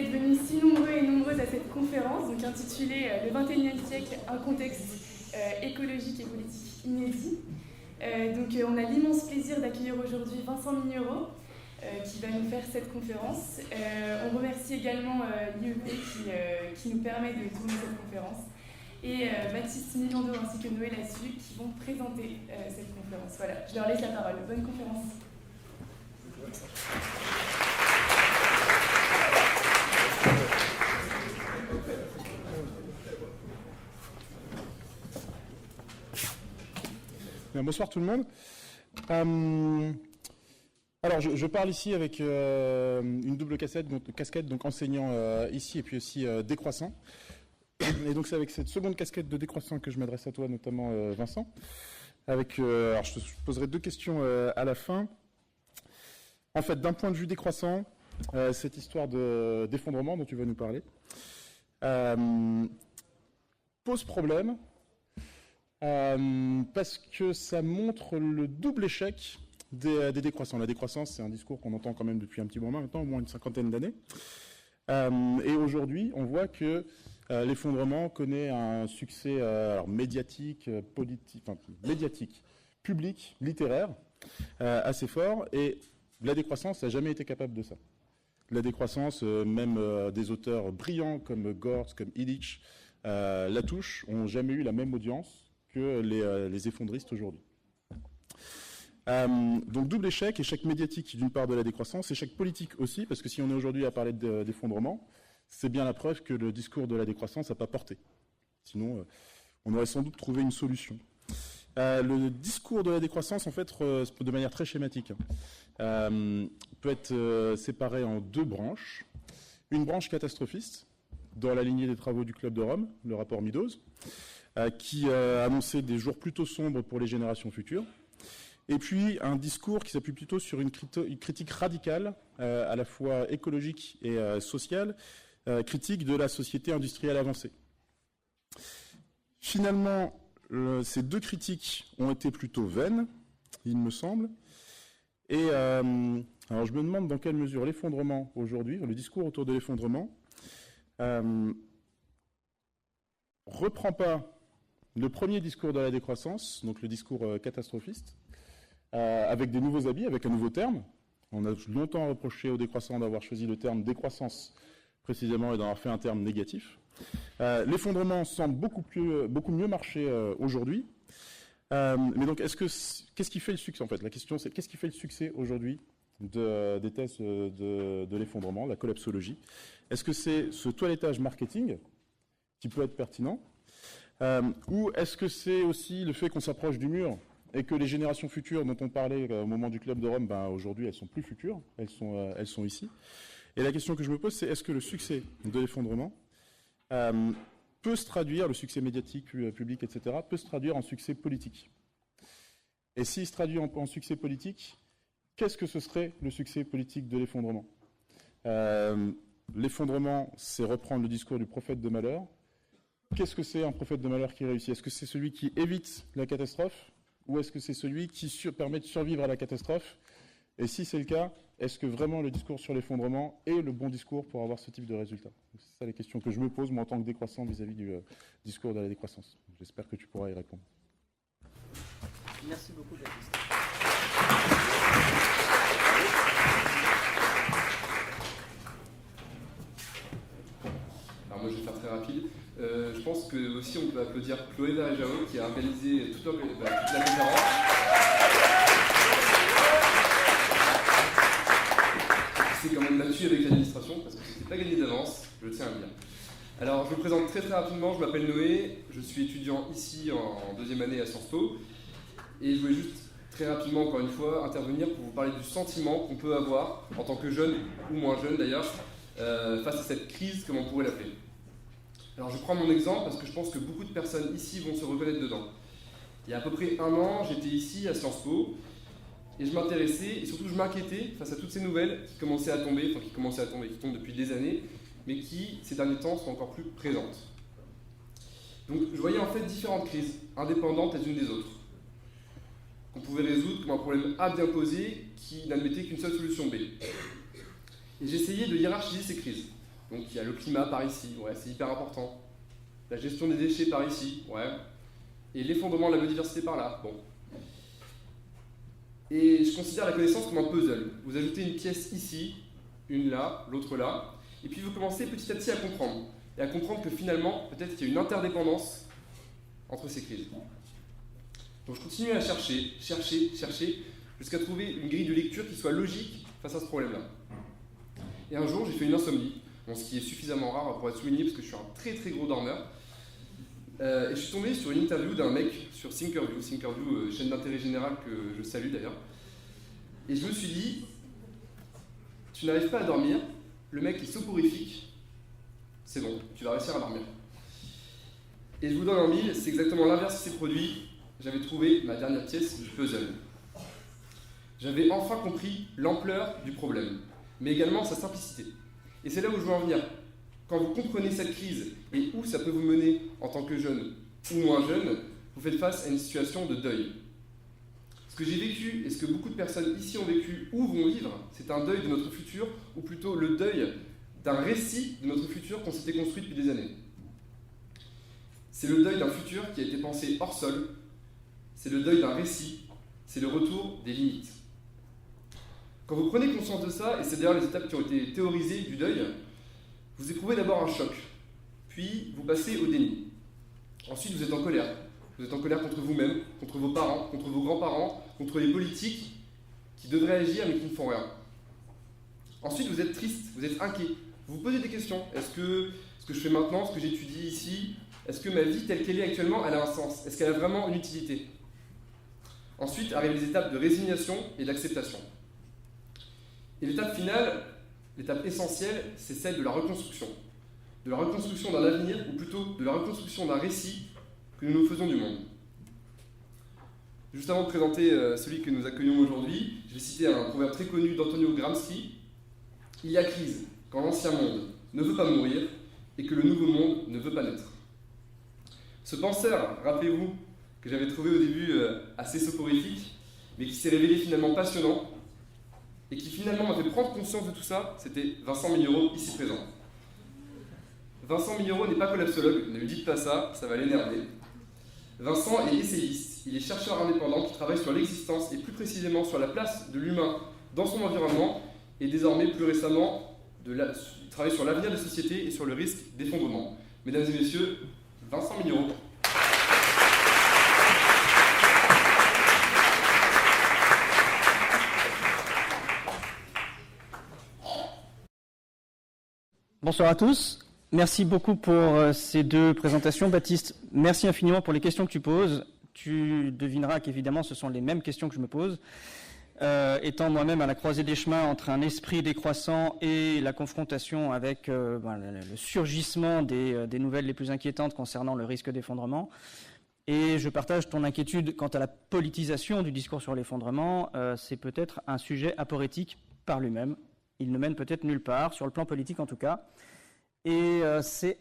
d'être venus si nombreux et nombreuses à cette conférence, donc intitulée « Le XXIe siècle, un contexte écologique et politique inédit ». On a l'immense plaisir d'accueillir aujourd'hui Vincent Mignerot, qui va nous faire cette conférence. On remercie également l'IEP qui nous permet de tourner cette conférence. Et Baptiste Milando ainsi que Noé Lassu qui vont présenter cette conférence. Voilà, je leur laisse la parole. Bonne conférence. Bien, bonsoir tout le monde. Alors, je parle ici avec une double casquette, donc enseignant ici et puis aussi décroissant. Et donc c'est avec cette seconde casquette de décroissant que je m'adresse à toi, notamment Vincent. Alors je te poserai deux questions à la fin. En fait, d'un point de vue décroissant, cette histoire d'effondrement dont tu vas nous parler pose problème parce que ça montre le double échec des décroissants. La décroissance, c'est un discours qu'on entend quand même depuis un petit moment maintenant, au moins une cinquantaine d'années. Et aujourd'hui, on voit que l'effondrement connaît un succès médiatique, médiatique, public, littéraire, assez fort. Et la décroissance n'a jamais été capable de ça. La décroissance, même des auteurs brillants comme Gortz, comme Illich, Latouche, n'ont jamais eu la même audience que les effondristes aujourd'hui. Donc double échec médiatique d'une part de la décroissance, échec politique aussi, parce que si on est aujourd'hui à parler d'effondrement, c'est bien la preuve que le discours de la décroissance n'a pas porté. Sinon, on aurait sans doute trouvé une solution. Le discours de la décroissance, en fait, de manière très schématique, peut être séparé en deux branches. Une branche catastrophiste, dans la lignée des travaux du Club de Rome, le rapport Meadows, qui annonçait des jours plutôt sombres pour les générations futures. Et puis un discours qui s'appuie plutôt sur une critique radicale, à la fois écologique et sociale, critique de la société industrielle avancée. Finalement, ces deux critiques ont été plutôt vaines, il me semble. Et alors je me demande dans quelle mesure l'effondrement aujourd'hui, le discours autour de l'effondrement, reprend pas le premier discours de la décroissance, donc le discours catastrophiste, avec des nouveaux habits, avec un nouveau terme. On a longtemps reproché aux décroissants d'avoir choisi le terme décroissance précisément et d'avoir fait un terme négatif. L'effondrement semble beaucoup mieux marcher aujourd'hui. Mais donc, qu'est-ce qui fait le succès en fait? La question c'est qu'est-ce qui fait le succès aujourd'hui des thèses de l'effondrement, la collapsologie? Est-ce que c'est ce toilettage marketing qui peut être pertinent? Ou est-ce que c'est aussi le fait qu'on s'approche du mur et que les générations futures dont on parlait au moment du Club de Rome, aujourd'hui elles sont plus futures, elles sont ici. Et la question que je me pose, c'est est-ce que le succès de l'effondrement peut se traduire, le succès médiatique, public, etc., peut se traduire en succès politique? Et s'il se traduit en succès politique, qu'est-ce que ce serait le succès politique de l'effondrement? L'effondrement, c'est reprendre le discours du prophète de malheur. Qu'est-ce que c'est un prophète de malheur qui réussit? Est-ce que c'est celui qui évite la catastrophe? Ou est-ce que c'est celui qui permet de survivre à la catastrophe? Et si c'est le cas, est-ce que vraiment le discours sur l'effondrement est le bon discours pour avoir ce type de résultat? C'est ça les questions que je me pose, moi, en tant que décroissant vis-à-vis du discours de la décroissance. J'espère que tu pourras y répondre. Merci beaucoup, Baptiste. Alors moi, je vais faire très rapide. Je pense que aussi on peut applaudir Chloé Verejao qui a organisé toute la conférence. C'est quand même battu avec l'administration parce que c'était pas gagné d'avance, je tiens à le dire. Alors je me présente très rapidement, je m'appelle Noé, je suis étudiant ici en deuxième année à Sciences Po et je voulais juste très rapidement encore une fois intervenir pour vous parler du sentiment qu'on peut avoir en tant que jeune ou moins jeune d'ailleurs face à cette crise comme on pourrait l'appeler. Alors je prends mon exemple parce que je pense que beaucoup de personnes ici vont se reconnaître dedans. Il y a à peu près un an, j'étais ici à Sciences Po et je m'intéressais et surtout je m'inquiétais face à toutes ces nouvelles qui commençaient à tomber, qui tombent depuis des années, mais qui ces derniers temps sont encore plus présentes. Donc je voyais en fait différentes crises, indépendantes les unes des autres, qu'on pouvait résoudre comme un problème A bien posé qui n'admettait qu'une seule solution B. Et j'essayais de hiérarchiser ces crises. Donc il y a le climat par ici, ouais, c'est hyper important. La gestion des déchets par ici, ouais. Et l'effondrement de la biodiversité par là, bon. Et je considère la connaissance comme un puzzle. Vous ajoutez une pièce ici, une là, l'autre là, et puis vous commencez petit à petit à comprendre. Et à comprendre que finalement, peut-être qu'il y a une interdépendance entre ces crises. Donc je continue à chercher, jusqu'à trouver une grille de lecture qui soit logique face à ce problème-là. Et un jour, j'ai fait une insomnie, bon, ce qui est suffisamment rare pour être souligné parce que je suis un très très gros dormeur. Et je suis tombé sur une interview d'un mec sur Thinkerview, chaîne d'intérêt général que je salue d'ailleurs. Et je me suis dit, tu n'arrives pas à dormir, le mec est soporifique, c'est bon, tu vas réussir à dormir. Et je vous donne un mille, c'est exactement l'inverse qui s'est produit. J'avais trouvé ma dernière pièce du puzzle. J'avais enfin compris l'ampleur du problème, mais également sa simplicité. Et c'est là où je veux en venir. Quand vous comprenez cette crise et où ça peut vous mener en tant que jeune ou moins jeune, vous faites face à une situation de deuil. Ce que j'ai vécu et ce que beaucoup de personnes ici ont vécu ou vont vivre, c'est un deuil de notre futur, ou plutôt le deuil d'un récit de notre futur qu'on s'était construit depuis des années. C'est le deuil d'un futur qui a été pensé hors sol, c'est le deuil d'un récit, c'est le retour des limites. Quand vous prenez conscience de ça, et c'est d'ailleurs les étapes qui ont été théorisées du deuil, vous éprouvez d'abord un choc, puis vous passez au déni. Ensuite, vous êtes en colère. Vous êtes en colère contre vous-même, contre vos parents, contre vos grands-parents, contre les politiques qui devraient agir mais qui ne font rien. Ensuite, vous êtes triste, vous êtes inquiet. Vous vous posez des questions. Est-ce que ce que je fais maintenant, ce que j'étudie ici, est-ce que ma vie telle qu'elle est actuellement, elle a un sens? Est-ce qu'elle a vraiment une utilité? Ensuite arrivent les étapes de résignation et d'acceptation. Et l'étape finale, l'étape essentielle, c'est celle de la reconstruction. De la reconstruction d'un avenir, ou plutôt de la reconstruction d'un récit que nous nous faisons du monde. Juste avant de présenter celui que nous accueillons aujourd'hui, je vais citer un proverbe très connu d'Antonio Gramsci. Il y a crise quand l'ancien monde ne veut pas mourir et que le nouveau monde ne veut pas naître. Ce penseur, rappelez-vous, que j'avais trouvé au début assez soporifique, mais qui s'est révélé finalement passionnant, et qui finalement m'a fait prendre conscience de tout ça, c'était Vincent Millero, ici présent. Vincent Millero n'est pas collapsologue, ne lui dites pas ça, ça va l'énerver. Vincent est essayiste, il est chercheur indépendant qui travaille sur l'existence et plus précisément sur la place de l'humain dans son environnement, et désormais plus récemment, il travaille sur l'avenir des sociétés et sur le risque d'effondrement. Mesdames et messieurs, Vincent Millero. Bonsoir à tous. Merci beaucoup pour ces deux présentations. Baptiste, merci infiniment pour les questions que tu poses. Tu devineras qu'évidemment, ce sont les mêmes questions que je me pose. Étant moi-même à la croisée des chemins entre un esprit décroissant et la confrontation avec le surgissement des nouvelles les plus inquiétantes concernant le risque d'effondrement. Et je partage ton inquiétude quant à la politisation du discours sur l'effondrement. C'est peut-être un sujet aporétique par lui-même. Il ne mène peut-être nulle part, sur le plan politique en tout cas. Et c'est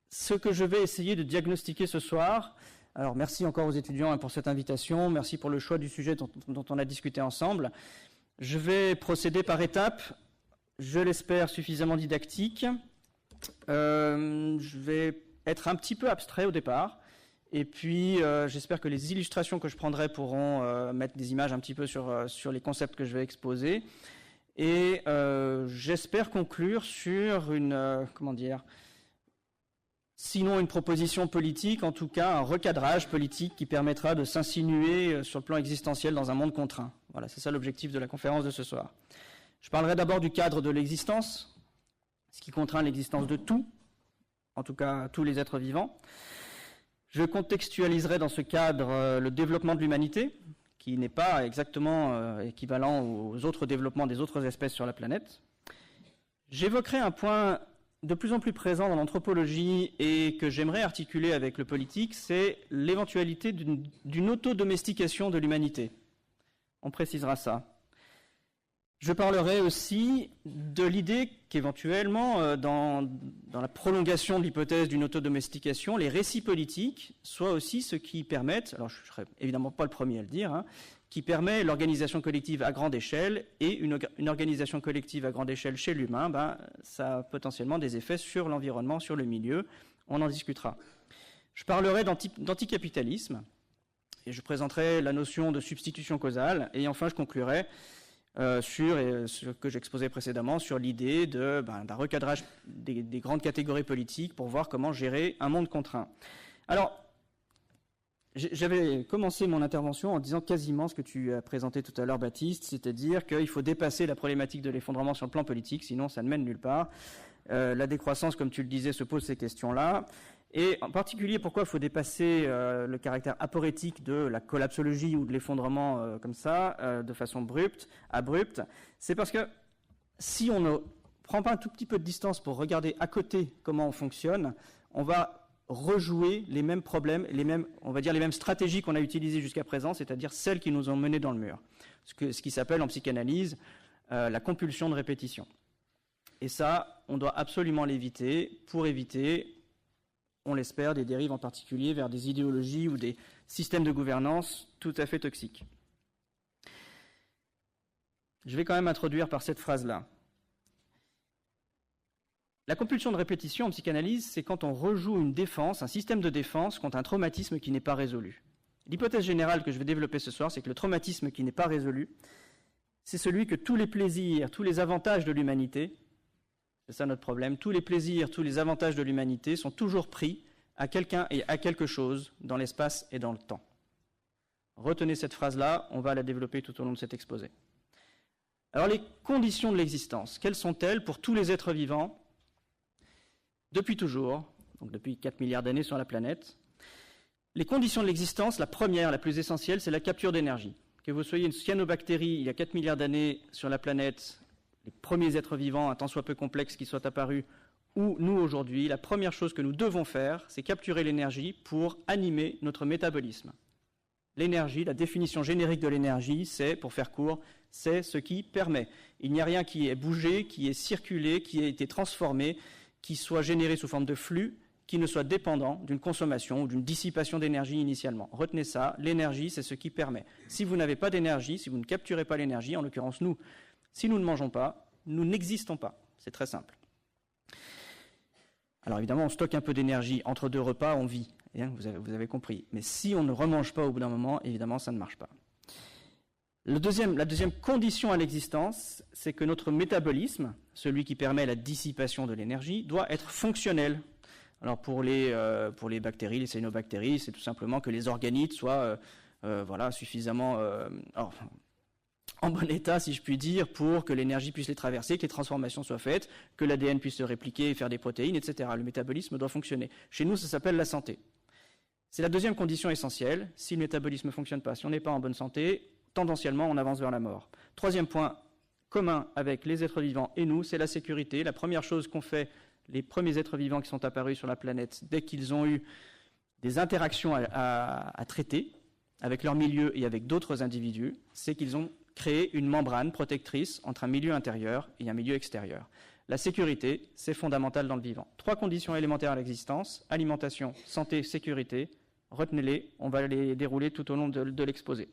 ce que je vais essayer de diagnostiquer ce soir. Alors merci encore aux étudiants pour cette invitation, merci pour le choix du sujet dont on a discuté ensemble. Je vais procéder par étapes, je l'espère suffisamment didactique. Je vais être un petit peu abstrait au départ. Et puis, j'espère que les illustrations que je prendrai pourront mettre des images un petit peu sur les concepts que je vais exposer. Et j'espère conclure sur sinon une proposition politique, en tout cas un recadrage politique qui permettra de s'insinuer sur le plan existentiel dans un monde contraint. Voilà, c'est ça l'objectif de la conférence de ce soir. Je parlerai d'abord du cadre de l'existence, ce qui contraint l'existence de tout, en tout cas tous les êtres vivants. Je contextualiserai dans ce cadre le développement de l'humanité, qui n'est pas exactement équivalent aux autres développements des autres espèces sur la planète. J'évoquerai un point de plus en plus présent dans l'anthropologie et que j'aimerais articuler avec le politique, c'est l'éventualité d'une autodomestication de l'humanité. On précisera ça. Je parlerai aussi de l'idée qu'éventuellement, dans la prolongation de l'hypothèse d'une autodomestication, les récits politiques soient aussi ce qui permettent, alors je ne serai évidemment pas le premier à le dire, qui permet l'organisation collective à grande échelle, et une organisation collective à grande échelle chez l'humain, ça a potentiellement des effets sur l'environnement, sur le milieu, on en discutera. Je parlerai d'anticapitalisme, et je présenterai la notion de substitution causale, et enfin je conclurai sur ce que j'exposais précédemment, sur l'idée d'un recadrage des grandes catégories politiques pour voir comment gérer un monde contraint. Alors, j'avais commencé mon intervention en disant quasiment ce que tu as présenté tout à l'heure, Baptiste, c'est-à-dire qu'il faut dépasser la problématique de l'effondrement sur le plan politique, sinon ça ne mène nulle part. La décroissance, comme tu le disais, se pose ces questions-là. Et en particulier, pourquoi il faut dépasser le caractère aporétique de la collapsologie ou de l'effondrement comme ça, de façon abrupte, c'est parce que si on ne prend pas un tout petit peu de distance pour regarder à côté comment on fonctionne, on va rejouer les mêmes problèmes, les mêmes stratégies qu'on a utilisées jusqu'à présent, c'est-à-dire celles qui nous ont menés dans le mur. Ce qui s'appelle en psychanalyse la compulsion de répétition. Et ça, on doit absolument l'éviter pour éviter, on l'espère, des dérives en particulier vers des idéologies ou des systèmes de gouvernance tout à fait toxiques. Je vais quand même introduire par cette phrase-là. La compulsion de répétition en psychanalyse, c'est quand on rejoue une défense, un système de défense contre un traumatisme qui n'est pas résolu. L'hypothèse générale que je vais développer ce soir, c'est que le traumatisme qui n'est pas résolu, c'est celui que tous les plaisirs, tous les avantages de l'humanité, c'est ça notre problème, tous les plaisirs, tous les avantages de l'humanité sont toujours pris à quelqu'un et à quelque chose dans l'espace et dans le temps. Retenez cette phrase-là, on va la développer tout au long de cet exposé. Alors les conditions de l'existence, quelles sont-elles pour tous les êtres vivants depuis toujours, donc depuis 4 milliards d'années sur la planète? Les conditions de l'existence, la première, la plus essentielle, c'est la capture d'énergie. Que vous soyez une cyanobactérie il y a 4 milliards d'années sur la planète, les premiers êtres vivants, un tant soit peu complexes qui soient apparus, ou nous aujourd'hui, la première chose que nous devons faire, c'est capturer l'énergie pour animer notre métabolisme. L'énergie, la définition générique de l'énergie, c'est, pour faire court, c'est ce qui permet. Il n'y a rien qui ait bougé, qui ait circulé, qui ait été transformé, qui soit généré sous forme de flux, qui ne soit dépendant d'une consommation ou d'une dissipation d'énergie initialement. Retenez ça, l'énergie, c'est ce qui permet. Si vous n'avez pas d'énergie, si vous ne capturez pas l'énergie, en l'occurrence nous, si nous ne mangeons pas, nous n'existons pas. C'est très simple. Alors évidemment, on stocke un peu d'énergie. Entre 2 repas, on vit. Vous avez compris. Mais si on ne remange pas au bout d'un moment, évidemment, ça ne marche pas. La deuxième condition à l'existence, c'est que notre métabolisme, celui qui permet la dissipation de l'énergie, doit être fonctionnel. Alors pour les bactéries, les cyanobactéries, c'est tout simplement que les organites soient suffisamment en bon état, si je puis dire, pour que l'énergie puisse les traverser, que les transformations soient faites, que l'ADN puisse se répliquer et faire des protéines, etc. Le métabolisme doit fonctionner. Chez nous, ça s'appelle la santé. C'est la deuxième condition essentielle. Si le métabolisme ne fonctionne pas, si on n'est pas en bonne santé, tendanciellement, on avance vers la mort. Troisième point commun avec les êtres vivants et nous, c'est la sécurité. La première chose qu'ont fait les premiers êtres vivants qui sont apparus sur la planète, dès qu'ils ont eu des interactions à traiter avec leur milieu et avec d'autres individus, c'est qu'ils ont créé une membrane protectrice entre un milieu intérieur et un milieu extérieur. La sécurité, c'est fondamental dans le vivant. 3 conditions élémentaires à l'existence, alimentation, santé, sécurité. Retenez-les, on va les dérouler tout au long de l'exposé.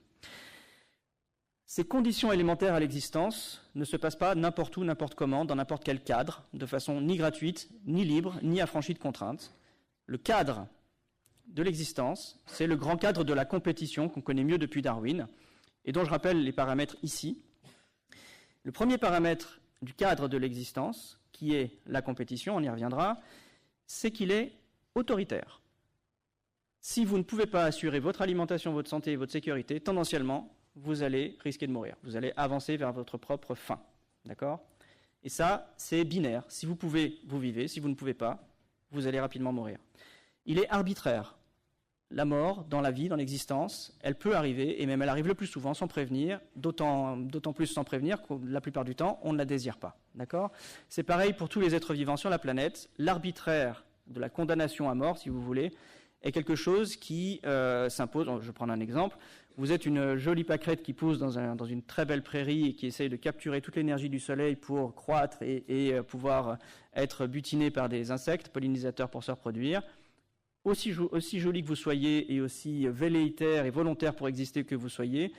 Ces conditions élémentaires à l'existence ne se passent pas n'importe où, n'importe comment, dans n'importe quel cadre, de façon ni gratuite, ni libre, ni affranchie de contraintes. Le cadre de l'existence, c'est le grand cadre de la compétition qu'on connaît mieux depuis Darwin, et dont je rappelle les paramètres ici. Le premier paramètre du cadre de l'existence, qui est la compétition, on y reviendra, c'est qu'il est autoritaire. Si vous ne pouvez pas assurer votre alimentation, votre santé et votre sécurité, tendanciellement, vous allez risquer de mourir. Vous allez avancer vers votre propre fin. D'accord ? Et ça, c'est binaire. Si vous pouvez, vous vivez. Si vous ne pouvez pas, vous allez rapidement mourir. Il est arbitraire. La mort, dans la vie, dans l'existence, elle peut arriver, et même elle arrive le plus souvent sans prévenir, d'autant plus sans prévenir que la plupart du temps, on ne la désire pas. D'accord ? C'est pareil pour tous les êtres vivants sur la planète. L'arbitraire de la condamnation à mort, si vous voulez, est quelque chose qui s'impose. Je vais prendre un exemple. Vous êtes une jolie pâquerette qui pousse dans une très belle prairie et qui essaye de capturer toute l'énergie du soleil pour croître et pouvoir être butinée par des insectes pollinisateurs pour se reproduire. Aussi joli que vous soyez et aussi velléitaire et volontaire pour exister que vous soyez,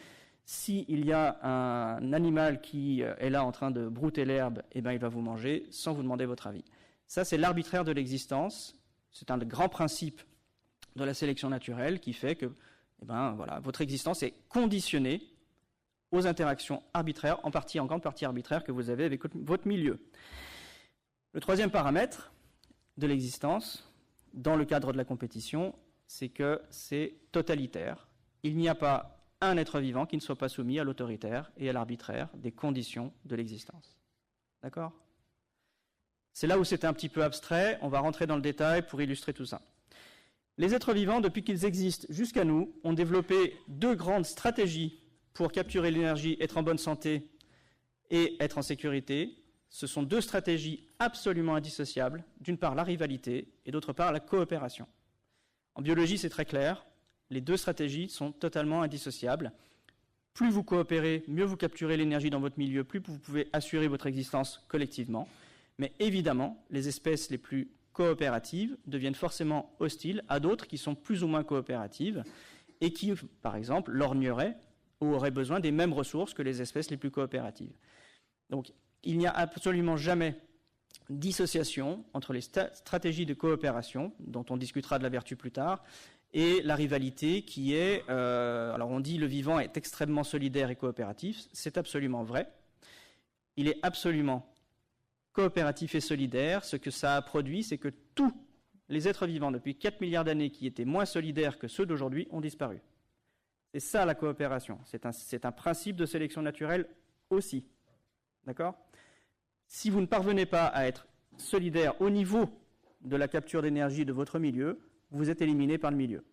s'il y a un animal qui est là en train de brouter l'herbe, eh ben, il va vous manger sans vous demander votre avis. Ça, c'est l'arbitraire de l'existence. C'est un grand principe de la sélection naturelle qui fait que voilà, votre existence est conditionnée aux interactions arbitraires, en grande partie arbitraires, que vous avez avec votre milieu. Le troisième paramètre de l'existence, dans le cadre de la compétition, c'est que c'est totalitaire. Il n'y a pas un être vivant qui ne soit pas soumis à l'autoritaire et à l'arbitraire des conditions de l'existence. D'accord ? C'est là où c'est un petit peu abstrait, on va rentrer dans le détail pour illustrer tout ça. Les êtres vivants, depuis qu'ils existent jusqu'à nous, ont développé 2 grandes stratégies pour capturer l'énergie, être en bonne santé et être en sécurité. Ce sont 2 stratégies absolument indissociables. D'une part, la rivalité et d'autre part, la coopération. En biologie, c'est très clair. Les 2 stratégies sont totalement indissociables. Plus vous coopérez, mieux vous capturez l'énergie dans votre milieu, plus vous pouvez assurer votre existence collectivement. Mais évidemment, les espèces les plus coopératives deviennent forcément hostiles à d'autres qui sont plus ou moins coopératives et qui, par exemple, lorgneraient ou auraient besoin des mêmes ressources que les espèces les plus coopératives. Donc, il n'y a absolument jamais dissociation entre les stratégies de coopération, dont on discutera de la vertu plus tard, et la rivalité qui est... alors on dit le vivant est extrêmement solidaire et coopératif, c'est absolument vrai. Il est absolument coopératif et solidaire. Ce que ça a produit, c'est que tous les êtres vivants depuis 4 milliards d'années qui étaient moins solidaires que ceux d'aujourd'hui ont disparu. C'est ça la coopération. C'est un principe de sélection naturelle aussi. D'accord ? Si vous ne parvenez pas à être solidaire au niveau de la capture d'énergie de votre milieu, vous êtes éliminé par le milieu.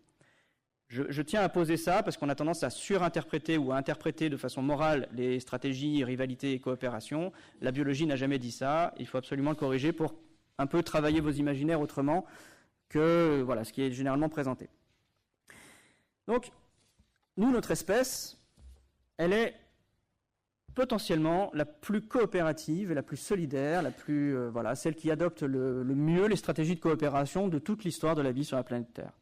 Je tiens à poser ça parce qu'on a tendance à surinterpréter ou à interpréter de façon morale les stratégies, rivalité et coopération. La biologie n'a jamais dit ça. Il faut absolument le corriger pour un peu travailler vos imaginaires autrement que voilà, ce qui est généralement présenté. Donc, nous, notre espèce, elle est potentiellement la plus coopérative et la plus solidaire, celle qui adopte le mieux les stratégies de coopération de toute l'histoire de la vie sur la planète Terre.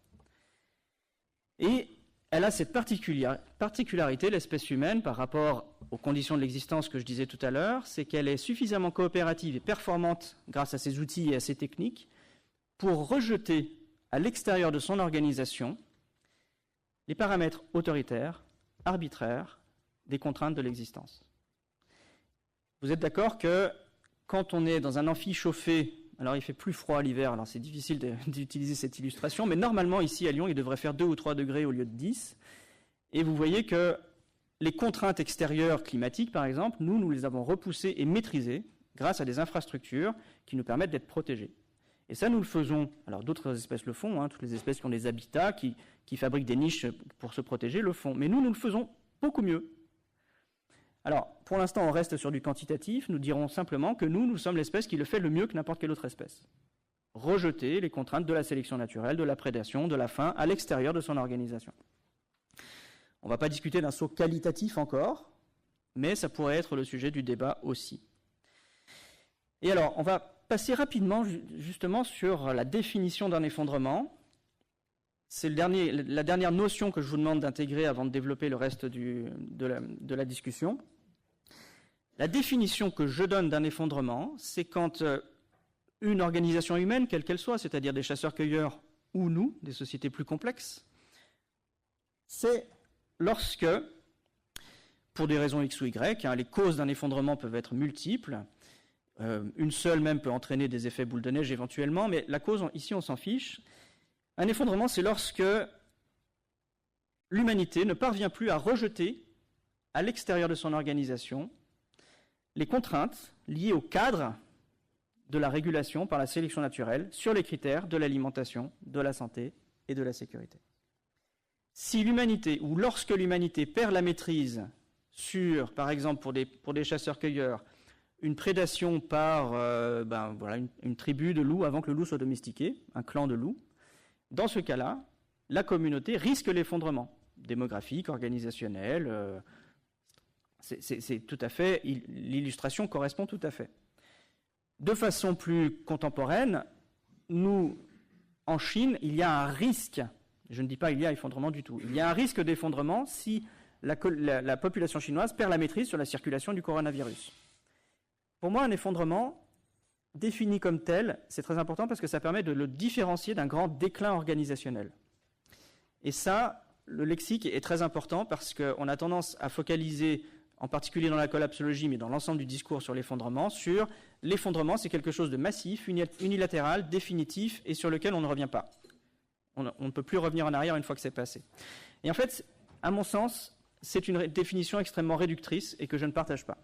Et elle a cette particularité, l'espèce humaine, par rapport aux conditions de l'existence que je disais tout à l'heure, c'est qu'elle est suffisamment coopérative et performante grâce à ses outils et à ses techniques pour rejeter à l'extérieur de son organisation les paramètres autoritaires, arbitraires, des contraintes de l'existence. Vous êtes d'accord que quand on est dans un amphi chauffé, alors il fait plus froid l'hiver, alors c'est difficile d'utiliser cette illustration, mais normalement ici à Lyon, il devrait faire 2 ou 3 degrés au lieu de 10. Et vous voyez que les contraintes extérieures climatiques, par exemple, nous les avons repoussées et maîtrisées grâce à des infrastructures qui nous permettent d'être protégés. Et ça, nous le faisons. Alors d'autres espèces le font, toutes les espèces qui ont des habitats, qui fabriquent des niches pour se protéger, le font. Mais nous le faisons beaucoup mieux. Alors, pour l'instant, on reste sur du quantitatif. Nous dirons simplement que nous sommes l'espèce qui le fait le mieux que n'importe quelle autre espèce. Rejeter les contraintes de la sélection naturelle, de la prédation, de la faim, à l'extérieur de son organisation. On ne va pas discuter d'un saut qualitatif encore, mais ça pourrait être le sujet du débat aussi. Et alors, on va passer rapidement justement sur la définition d'un effondrement. C'est la dernière notion que je vous demande d'intégrer avant de développer le reste de la discussion. La définition que je donne d'un effondrement, c'est quand une organisation humaine, quelle qu'elle soit, c'est-à-dire des chasseurs-cueilleurs ou nous, des sociétés plus complexes, c'est lorsque, pour des raisons X ou Y, les causes d'un effondrement peuvent être multiples, une seule même peut entraîner des effets boule de neige éventuellement, mais la cause, ici on s'en fiche. Un effondrement, c'est lorsque l'humanité ne parvient plus à rejeter à l'extérieur de son organisation les contraintes liées au cadre de la régulation par la sélection naturelle sur les critères de l'alimentation, de la santé et de la sécurité. Si l'humanité, ou lorsque l'humanité perd la maîtrise sur, par exemple pour des chasseurs-cueilleurs, une prédation par une tribu de loups avant que le loup soit domestiqué, un clan de loups, dans ce cas-là, la communauté risque l'effondrement démographique, organisationnel. C'est tout à fait, l'illustration correspond tout à fait. De façon plus contemporaine, en Chine, il y a un risque, je ne dis pas il y a effondrement du tout, il y a un risque d'effondrement si la population chinoise perd la maîtrise sur la circulation du coronavirus. Pour moi, un effondrement défini comme tel, c'est très important parce que ça permet de le différencier d'un grand déclin organisationnel. Et ça, le lexique est très important parce qu'on a tendance à focaliser, en particulier dans la collapsologie, mais dans l'ensemble du discours sur l'effondrement, sur l'effondrement, c'est quelque chose de massif, unilatéral, définitif, et sur lequel on ne revient pas. On ne peut plus revenir en arrière une fois que c'est passé. Et en fait, à mon sens, c'est une définition extrêmement réductrice et que je ne partage pas.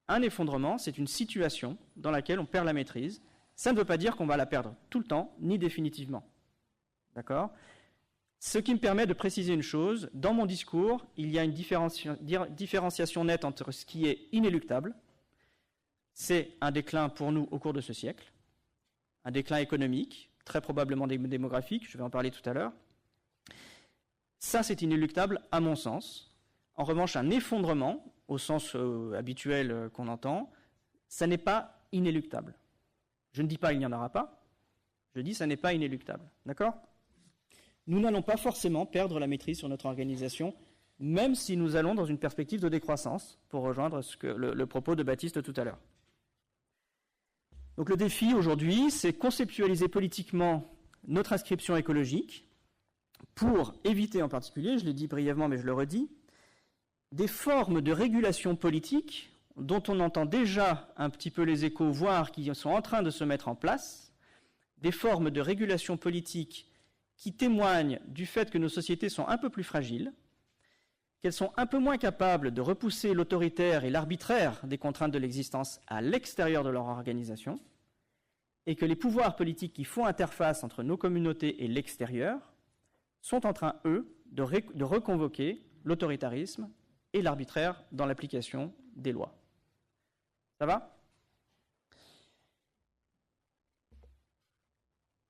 Un effondrement, c'est une situation dans laquelle on perd la maîtrise. Ça ne veut pas dire qu'on va la perdre tout le temps, ni définitivement. D'accord ? Ce qui me permet de préciser une chose, dans mon discours, il y a une différenciation nette entre ce qui est inéluctable, c'est un déclin pour nous au cours de ce siècle, un déclin économique, très probablement démographique, je vais en parler tout à l'heure. Ça, c'est inéluctable à mon sens. En revanche, un effondrement, au sens habituel qu'on entend, ça n'est pas inéluctable. Je ne dis pas il n'y en aura pas, je dis ça n'est pas inéluctable. D'accord ? Nous n'allons pas forcément perdre la maîtrise sur notre organisation, même si nous allons dans une perspective de décroissance, pour rejoindre le propos de Baptiste tout à l'heure. Donc le défi aujourd'hui, c'est conceptualiser politiquement notre inscription écologique pour éviter en particulier, je l'ai dit brièvement mais je le redis, des formes de régulation politique dont on entend déjà un petit peu les échos, voire qui sont en train de se mettre en place, des formes de régulation politique qui témoignent du fait que nos sociétés sont un peu plus fragiles, qu'elles sont un peu moins capables de repousser l'autoritaire et l'arbitraire des contraintes de l'existence à l'extérieur de leur organisation, et que les pouvoirs politiques qui font interface entre nos communautés et l'extérieur sont en train, eux, de reconvoquer l'autoritarisme et l'arbitraire dans l'application des lois. Ça va ?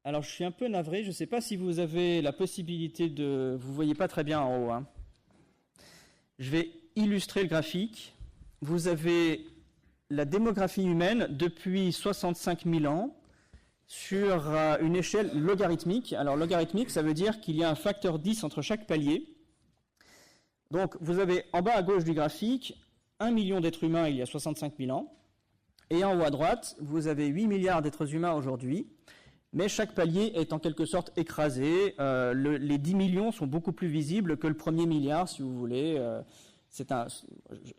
Alors, je suis un peu navré, je ne sais pas si vous avez la possibilité de... Vous ne voyez pas très bien en haut. Hein. Je vais illustrer le graphique. Vous avez la démographie humaine depuis 65 000 ans sur une échelle logarithmique. Alors, logarithmique, ça veut dire qu'il y a un facteur 10 entre chaque palier. Donc, vous avez en bas à gauche du graphique 1 million d'êtres humains il y a 65 000 ans. Et en haut à droite, vous avez 8 milliards d'êtres humains aujourd'hui. Mais chaque palier est en quelque sorte écrasé. Les 10 millions sont beaucoup plus visibles que le premier milliard, si vous voulez.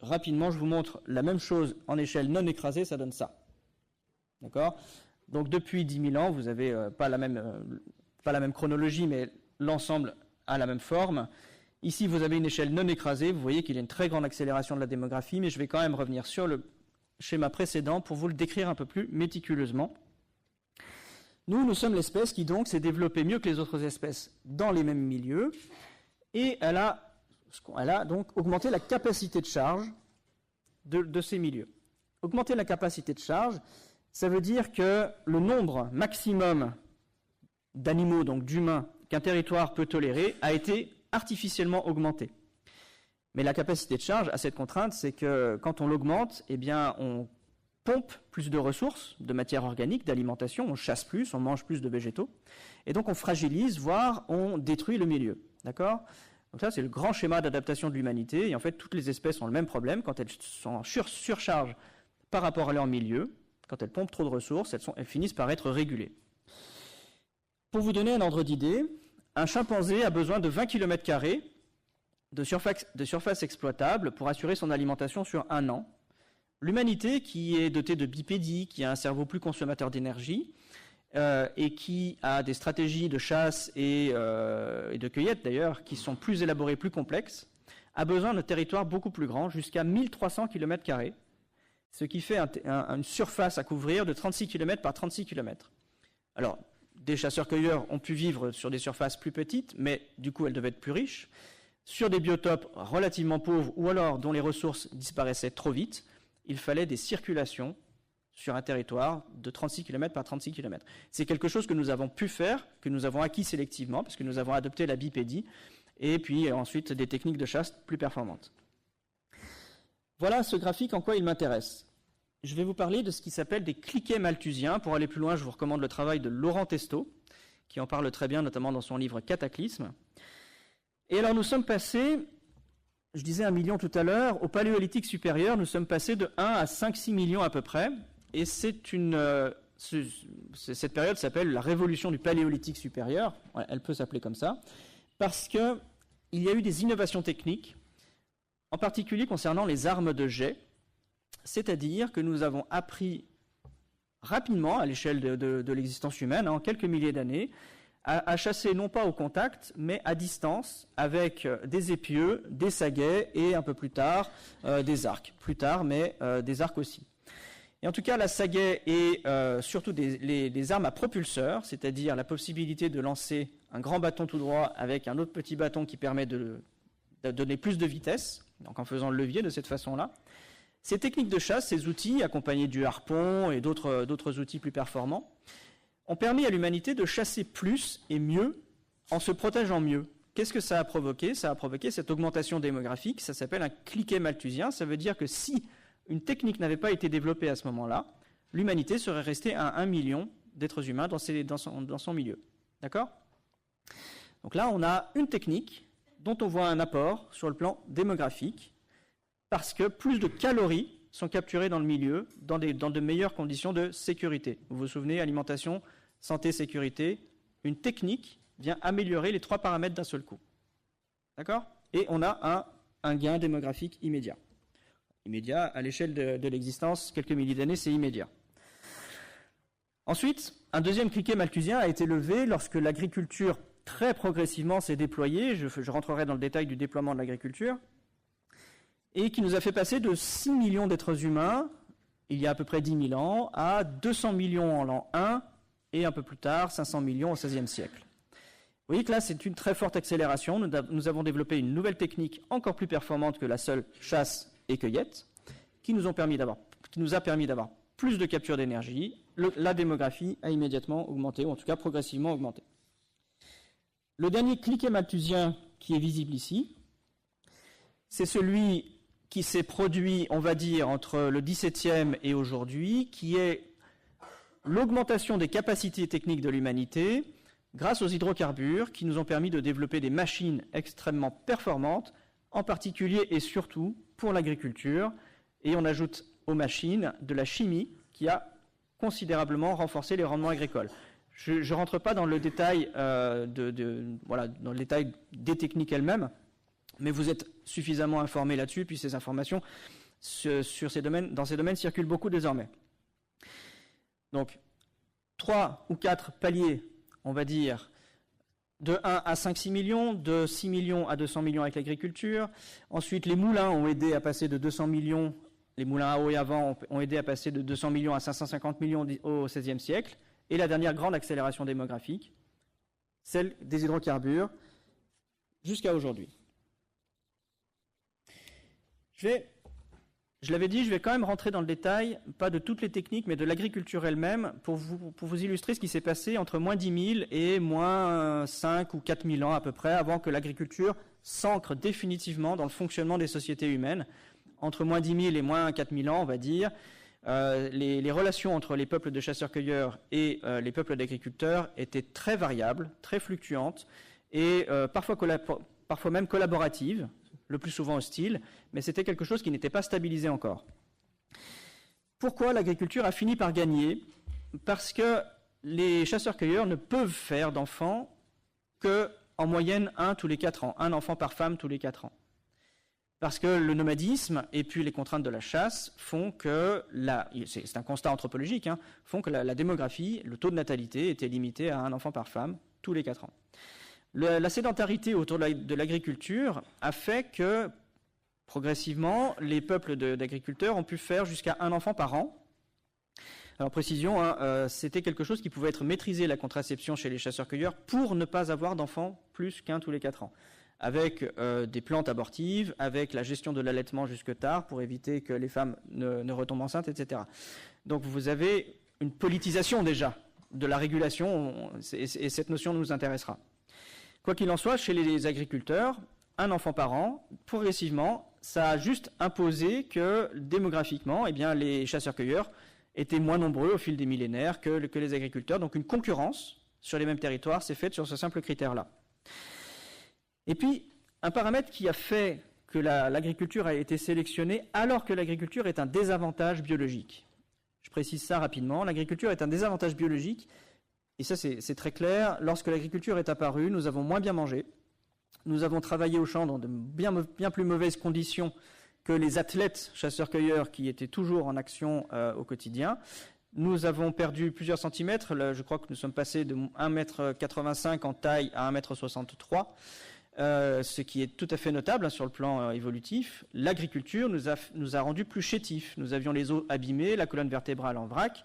Rapidement, je vous montre la même chose en échelle non écrasée, ça donne ça. D'accord ? Donc depuis 10 000 ans, vous n'avez pas la même chronologie, mais l'ensemble a la même forme. Ici, vous avez une échelle non écrasée. Vous voyez qu'il y a une très grande accélération de la démographie, mais je vais quand même revenir sur le schéma précédent pour vous le décrire un peu plus méticuleusement. Nous sommes l'espèce qui donc s'est développée mieux que les autres espèces dans les mêmes milieux, et elle a donc augmenté la capacité de charge de ces milieux. Augmenter la capacité de charge, ça veut dire que le nombre maximum d'animaux, donc d'humains, qu'un territoire peut tolérer, a été artificiellement augmenté. Mais la capacité de charge a cette contrainte, c'est que quand on l'augmente, eh bien, on pompe plus de ressources, de matière organique, d'alimentation, on chasse plus, on mange plus de végétaux, et donc on fragilise, voire on détruit le milieu. D'accord ? Donc ça, c'est le grand schéma d'adaptation de l'humanité, et en fait, toutes les espèces ont le même problème. Quand elles sont en surcharge par rapport à leur milieu, quand elles pompent trop de ressources, elles finissent par être régulées. Pour vous donner un ordre d'idée, un chimpanzé a besoin de 20 km² de surface exploitable pour assurer son alimentation sur un an. L'humanité, qui est dotée de bipédie, qui a un cerveau plus consommateur d'énergie, et qui a des stratégies de chasse et de cueillette d'ailleurs, qui sont plus élaborées, plus complexes, a besoin de territoires beaucoup plus grands, jusqu'à 1300 km², ce qui fait une surface à couvrir de 36 km par 36 km. Alors, des chasseurs-cueilleurs ont pu vivre sur des surfaces plus petites, mais du coup elles devaient être plus riches, sur des biotopes relativement pauvres ou alors dont les ressources disparaissaient trop vite. Il fallait des circulations sur un territoire de 36 km par 36 km. C'est quelque chose que nous avons pu faire, que nous avons acquis sélectivement, parce que nous avons adopté la bipédie, et puis ensuite des techniques de chasse plus performantes. Voilà ce graphique en quoi il m'intéresse. Je vais vous parler de ce qui s'appelle des cliquets malthusiens. Pour aller plus loin, je vous recommande le travail de Laurent Testo, qui en parle très bien, notamment dans son livre Cataclysme. Et alors nous sommes passés, je disais 1 million tout à l'heure, au paléolithique supérieur, nous sommes passés de 1 à 5-6 millions à peu près, et cette période s'appelle la révolution du paléolithique supérieur, elle peut s'appeler comme ça, parce qu'il y a eu des innovations techniques, en particulier concernant les armes de jet, c'est-à-dire que nous avons appris rapidement, à l'échelle de l'existence humaine, en quelques milliers d'années, à chasser non pas au contact, mais à distance, avec des épieux, des saguets et un peu plus tard, des arcs. Plus tard, mais des arcs aussi. Et en tout cas, la sagaie et surtout les armes à propulseur, c'est-à-dire la possibilité de lancer un grand bâton tout droit avec un autre petit bâton qui permet de donner plus de vitesse, donc en faisant le levier de cette façon-là. Ces techniques de chasse, ces outils, accompagnés du harpon et d'autres outils plus performants, ont permis à l'humanité de chasser plus et mieux en se protégeant mieux. Qu'est-ce que ça a provoqué? Ça a provoqué cette augmentation démographique, ça s'appelle un cliquet malthusien. Ça veut dire que si une technique n'avait pas été développée à ce moment-là, l'humanité serait restée à 1 million d'êtres humains dans son milieu. D'accord? Donc là, on a une technique dont on voit un apport sur le plan démographique, parce que plus de calories sont capturées dans le milieu, dans de meilleures conditions de sécurité. Vous vous souvenez, alimentation, santé, sécurité, une technique vient améliorer les 3 paramètres d'un seul coup. D'accord? Et on a un gain démographique immédiat. Immédiat, à l'échelle de l'existence, quelques milliers d'années, c'est immédiat. Ensuite, un deuxième cliquet malthusien a été levé lorsque l'agriculture très progressivement s'est déployée. Je rentrerai dans le détail du déploiement de l'agriculture. Et qui nous a fait passer de 6 millions d'êtres humains, il y a à peu près 10 000 ans, à 200 millions en l'an 1, et un peu plus tard, 500 millions au XVIe siècle. Vous voyez que là, c'est une très forte accélération. Nous avons développé une nouvelle technique encore plus performante que la seule chasse et cueillette, qui nous a permis d'avoir plus de capture d'énergie. La démographie a immédiatement augmenté, ou en tout cas progressivement augmenté. Le dernier cliquet malthusien qui est visible ici, c'est celui qui s'est produit, on va dire, entre le XVIIe et aujourd'hui, qui est l'augmentation des capacités techniques de l'humanité grâce aux hydrocarbures qui nous ont permis de développer des machines extrêmement performantes, en particulier et surtout pour l'agriculture. Et on ajoute aux machines de la chimie qui a considérablement renforcé les rendements agricoles. Je ne rentre pas dans le détail, dans le détail des techniques elles-mêmes, mais vous êtes suffisamment informés là-dessus, puis ces informations dans ces domaines circulent beaucoup désormais. Donc, 3 ou 4 paliers, on va dire, de 1 à 5-6 millions, de 6 millions à 200 millions avec l'agriculture. Ensuite, les moulins ont aidé à passer de 200 millions, les moulins à eau et à vent ont aidé à passer de 200 millions à 550 millions au XVIe siècle. Et la dernière grande accélération démographique, celle des hydrocarbures, jusqu'à aujourd'hui. Je l'avais dit, je vais quand même rentrer dans le détail, pas de toutes les techniques, mais de l'agriculture elle-même, pour vous illustrer ce qui s'est passé entre moins 10 000 et moins 5 ou 4 000 ans à peu près, avant que l'agriculture s'ancre définitivement dans le fonctionnement des sociétés humaines. Entre moins 10 000 et moins 4 000 ans, on va dire, les relations entre les peuples de chasseurs-cueilleurs et les peuples d'agriculteurs étaient très variables, très fluctuantes, et parfois même collaboratives, le plus souvent hostiles, mais c'était quelque chose qui n'était pas stabilisé encore. Pourquoi l'agriculture a fini par gagner? Parce que les chasseurs-cueilleurs ne peuvent faire d'enfants qu'en moyenne 1 tous les 4 ans, un enfant par femme tous les 4 ans. Parce que le nomadisme et puis les contraintes de la chasse font que, c'est un constat anthropologique, font que la démographie, le taux de natalité était limité à un enfant par femme tous les 4 ans. La sédentarité autour de l'agriculture a fait que, progressivement, les peuples d'agriculteurs ont pu faire jusqu'à un enfant par an. Alors, précision, c'était quelque chose qui pouvait être maîtrisé, la contraception chez les chasseurs-cueilleurs, pour ne pas avoir d'enfants plus qu'un tous les 4 ans. avec des plantes abortives, avec la gestion de l'allaitement jusque tard pour éviter que les femmes ne retombent enceintes, etc. Donc vous avez une politisation déjà de la régulation, et cette notion nous intéressera. Quoi qu'il en soit, chez les agriculteurs, un enfant par an, progressivement, ça a juste imposé que démographiquement, eh bien, les chasseurs-cueilleurs étaient moins nombreux au fil des millénaires que les agriculteurs. Donc une concurrence sur les mêmes territoires s'est faite sur ce simple critère-là. Et puis, un paramètre qui a fait que l'agriculture a été sélectionnée alors que l'agriculture est un désavantage biologique. Je précise ça rapidement. L'agriculture est un désavantage biologique, et ça c'est très clair. Lorsque l'agriculture est apparue, nous avons moins bien mangé. Nous avons travaillé au champ dans de bien plus mauvaises conditions que les athlètes chasseurs-cueilleurs qui étaient toujours en action au quotidien. Nous avons perdu plusieurs centimètres. Je crois que nous sommes passés de 1,85 m en taille à 1,63 m. Ce qui est tout à fait notable sur le plan évolutif. L'agriculture nous a rendus plus chétifs. Nous avions les os abîmés, la colonne vertébrale en vrac,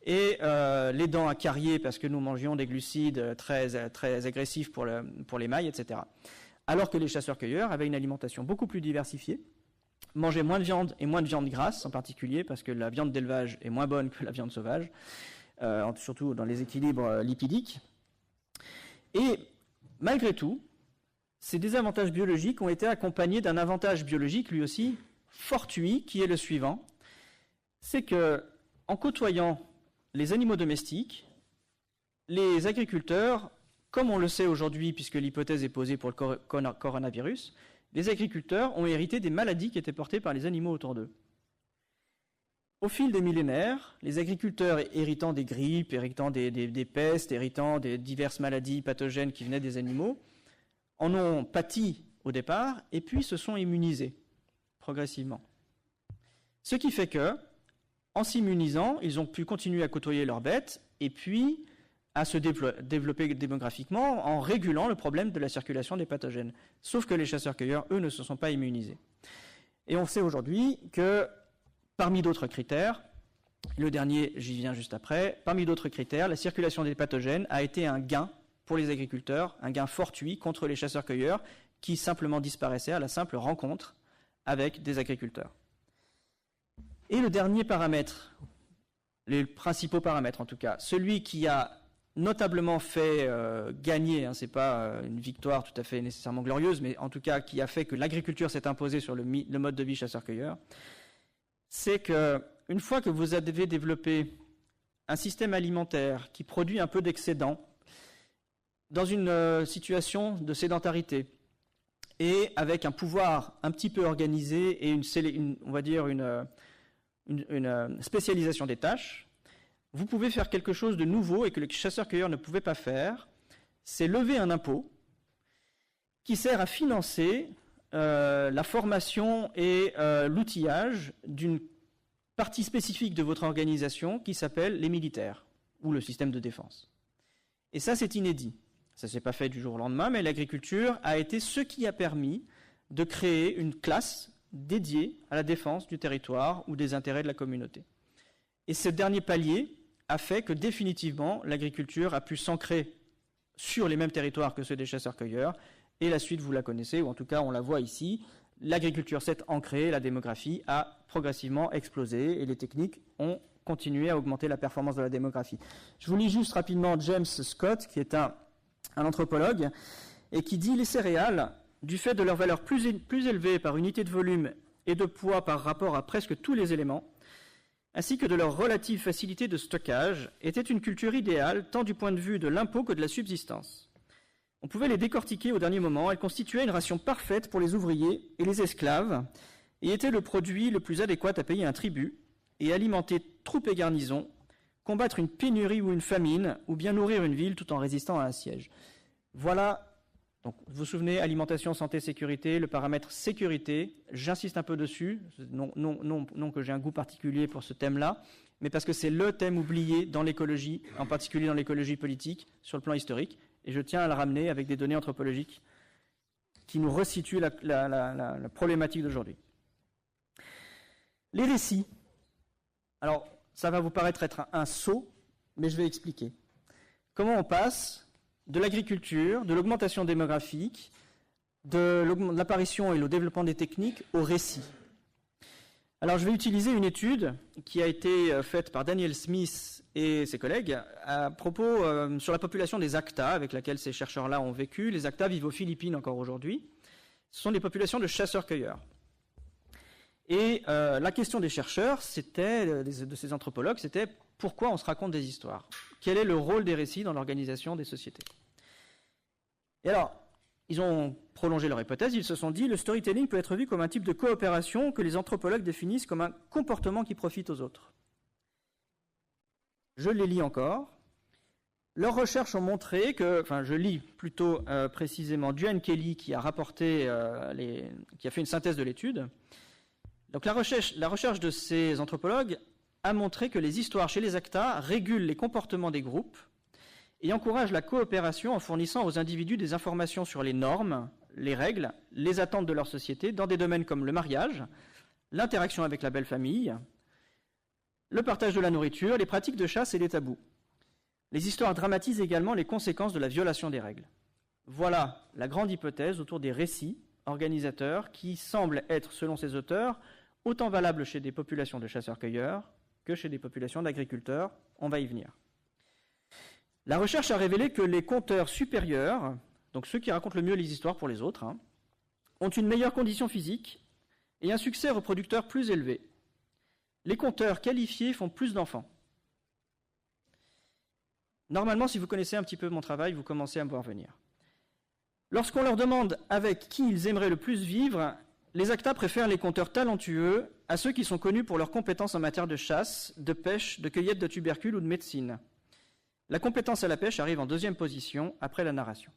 et les dents acariées parce que nous mangions des glucides très agressifs pour l'émail, etc. Alors que les chasseurs-cueilleurs avaient une alimentation beaucoup plus diversifiée, mangeaient moins de viande et moins de viande grasse en particulier, parce que la viande d'élevage est moins bonne que la viande sauvage, surtout dans les équilibres lipidiques. Et malgré tout, ces désavantages biologiques ont été accompagnés d'un avantage biologique, lui aussi, fortuit, qui est le suivant. C'est que, en côtoyant les animaux domestiques, les agriculteurs, comme on le sait aujourd'hui, puisque l'hypothèse est posée pour le coronavirus, les agriculteurs ont hérité des maladies qui étaient portées par les animaux autour d'eux. Au fil des millénaires, les agriculteurs héritant des grippes, héritant des pestes, héritant des diverses maladies pathogènes qui venaient des animaux, en ont pâti au départ, et puis se sont immunisés progressivement. Ce qui fait que, en s'immunisant, ils ont pu continuer à côtoyer leurs bêtes, et puis à se développer démographiquement en régulant le problème de la circulation des pathogènes. Sauf que les chasseurs-cueilleurs, eux, ne se sont pas immunisés. Et on sait aujourd'hui que, parmi d'autres critères, le dernier, j'y viens juste après, parmi d'autres critères, la circulation des pathogènes a été un gain pour les agriculteurs, un gain fortuit contre les chasseurs-cueilleurs qui simplement disparaissaient à la simple rencontre avec des agriculteurs. Et le dernier paramètre, les principaux paramètres en tout cas, celui qui a notablement fait gagner, ce n'est pas une victoire tout à fait nécessairement glorieuse, mais en tout cas qui a fait que l'agriculture s'est imposée sur le mode de vie chasseur-cueilleur, c'est qu'une fois que vous avez développé un système alimentaire qui produit un peu d'excédent, dans une situation de sédentarité et avec un pouvoir un petit peu organisé et on va dire une spécialisation des tâches, vous pouvez faire quelque chose de nouveau et que les chasseurs-cueilleurs ne pouvaient pas faire, c'est lever un impôt qui sert à financer la formation et l'outillage d'une partie spécifique de votre organisation qui s'appelle les militaires ou le système de défense. Et ça, c'est inédit. Ça ne s'est pas fait du jour au lendemain, mais l'agriculture a été ce qui a permis de créer une classe dédiée à la défense du territoire ou des intérêts de la communauté. Et ce dernier palier a fait que définitivement l'agriculture a pu s'ancrer sur les mêmes territoires que ceux des chasseurs-cueilleurs, et la suite vous la connaissez, ou en tout cas on la voit ici, l'agriculture s'est ancrée, la démographie a progressivement explosé, et les techniques ont continué à augmenter la performance de la démographie. Je vous lis juste rapidement James Scott, qui est un anthropologue, et qui dit « Les céréales, du fait de leur valeur plus élevée par unité de volume et de poids par rapport à presque tous les éléments, ainsi que de leur relative facilité de stockage, étaient une culture idéale tant du point de vue de l'impôt que de la subsistance. On pouvait les décortiquer au dernier moment, elles constituaient une ration parfaite pour les ouvriers et les esclaves, et étaient le produit le plus adéquat à payer un tribut, et alimenter troupes et garnisons, combattre une pénurie ou une famine, ou bien nourrir une ville tout en résistant à un siège. » Voilà, donc vous vous souvenez, alimentation, santé, sécurité, le paramètre sécurité, j'insiste un peu dessus, non que j'ai un goût particulier pour ce thème-là, mais parce que c'est le thème oublié dans l'écologie, en particulier dans l'écologie politique, sur le plan historique, et je tiens à le ramener avec des données anthropologiques qui nous resituent la problématique d'aujourd'hui. Les récits. Alors, ça va vous paraître être un saut, mais je vais expliquer. Comment on passe de l'agriculture, de l'augmentation démographique, de l'apparition et le développement des techniques au récit. Alors, je vais utiliser une étude qui a été faite par Daniel Smith et ses collègues à propos sur la population des Akta, avec laquelle ces chercheurs-là ont vécu. Les Akta vivent aux Philippines encore aujourd'hui. Ce sont des populations de chasseurs-cueilleurs. Et la question des chercheurs, de ces anthropologues, c'était pourquoi on se raconte des histoires? Quel est le rôle des récits dans l'organisation des sociétés? Et alors, ils ont prolongé leur hypothèse, ils se sont dit, le storytelling peut être vu comme un type de coopération que les anthropologues définissent comme un comportement qui profite aux autres. Je les lis encore. Leurs recherches ont montré que, je lis plutôt précisément Duane Kelly qui a rapporté, qui a fait une synthèse de l'étude. Donc la recherche de ces anthropologues a montré que les histoires chez les Akta régulent les comportements des groupes et encouragent la coopération en fournissant aux individus des informations sur les normes, les règles, les attentes de leur société dans des domaines comme le mariage, l'interaction avec la belle famille, le partage de la nourriture, les pratiques de chasse et les tabous. Les histoires dramatisent également les conséquences de la violation des règles. Voilà la grande hypothèse autour des récits organisateurs qui semblent être, selon ces auteurs, autant valables chez des populations de chasseurs-cueilleurs que chez des populations d'agriculteurs. On va y venir. La recherche a révélé que les conteurs supérieurs, donc ceux qui racontent le mieux les histoires pour les autres, ont une meilleure condition physique et un succès reproducteur plus élevé. Les conteurs qualifiés font plus d'enfants. Normalement, si vous connaissez un petit peu mon travail, vous commencez à me voir venir. Lorsqu'on leur demande avec qui ils aimeraient le plus vivre, les Akta préfèrent les conteurs talentueux à ceux qui sont connus pour leurs compétences en matière de chasse, de pêche, de cueillette de tubercules ou de médecine. La compétence à la pêche arrive en deuxième position après la narration.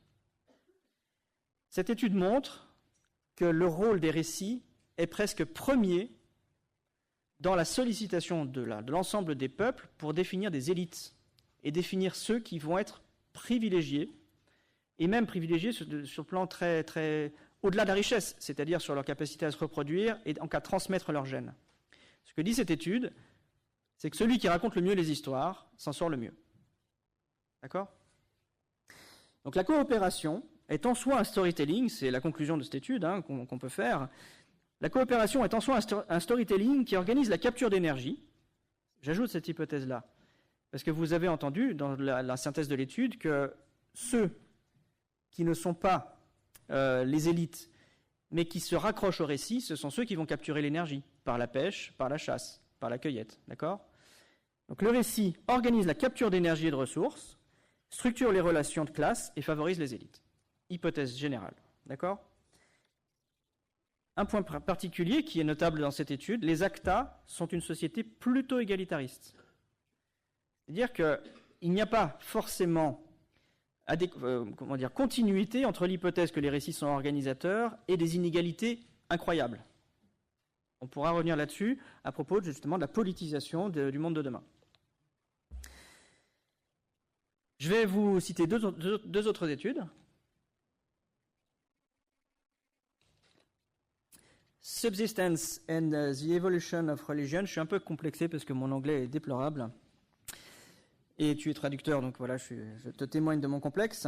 Cette étude montre que le rôle des récits est presque premier dans la sollicitation de l'ensemble des peuples pour définir des élites et définir ceux qui vont être privilégiés, et même privilégiés sur le plan très, très au-delà de la richesse, c'est-à-dire sur leur capacité à se reproduire et en cas de transmettre leurs gènes. Ce que dit cette étude, c'est que celui qui raconte le mieux les histoires s'en sort le mieux. D'accord? Donc la coopération est en soi un storytelling, c'est la conclusion de cette étude qu'on peut faire. La coopération est en soi un storytelling qui organise la capture d'énergie. J'ajoute cette hypothèse-là, parce que vous avez entendu dans la synthèse de l'étude que ceux qui ne sont pas les élites, mais qui se raccrochent au récit, ce sont ceux qui vont capturer l'énergie, par la pêche, par la chasse, par la cueillette. D'accord? Donc le récit organise la capture d'énergie et de ressources, structure les relations de classe et favorise les élites. Hypothèse générale. D'accord? Un point particulier qui est notable dans cette étude, les Akta sont une société plutôt égalitariste. C'est-à-dire qu'il n'y a pas forcément continuité entre l'hypothèse que les récits sont organisateurs et des inégalités incroyables. On pourra revenir là-dessus à propos justement de la politisation du monde de demain. Je vais vous citer deux autres études. Subsistence and the Evolution of Religion. Je suis un peu complexé parce que mon anglais est déplorable. Et tu es traducteur, donc voilà, je te témoigne de mon complexe.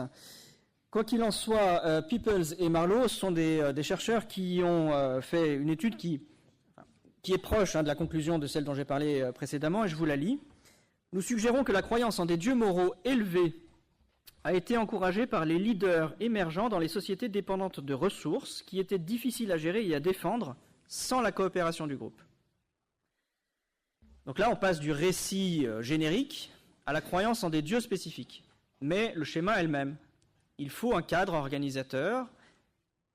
Quoi qu'il en soit, Peoples et Marlowe sont des chercheurs qui ont fait une étude qui est proche de la conclusion de celle dont j'ai parlé précédemment, et je vous la lis. Nous suggérons que la croyance en des dieux moraux élevés a été encouragée par les leaders émergents dans les sociétés dépendantes de ressources qui étaient difficiles à gérer et à défendre sans la coopération du groupe. Donc là, on passe du récit générique à la croyance en des dieux spécifiques. Mais le schéma est le même. Il faut un cadre organisateur.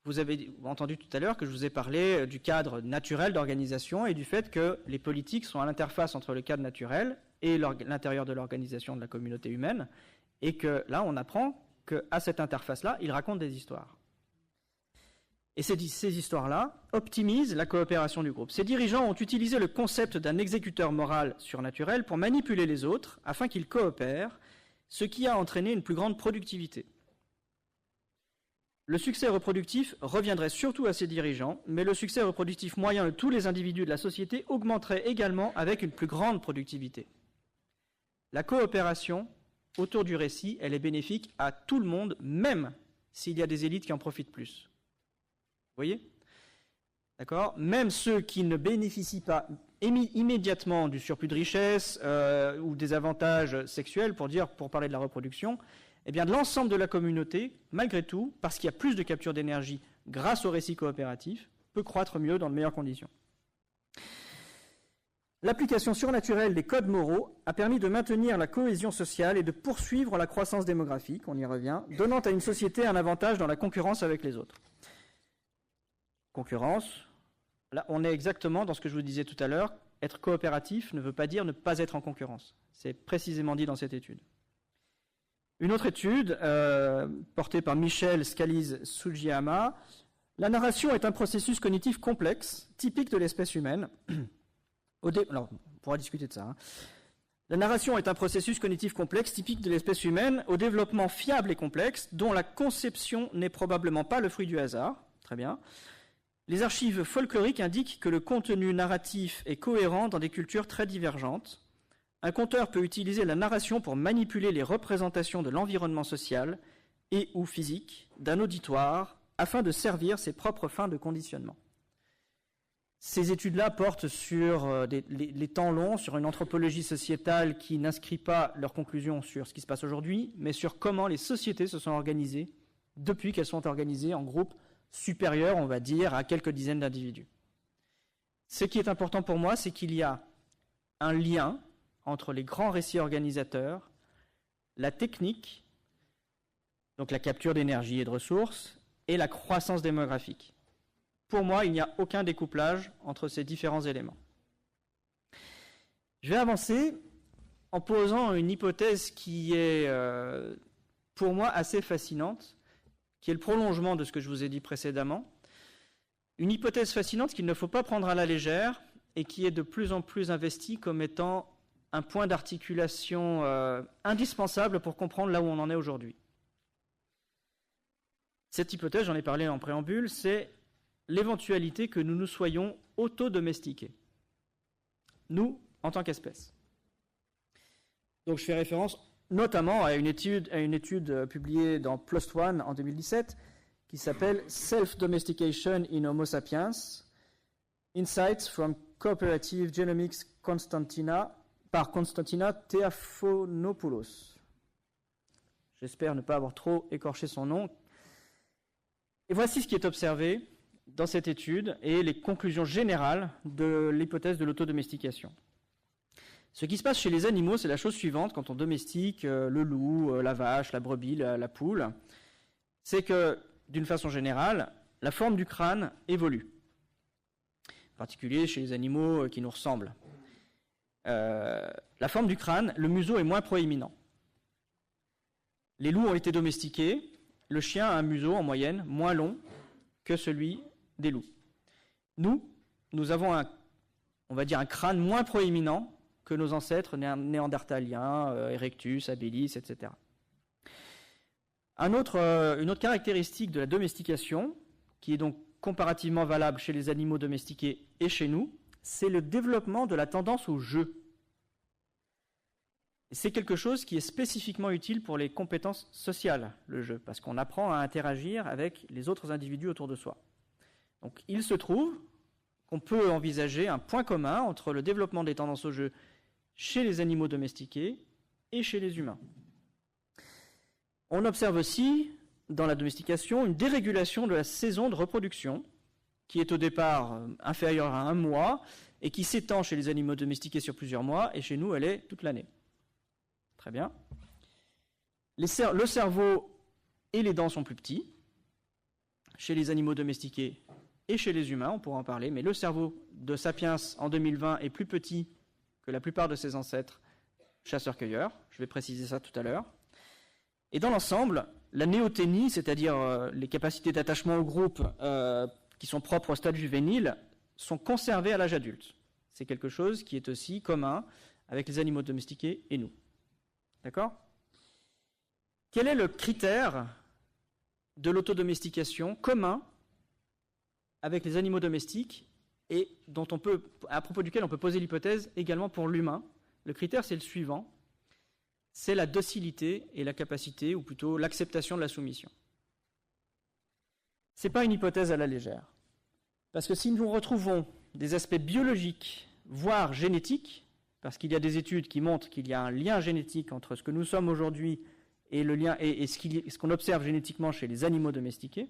Vous avez entendu tout à l'heure que je vous ai parlé du cadre naturel d'organisation et du fait que les politiques sont à l'interface entre le cadre naturel et l'intérieur de l'organisation de la communauté humaine, et que là, on apprend qu'à cette interface-là, ils racontent des histoires. Et ces histoires-là optimisent la coopération du groupe. Ces dirigeants ont utilisé le concept d'un exécuteur moral surnaturel pour manipuler les autres afin qu'ils coopèrent, ce qui a entraîné une plus grande productivité. Le succès reproductif reviendrait surtout à ces dirigeants, mais le succès reproductif moyen de tous les individus de la société augmenterait également avec une plus grande productivité. La coopération autour du récit, elle est bénéfique à tout le monde, même s'il y a des élites qui en profitent plus. voyez? D'accord? Même ceux qui ne bénéficient pas immédiatement du surplus de richesse ou des avantages sexuels, pour parler de la reproduction, eh bien, l'ensemble de la communauté, malgré tout, parce qu'il y a plus de capture d'énergie grâce au récit coopératif, peut croître mieux dans de meilleures conditions. L'application surnaturelle des codes moraux a permis de maintenir la cohésion sociale et de poursuivre la croissance démographique, on y revient, donnant à une société un avantage dans la concurrence avec les autres. Concurrence, là on est exactement dans ce que je vous disais tout à l'heure, être coopératif ne veut pas dire ne pas être en concurrence. C'est précisément dit dans cette étude. Une autre étude, portée par Michel Scalise-Sugiyama, la narration est un processus cognitif complexe, typique de l'espèce humaine. Alors, on pourra discuter de ça. La narration est un processus cognitif complexe, typique de l'espèce humaine, au développement fiable et complexe, dont la conception n'est probablement pas le fruit du hasard. Très bien. Les archives folkloriques indiquent que le contenu narratif est cohérent dans des cultures très divergentes. Un conteur peut utiliser la narration pour manipuler les représentations de l'environnement social et ou physique d'un auditoire afin de servir ses propres fins de conditionnement. Ces études-là portent sur les temps longs, sur une anthropologie sociétale qui n'inscrit pas leurs conclusions sur ce qui se passe aujourd'hui, mais sur comment les sociétés se sont organisées depuis qu'elles sont organisées en groupes supérieurs, on va dire, à quelques dizaines d'individus. Ce qui est important pour moi, c'est qu'il y a un lien entre les grands récits organisateurs, la technique, donc la capture d'énergie et de ressources, et la croissance démographique. Pour moi, il n'y a aucun découplage entre ces différents éléments. Je vais avancer en posant une hypothèse qui est, pour moi, assez fascinante, qui est le prolongement de ce que je vous ai dit précédemment. Une hypothèse fascinante qu'il ne faut pas prendre à la légère et qui est de plus en plus investie comme étant un point d'articulation indispensable pour comprendre là où on en est aujourd'hui. Cette hypothèse, j'en ai parlé en préambule, c'est l'éventualité que nous nous soyons auto-domestiqués, nous, en tant qu'espèce. Donc je fais référence notamment à une étude publiée dans PLOS ONE en 2017 qui s'appelle « Self-Domestication in Homo sapiens, Insights from Cooperative Genomics par Konstantina Theafonopoulos ». J'espère ne pas avoir trop écorché son nom. Et voici ce qui est observé dans cette étude et les conclusions générales de l'hypothèse de l'autodomestication. Ce qui se passe chez les animaux, c'est la chose suivante quand on domestique le loup, la vache, la brebis, la poule. C'est que, d'une façon générale, la forme du crâne évolue. En particulier chez les animaux qui nous ressemblent. La forme du crâne, le museau est moins proéminent. Les loups ont été domestiqués. Le chien a un museau, en moyenne, moins long que celui des loups. Nous avons un crâne moins proéminent que nos ancêtres néandertaliens, Erectus, habilis, etc. Une autre caractéristique de la domestication, qui est donc comparativement valable chez les animaux domestiqués et chez nous, c'est le développement de la tendance au jeu. Et c'est quelque chose qui est spécifiquement utile pour les compétences sociales, le jeu, parce qu'on apprend à interagir avec les autres individus autour de soi. Donc il se trouve qu'on peut envisager un point commun entre le développement des tendances au jeu chez les animaux domestiqués et chez les humains. On observe aussi, dans la domestication, une dérégulation de la saison de reproduction, qui est au départ inférieure à 1 mois, et qui s'étend chez les animaux domestiqués sur plusieurs mois, et chez nous, elle est toute l'année. Très bien. Le cerveau et les dents sont plus petits, chez les animaux domestiqués et chez les humains, on pourra en parler, mais le cerveau de Sapiens en 2020 est plus petit que la plupart de ses ancêtres chasseurs-cueilleurs. Je vais préciser ça tout à l'heure. Et dans l'ensemble, la néoténie, c'est-à-dire les capacités d'attachement au groupe qui sont propres au stade juvénile, sont conservées à l'âge adulte. C'est quelque chose qui est aussi commun avec les animaux domestiqués et nous. D'accord ? Quel est le critère de l'autodomestication commun avec les animaux domestiques et à propos duquel on peut poser l'hypothèse également pour l'humain? Le critère, c'est le suivant. C'est la docilité et la capacité, ou plutôt l'acceptation de la soumission. Ce n'est pas une hypothèse à la légère. Parce que si nous retrouvons des aspects biologiques, voire génétiques, parce qu'il y a des études qui montrent qu'il y a un lien génétique entre ce que nous sommes aujourd'hui et ce qu'on observe génétiquement chez les animaux domestiqués,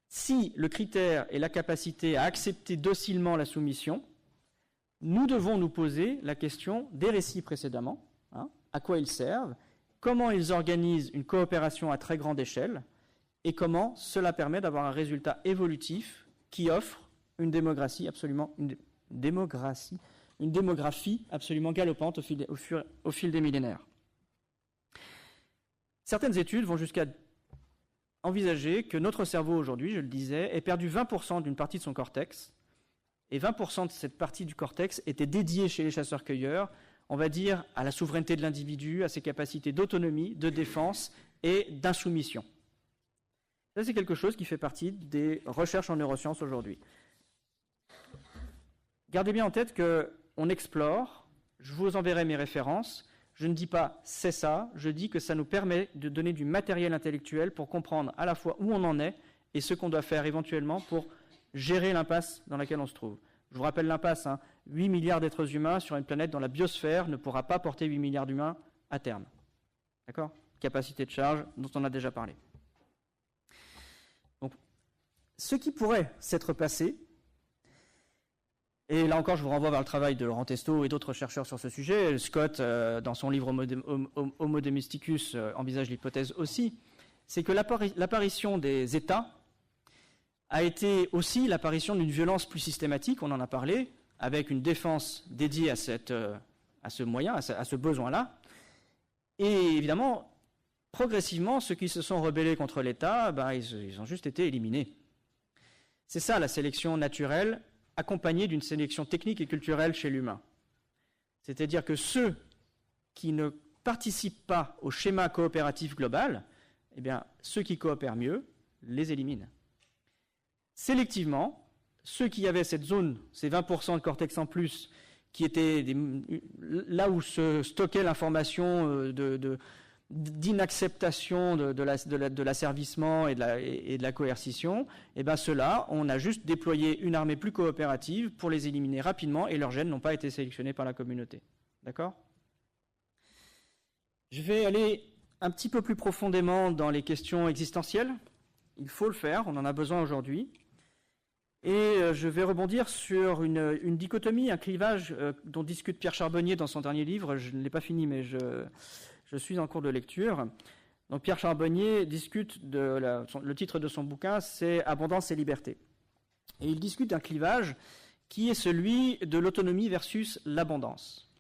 si le critère est la capacité à accepter docilement la soumission, nous devons nous poser la question des récits précédemment, à quoi ils servent, comment ils organisent une coopération à très grande échelle, et comment cela permet d'avoir un résultat évolutif qui offre une démographie absolument galopante au fil des millénaires. Certaines études vont jusqu'à envisager que notre cerveau aujourd'hui, je le disais, ait perdu 20% d'une partie de son cortex, et 20% de cette partie du cortex était dédiée chez les chasseurs-cueilleurs, on va dire, à la souveraineté de l'individu, à ses capacités d'autonomie, de défense et d'insoumission. Ça, c'est quelque chose qui fait partie des recherches en neurosciences aujourd'hui. Gardez bien en tête qu'on explore, je vous enverrai mes références, je ne dis pas c'est ça, je dis que ça nous permet de donner du matériel intellectuel pour comprendre à la fois où on en est et ce qu'on doit faire éventuellement pour gérer l'impasse dans laquelle on se trouve. Je vous rappelle l'impasse, 8 milliards d'êtres humains sur une planète dont la biosphère ne pourra pas porter 8 milliards d'humains à terme. D'accord ? Capacité de charge dont on a déjà parlé. Donc, ce qui pourrait s'être passé, et là encore je vous renvoie vers le travail de Laurent Testo et d'autres chercheurs sur ce sujet, Scott, dans son livre Homo Domesticus, envisage l'hypothèse aussi, c'est que l'apparition des États a été aussi l'apparition d'une violence plus systématique, on en a parlé, avec une défense dédiée à ce moyen, à ce besoin-là. Et évidemment, progressivement, ceux qui se sont rebellés contre l'État, ils ont juste été éliminés. C'est ça la sélection naturelle, accompagnée d'une sélection technique et culturelle chez l'humain. C'est-à-dire que ceux qui ne participent pas au schéma coopératif global, ceux qui coopèrent mieux, les éliminent. Sélectivement, ceux qui avaient cette zone, ces 20% de cortex en plus, qui étaient là où se stockait l'information d'inacceptation de l'asservissement et de la coercition, ceux-là, on a juste déployé une armée plus coopérative pour les éliminer rapidement et leurs gènes n'ont pas été sélectionnés par la communauté. D'accord ? Je vais aller un petit peu plus profondément dans les questions existentielles. Il faut le faire, on en a besoin aujourd'hui. Et je vais rebondir sur une dichotomie, un clivage dont discute Pierre Charbonnier dans son dernier livre. Je ne l'ai pas fini, mais je suis en cours de lecture. Donc Pierre Charbonnier discute le titre de son bouquin, c'est « Abondance et liberté ». Et il discute d'un clivage qui est celui de l'autonomie versus l'abondance.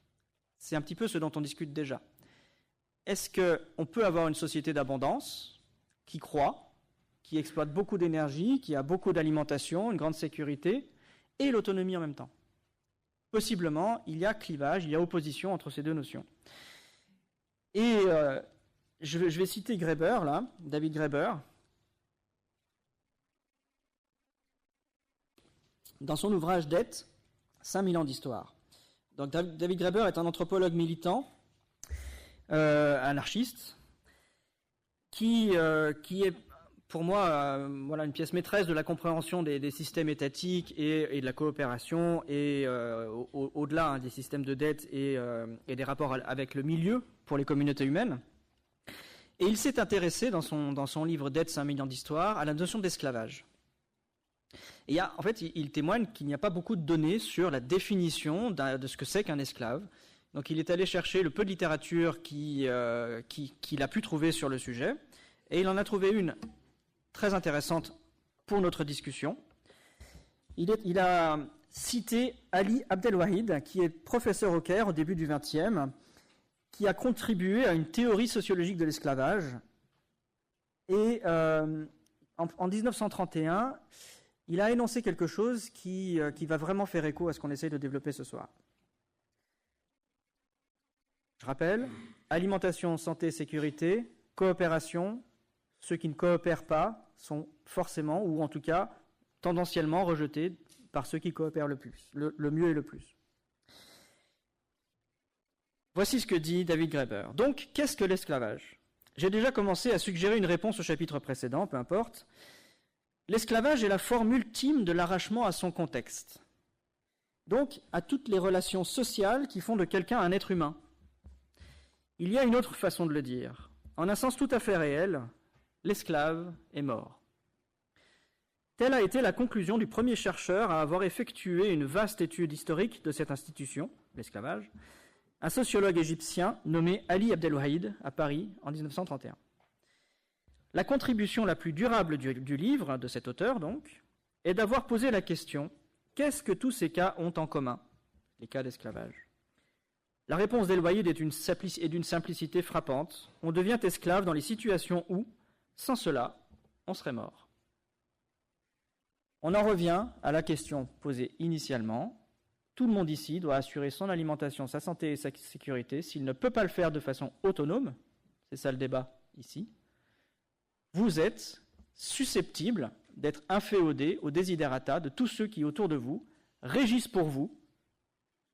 C'est un petit peu ce dont on discute déjà. Est-ce qu'on peut avoir une société d'abondance qui croît, qui exploite beaucoup d'énergie, qui a beaucoup d'alimentation, une grande sécurité, et l'autonomie en même temps? Possiblement, il y a clivage, il y a opposition entre ces deux notions. Et je vais citer Graeber, là, David Graeber, dans son ouvrage Dette, 5000 ans d'histoire. Donc David Graeber est un anthropologue militant, anarchiste, qui est pour moi une pièce maîtresse de la compréhension des systèmes étatiques et de la coopération, et au-delà des systèmes de dette et des rapports avec le milieu pour les communautés humaines. Et il s'est intéressé dans son livre Dette, 5000 ans d'histoire à la notion d'esclavage. Et il témoigne qu'il n'y a pas beaucoup de données sur la définition de ce que c'est qu'un esclave. Donc il est allé chercher le peu de littérature qu'il a pu trouver sur le sujet, et il en a trouvé une très intéressante pour notre discussion. Il a cité Ali Abdelwahid, qui est professeur au Caire au début du XXe, qui a contribué à une théorie sociologique de l'esclavage. Et en 1931, il a énoncé quelque chose qui va vraiment faire écho à ce qu'on essaye de développer ce soir. Je rappelle, alimentation, santé, sécurité, coopération. Ceux qui ne coopèrent pas sont forcément, ou en tout cas tendanciellement, rejetés par ceux qui coopèrent le plus, le mieux et le plus. Voici ce que dit David Graeber. Donc, qu'est-ce que l'esclavage ? J'ai déjà commencé à suggérer une réponse au chapitre précédent, peu importe. L'esclavage est la forme ultime de l'arrachement à son contexte. Donc, à toutes les relations sociales qui font de quelqu'un un être humain. Il y a une autre façon de le dire. En un sens tout à fait réel, l'esclave est mort. Telle a été la conclusion du premier chercheur à avoir effectué une vaste étude historique de cette institution, l'esclavage, un sociologue égyptien nommé Ali Abdelwahid à Paris en 1931. La contribution la plus durable du livre, de cet auteur donc, est d'avoir posé la question « Qu'est-ce que tous ces cas ont en commun ?» Les cas d'esclavage. La réponse d'El-Wahid est d'une simplicité frappante. On devient esclave dans les situations où, sans cela, on serait mort. On en revient à la question posée initialement. Tout le monde ici doit assurer son alimentation, sa santé et sa sécurité. S'il ne peut pas le faire de façon autonome, c'est ça le débat ici, vous êtes susceptible d'être inféodé aux desiderata de tous ceux qui, autour de vous, régissent pour vous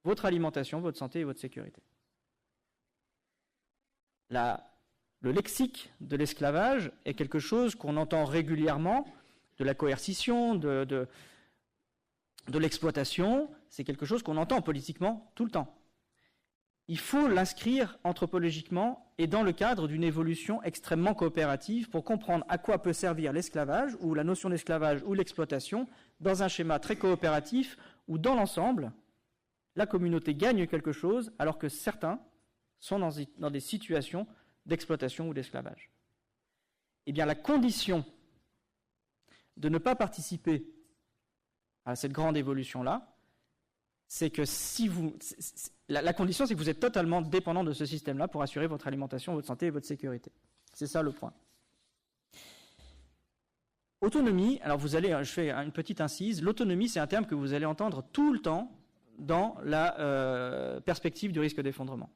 votre alimentation, votre santé et votre sécurité. Le lexique de l'esclavage est quelque chose qu'on entend régulièrement, de la coercition, de l'exploitation, c'est quelque chose qu'on entend politiquement tout le temps. Il faut l'inscrire anthropologiquement et dans le cadre d'une évolution extrêmement coopérative pour comprendre à quoi peut servir l'esclavage ou la notion d'esclavage ou l'exploitation dans un schéma très coopératif où, dans l'ensemble, la communauté gagne quelque chose alors que certains sont dans des situations d'exploitation ou d'esclavage. Eh bien, la condition de ne pas participer à cette grande évolution-là, c'est que la condition, c'est que vous êtes totalement dépendant de ce système-là pour assurer votre alimentation, votre santé et votre sécurité. C'est ça le point. Autonomie, alors je fais une petite incise, l'autonomie, c'est un terme que vous allez entendre tout le temps dans la perspective du risque d'effondrement.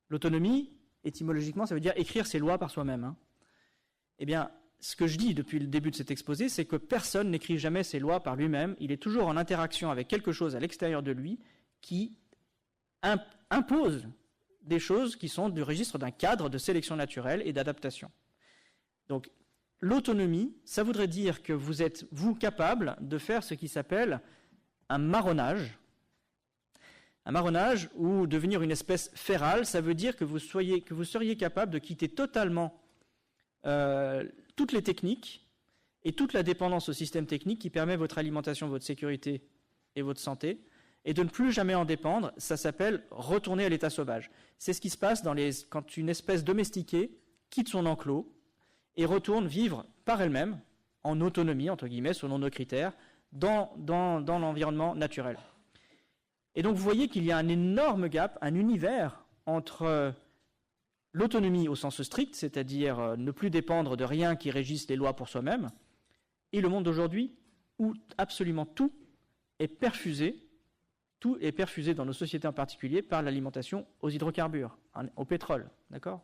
L'autonomie, étymologiquement, ça veut dire écrire ses lois par soi-même. Hein. Eh bien, ce que je dis depuis le début de cet exposé, c'est que personne n'écrit jamais ses lois par lui-même. Il est toujours en interaction avec quelque chose à l'extérieur de lui qui impose des choses qui sont du registre d'un cadre de sélection naturelle et d'adaptation. Donc, l'autonomie, ça voudrait dire que vous êtes, vous, capable de faire ce qui s'appelle un marronnage. Un marronnage ou devenir une espèce férale, ça veut dire que vous seriez capable de quitter totalement toutes les techniques et toute la dépendance au système technique qui permet votre alimentation, votre sécurité et votre santé, et de ne plus jamais en dépendre. Ça s'appelle retourner à l'état sauvage. C'est ce qui se passe quand une espèce domestiquée quitte son enclos et retourne vivre par elle-même, en autonomie, entre guillemets, selon nos critères, dans l'environnement naturel. Et donc vous voyez qu'il y a un énorme gap, un univers entre l'autonomie au sens strict, c'est-à-dire ne plus dépendre de rien qui régisse les lois pour soi-même, et le monde d'aujourd'hui où absolument tout est perfusé dans nos sociétés en particulier par l'alimentation aux hydrocarbures, au pétrole, d'accord ?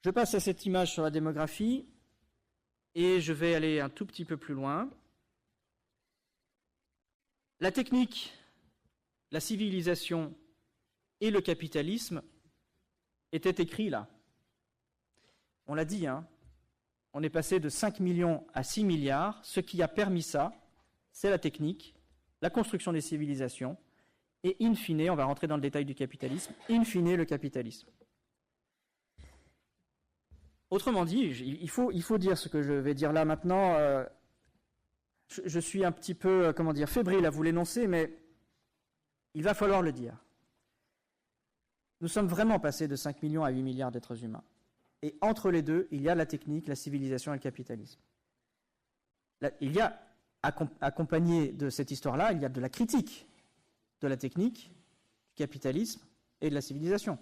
Je passe à cette image sur la démographie et je vais aller un tout petit peu plus loin. La technique, la civilisation et le capitalisme étaient écrits là. On l'a dit, hein, on est passé de 5 millions à 6 milliards. Ce qui a permis ça, c'est la technique, la construction des civilisations et, in fine, on va rentrer dans le détail du capitalisme, in fine, le capitalisme. Autrement dit, il faut dire ce que je vais dire là maintenant. Je suis un petit peu, fébrile à vous l'énoncer, mais il va falloir le dire. Nous sommes vraiment passés de 5 millions à 8 milliards d'êtres humains. Et entre les deux, il y a la technique, la civilisation et le capitalisme. Il y a, accompagné de cette histoire-là, il y a de la critique de la technique, du capitalisme et de la civilisation.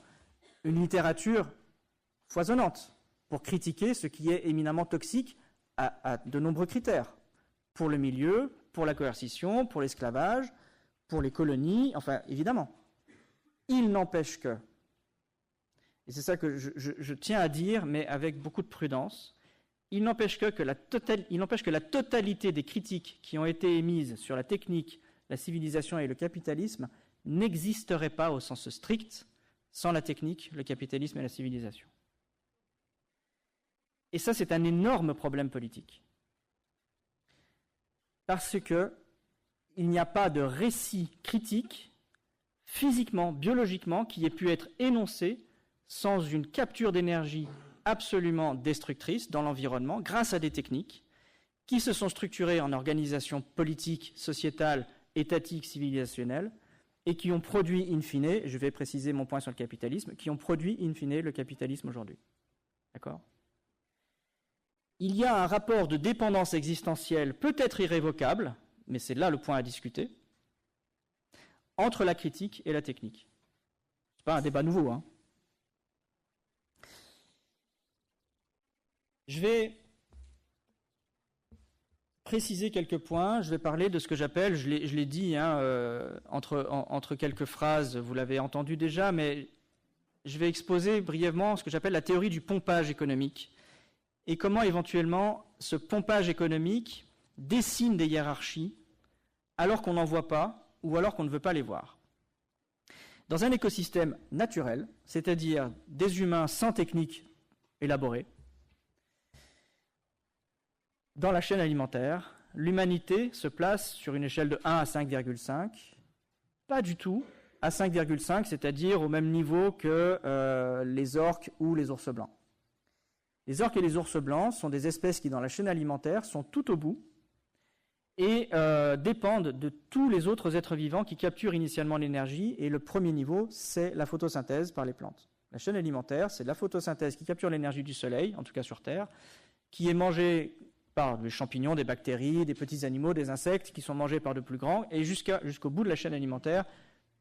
Une littérature foisonnante pour critiquer ce qui est éminemment toxique à de nombreux critères. Pour le milieu, pour la coercition, pour l'esclavage, pour les colonies, enfin, évidemment. Il n'empêche que, et c'est ça que je tiens à dire, mais avec beaucoup de prudence, il n'empêche que la totalité des critiques qui ont été émises sur la technique, la civilisation et le capitalisme n'existeraient pas au sens strict sans la technique, le capitalisme et la civilisation. Et ça, c'est un énorme problème politique. Parce qu'il n'y a pas de récit critique, physiquement, biologiquement, qui ait pu être énoncé sans une capture d'énergie absolument destructrice dans l'environnement, grâce à des techniques qui se sont structurées en organisations politiques, sociétales, étatiques, civilisationnelles, et qui ont produit in fine, je vais préciser mon point sur le capitalisme, qui ont produit in fine le capitalisme aujourd'hui. D'accord ? Il y a un rapport de dépendance existentielle peut-être irrévocable, mais c'est là le point à discuter, entre la critique et la technique. Ce n'est pas un débat nouveau, hein. Je vais préciser quelques points. Je vais parler de ce que j'appelle, je l'ai dit entre quelques phrases, vous l'avez entendu déjà, mais je vais exposer brièvement ce que j'appelle la théorie du pompage économique et comment éventuellement ce pompage économique dessine des hiérarchies alors qu'on n'en voit pas ou alors qu'on ne veut pas les voir. Dans un écosystème naturel, c'est-à-dire des humains sans technique élaborée, dans la chaîne alimentaire, l'humanité se place sur une échelle de 1 à 5,5, pas du tout à 5,5, c'est-à-dire au même niveau que les orques ou les ours blancs. Les orques et les ours blancs sont des espèces qui, dans la chaîne alimentaire, sont tout au bout et dépendent de tous les autres êtres vivants qui capturent initialement l'énergie, et le premier niveau, c'est la photosynthèse par les plantes. La chaîne alimentaire, c'est la photosynthèse qui capture l'énergie du soleil, en tout cas sur Terre, qui est mangée par des champignons, des bactéries, des petits animaux, des insectes qui sont mangés par de plus grands, et jusqu'au bout de la chaîne alimentaire,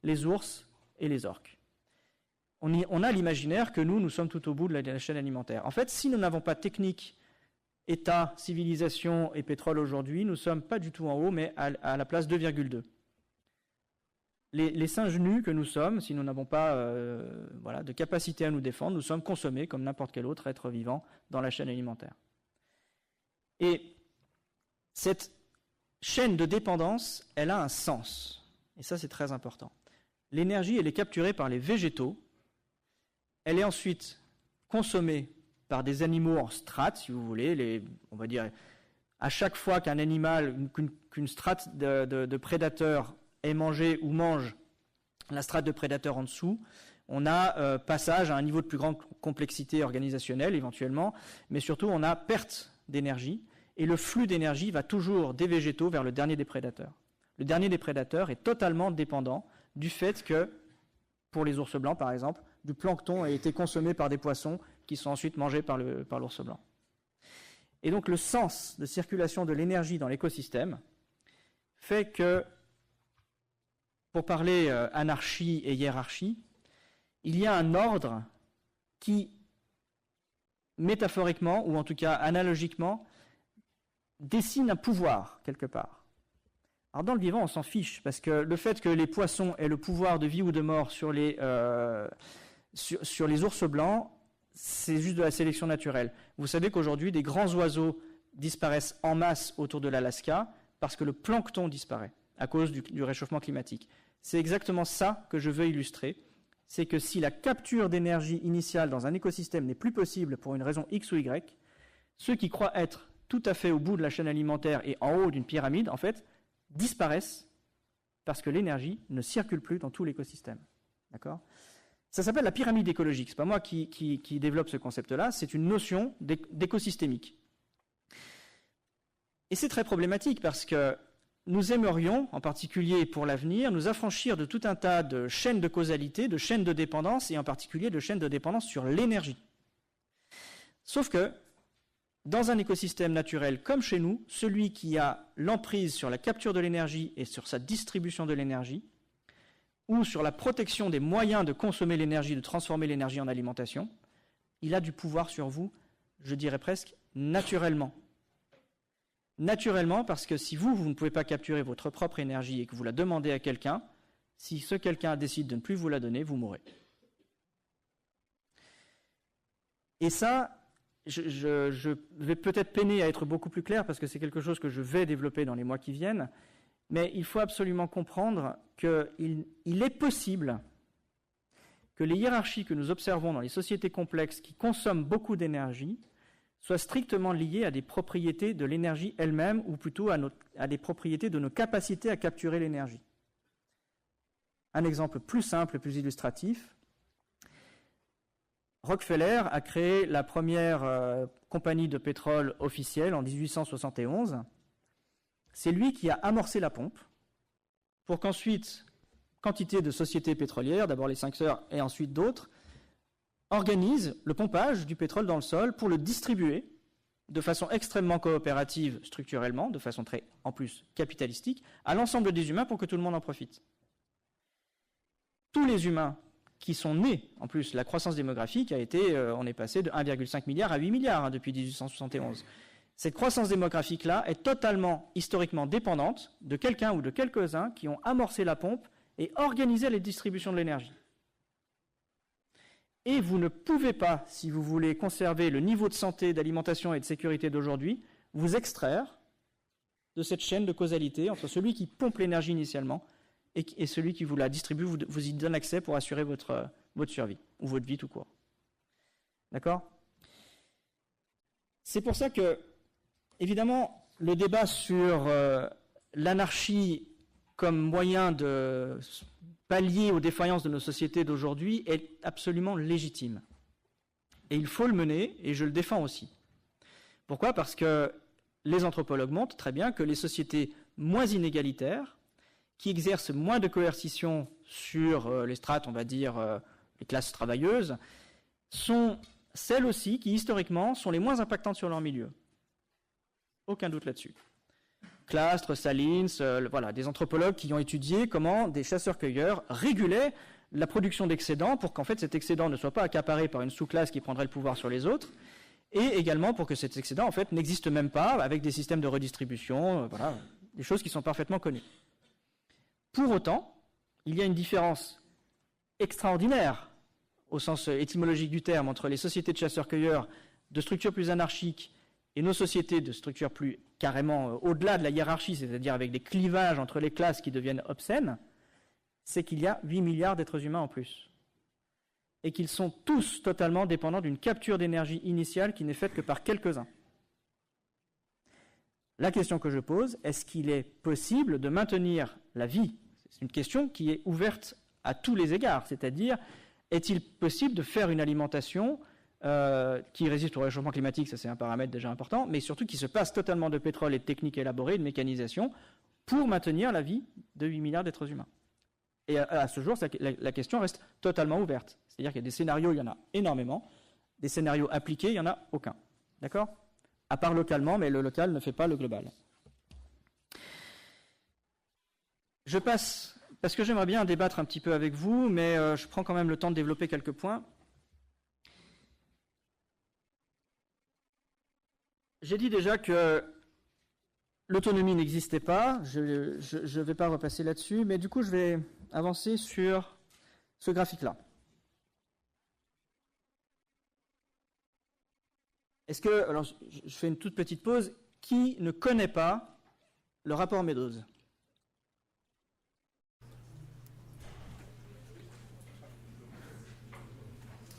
les ours et les orques. On a l'imaginaire que nous sommes tout au bout de la chaîne alimentaire. En fait, si nous n'avons pas de technique, État, civilisation et pétrole aujourd'hui, nous ne sommes pas du tout en haut, mais à la place 2,2. Les singes nus que nous sommes, si nous n'avons pas de capacité à nous défendre, nous sommes consommés comme n'importe quel autre être vivant dans la chaîne alimentaire. Et cette chaîne de dépendance, elle a un sens. Et ça, c'est très important. L'énergie, elle est capturée par les végétaux. Elle est ensuite consommée par des animaux en strates, si vous voulez. On va dire, à chaque fois qu'un animal, qu'une strate de prédateurs est mangée ou mange la strate de prédateurs en dessous, on a passage à un niveau de plus grande complexité organisationnelle, éventuellement, mais surtout, on a perte d'énergie, et le flux d'énergie va toujours des végétaux vers le dernier des prédateurs. Le dernier des prédateurs est totalement dépendant du fait que, pour les ours blancs par exemple, du plancton a été consommé par des poissons qui sont ensuite mangés par l'ours blanc. Et donc le sens de circulation de l'énergie dans l'écosystème fait que, pour parler anarchie et hiérarchie, il y a un ordre qui, métaphoriquement, ou en tout cas analogiquement, dessine un pouvoir, quelque part. Alors dans le vivant, on s'en fiche, parce que le fait que les poissons aient le pouvoir de vie ou de mort sur les ours blancs, c'est juste de la sélection naturelle. Vous savez qu'aujourd'hui, des grands oiseaux disparaissent en masse autour de l'Alaska parce que le plancton disparaît à cause du réchauffement climatique. C'est exactement ça que je veux illustrer. C'est que si la capture d'énergie initiale dans un écosystème n'est plus possible pour une raison X ou Y, ceux qui croient être tout à fait au bout de la chaîne alimentaire et en haut d'une pyramide, en fait, disparaissent parce que l'énergie ne circule plus dans tout l'écosystème. D'accord ? Ça s'appelle la pyramide écologique. Ce n'est pas moi qui développe ce concept-là, c'est une notion d'écosystémique. Et c'est très problématique parce que nous aimerions, en particulier pour l'avenir, nous affranchir de tout un tas de chaînes de causalité, de chaînes de dépendance, et en particulier de chaînes de dépendance sur l'énergie. Sauf que, dans un écosystème naturel comme chez nous, celui qui a l'emprise sur la capture de l'énergie et sur sa distribution de l'énergie, ou sur la protection des moyens de consommer l'énergie, de transformer l'énergie en alimentation, il a du pouvoir sur vous, je dirais presque naturellement. Naturellement, parce que si vous ne pouvez pas capturer votre propre énergie et que vous la demandez à quelqu'un, si ce quelqu'un décide de ne plus vous la donner, vous mourrez. Et ça, je vais peut-être peiner à être beaucoup plus clair parce que c'est quelque chose que je vais développer dans les mois qui viennent, mais il faut absolument comprendre qu'il est possible que les hiérarchies que nous observons dans les sociétés complexes qui consomment beaucoup d'énergie soit strictement lié à des propriétés de l'énergie elle-même, ou plutôt à des propriétés de nos capacités à capturer l'énergie. Un exemple plus simple et plus illustratif. Rockefeller a créé la première compagnie de pétrole officielle en 1871. C'est lui qui a amorcé la pompe pour qu'ensuite, quantité de sociétés pétrolières, d'abord les 5 sœurs et ensuite d'autres, organisent le pompage du pétrole dans le sol pour le distribuer de façon extrêmement coopérative structurellement, de façon très, en plus, capitalistique, à l'ensemble des humains pour que tout le monde en profite. Tous les humains qui sont nés, en plus, la croissance démographique a été, on est passé de 1,5 milliard à 8 milliards depuis 1871. Cette croissance démographique-là est totalement, historiquement dépendante de quelqu'un ou de quelques-uns qui ont amorcé la pompe et organisé les distributions de l'énergie. Et vous ne pouvez pas, si vous voulez conserver le niveau de santé, d'alimentation et de sécurité d'aujourd'hui, vous extraire de cette chaîne de causalité entre celui qui pompe l'énergie initialement et celui qui vous la distribue, vous y donne accès pour assurer votre survie, ou votre vie tout court. D'accord ? C'est pour ça que, évidemment, le débat sur l'anarchie comme moyen de pallier aux défaillances de nos sociétés d'aujourd'hui est absolument légitime. Et il faut le mener, et je le défends aussi. Pourquoi ? Parce que les anthropologues montrent très bien que les sociétés moins inégalitaires, qui exercent moins de coercition sur les strates, on va dire, les classes travailleuses, sont celles aussi qui, historiquement, sont les moins impactantes sur leur milieu. Aucun doute là-dessus. Clastres, Salins, voilà, des anthropologues qui ont étudié comment des chasseurs-cueilleurs régulaient la production d'excédents pour qu'en fait cet excédent ne soit pas accaparé par une sous-classe qui prendrait le pouvoir sur les autres, et également pour que cet excédent en fait n'existe même pas avec des systèmes de redistribution, voilà, des choses qui sont parfaitement connues. Pour autant, il y a une différence extraordinaire au sens étymologique du terme entre les sociétés de chasseurs-cueilleurs de structures plus anarchiques et nos sociétés de structures plus carrément au-delà de la hiérarchie, c'est-à-dire avec des clivages entre les classes qui deviennent obscènes, c'est qu'il y a 8 milliards d'êtres humains en plus. Et qu'ils sont tous totalement dépendants d'une capture d'énergie initiale qui n'est faite que par quelques-uns. La question que je pose, est-ce qu'il est possible de maintenir la vie ? C'est une question qui est ouverte à tous les égards, c'est-à-dire, est-il possible de faire une alimentation qui résiste au réchauffement climatique, ça c'est un paramètre déjà important, mais surtout qui se passe totalement de pétrole et de techniques élaborées, de mécanisation, pour maintenir la vie de 8 milliards d'êtres humains. Et à ce jour, la question reste totalement ouverte. C'est-à-dire qu'il y a des scénarios, il y en a énormément, des scénarios appliqués, il n'y en a aucun. D'accord ? À part localement, mais le local ne fait pas le global. Je passe, parce que j'aimerais bien débattre un petit peu avec vous, mais je prends quand même le temps de développer quelques points. J'ai dit déjà que l'autonomie n'existait pas, je ne vais pas repasser là-dessus, mais du coup je vais avancer sur ce graphique-là. Est-ce que, alors je fais une toute petite pause, qui ne connaît pas le rapport Meadows ?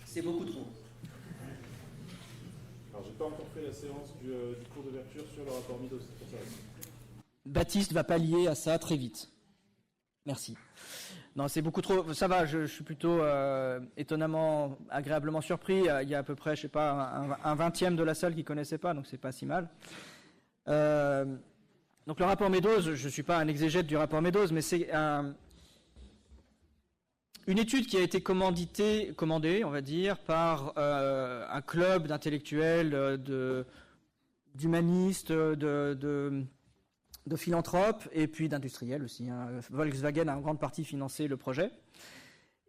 C'est beaucoup trop. Alors, j'ai pas encore fait la séance du cours d'ouverture sur le rapport Meadows, c'est pour ça. Baptiste va pallier à ça très vite. Merci. Non, c'est beaucoup trop. Ça va, je suis plutôt étonnamment, agréablement surpris. Il y a à peu près, je sais pas, un 20e de la salle qui connaissait pas, donc c'est pas si mal. Donc le rapport Meadows, je suis pas un exégète du rapport Meadows, mais c'est une étude qui a été commandée, on va dire, par un club d'intellectuels, d'humanistes, de philanthropes et puis d'industriels aussi. Volkswagen a en grande partie financé le projet.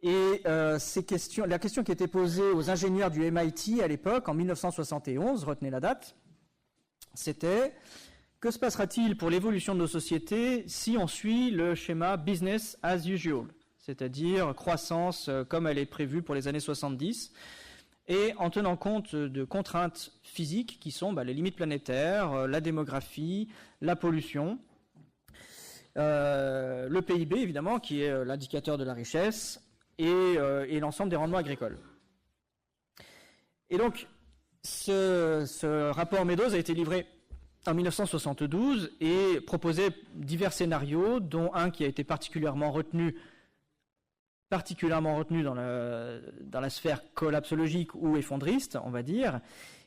Et la question qui était posée aux ingénieurs du MIT à l'époque, en 1971, retenez la date, c'était « Que se passera-t-il pour l'évolution de nos sociétés si on suit le schéma business as usual ?» c'est-à-dire croissance comme elle est prévue pour les années 70, et en tenant compte de contraintes physiques qui sont les limites planétaires, la démographie, la pollution, le PIB évidemment, qui est l'indicateur de la richesse, et l'ensemble des rendements agricoles. Et donc, Ce rapport Meadows a été livré en 1972 et proposait divers scénarios, dont un qui a été particulièrement retenu dans la sphère collapsologique ou effondriste, on va dire,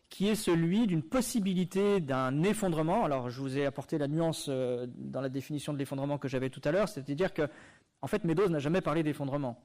qui est celui d'une possibilité d'un effondrement. Alors, je vous ai apporté la nuance dans la définition de l'effondrement que j'avais tout à l'heure, c'est-à-dire que, en fait, Meadows n'a jamais parlé d'effondrement.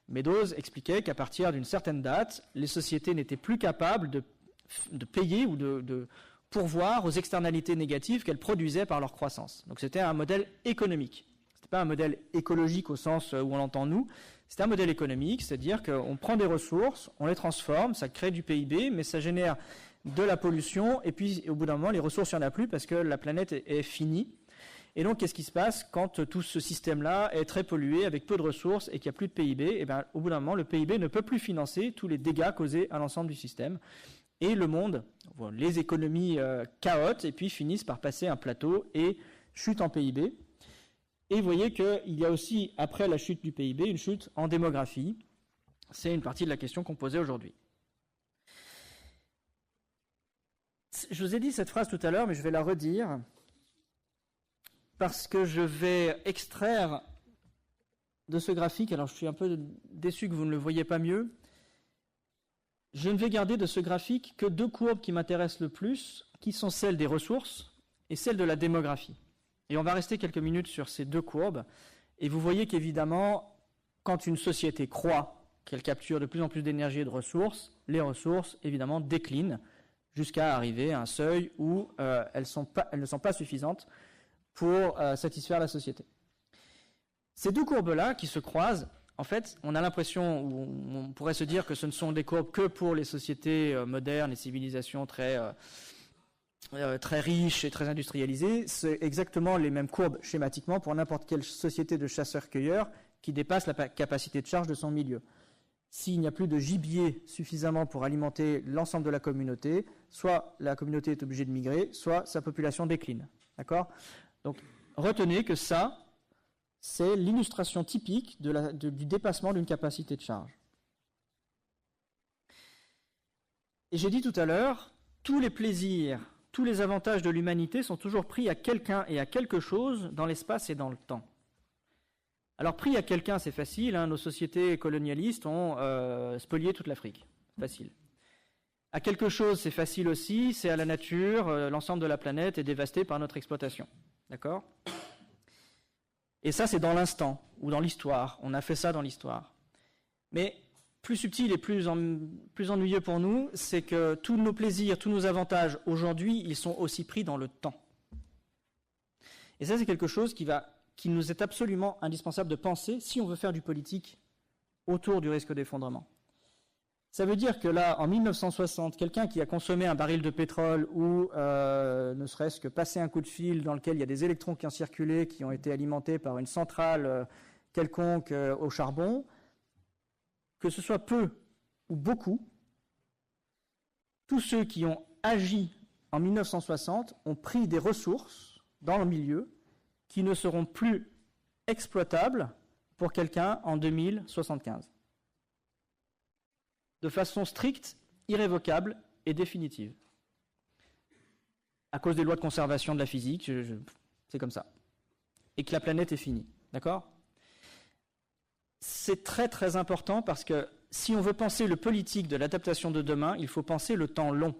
Meadows expliquait qu'à partir d'une certaine date, les sociétés n'étaient plus capables de payer ou de pourvoir aux externalités négatives qu'elles produisaient par leur croissance. Donc c'était un modèle économique. Ce n'était pas un modèle écologique au sens où on l'entend nous. C'était un modèle économique, c'est-à-dire qu'on prend des ressources, on les transforme, ça crée du PIB, mais ça génère de la pollution, et puis au bout d'un moment, les ressources, il n'y en a plus parce que la planète est finie. Et donc, qu'est-ce qui se passe quand tout ce système-là est très pollué, avec peu de ressources et qu'il n'y a plus de PIB? Et bien, au bout d'un moment, le PIB ne peut plus financer tous les dégâts causés à l'ensemble du système. Et le monde, les économies cahotent et puis finissent par passer un plateau et chutent en PIB. Et vous voyez qu'il y a aussi, après la chute du PIB, une chute en démographie. C'est une partie de la question qu'on posait aujourd'hui. Je vous ai dit cette phrase tout à l'heure, mais je vais la redire, parce que je vais extraire de ce graphique, alors je suis un peu déçu que vous ne le voyez pas mieux, je ne vais garder de ce graphique que deux courbes qui m'intéressent le plus, qui sont celles des ressources et celles de la démographie. Et on va rester quelques minutes sur ces deux courbes. Et vous voyez qu'évidemment, quand une société croît, qu'elle capture de plus en plus d'énergie et de ressources, les ressources, évidemment, déclinent jusqu'à arriver à un seuil où elles ne sont pas suffisantes pour satisfaire la société. Ces deux courbes-là qui se croisent, en fait, on a l'impression, ou on pourrait se dire que ce ne sont des courbes que pour les sociétés modernes et civilisations très riches et très industrialisées. C'est exactement les mêmes courbes schématiquement pour n'importe quelle société de chasseurs-cueilleurs qui dépasse la capacité de charge de son milieu. S'il n'y a plus de gibier suffisamment pour alimenter l'ensemble de la communauté, soit la communauté est obligée de migrer, soit sa population décline. D'accord ? Donc, retenez que ça, c'est l'illustration typique du dépassement d'une capacité de charge. Et j'ai dit tout à l'heure, tous les plaisirs, tous les avantages de l'humanité sont toujours pris à quelqu'un et à quelque chose dans l'espace et dans le temps. Alors, pris à quelqu'un, c'est facile, nos sociétés colonialistes ont spolié toute l'Afrique. Facile. À quelque chose, c'est facile aussi, c'est à la nature, l'ensemble de la planète est dévasté par notre exploitation. D'accord ? Et ça, c'est dans l'instant, ou dans l'histoire. On a fait ça dans l'histoire. Mais plus subtil et plus ennuyeux pour nous, c'est que tous nos plaisirs, tous nos avantages, aujourd'hui, ils sont aussi pris dans le temps. Et ça, c'est quelque chose qui nous est absolument indispensable de penser si on veut faire du politique autour du risque d'effondrement. Ça veut dire que là, en 1960, quelqu'un qui a consommé un baril de pétrole ou ne serait-ce que passé un coup de fil dans lequel il y a des électrons qui ont circulé, qui ont été alimentés par une centrale quelconque au charbon, que ce soit peu ou beaucoup, tous ceux qui ont agi en 1960 ont pris des ressources dans le milieu qui ne seront plus exploitables pour quelqu'un en 2075. De façon stricte, irrévocable et définitive. À cause des lois de conservation de la physique, c'est comme ça. Et que la planète est finie. D'accord ? C'est très très important parce que si on veut penser le politique de l'adaptation de demain, il faut penser le temps long.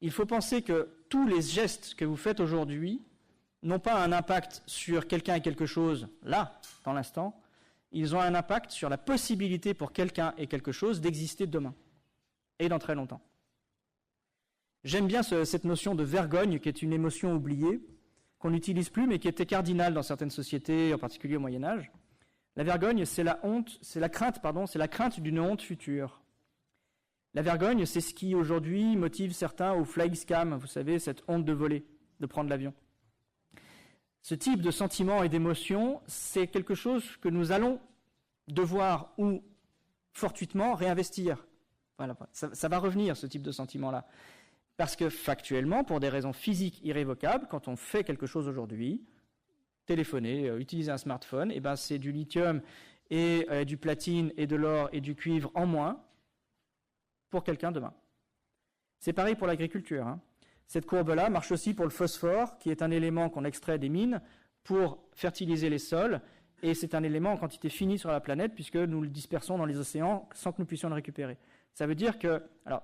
Il faut penser que tous les gestes que vous faites aujourd'hui n'ont pas un impact sur quelqu'un et quelque chose, là, dans l'instant, ils ont un impact sur la possibilité pour quelqu'un et quelque chose d'exister demain, et dans très longtemps. J'aime bien cette notion de vergogne, qui est une émotion oubliée, qu'on n'utilise plus, mais qui était cardinale dans certaines sociétés, en particulier au Moyen-Âge. La vergogne, c'est la crainte d'une honte future. La vergogne, c'est ce qui, aujourd'hui, motive certains au flying scam, vous savez, cette honte de voler, de prendre l'avion. Ce type de sentiment et d'émotion, c'est quelque chose que nous allons devoir ou fortuitement réinvestir. Voilà, ça va revenir, ce type de sentiment-là. Parce que factuellement, pour des raisons physiques irrévocables, quand on fait quelque chose aujourd'hui, téléphoner, utiliser un smartphone, c'est du lithium et du platine et de l'or et du cuivre en moins pour quelqu'un demain. C'est pareil pour l'agriculture, hein. Cette courbe-là marche aussi pour le phosphore, qui est un élément qu'on extrait des mines pour fertiliser les sols, et c'est un élément en quantité finie sur la planète, puisque nous le dispersons dans les océans sans que nous puissions le récupérer. Ça veut dire que... Alors,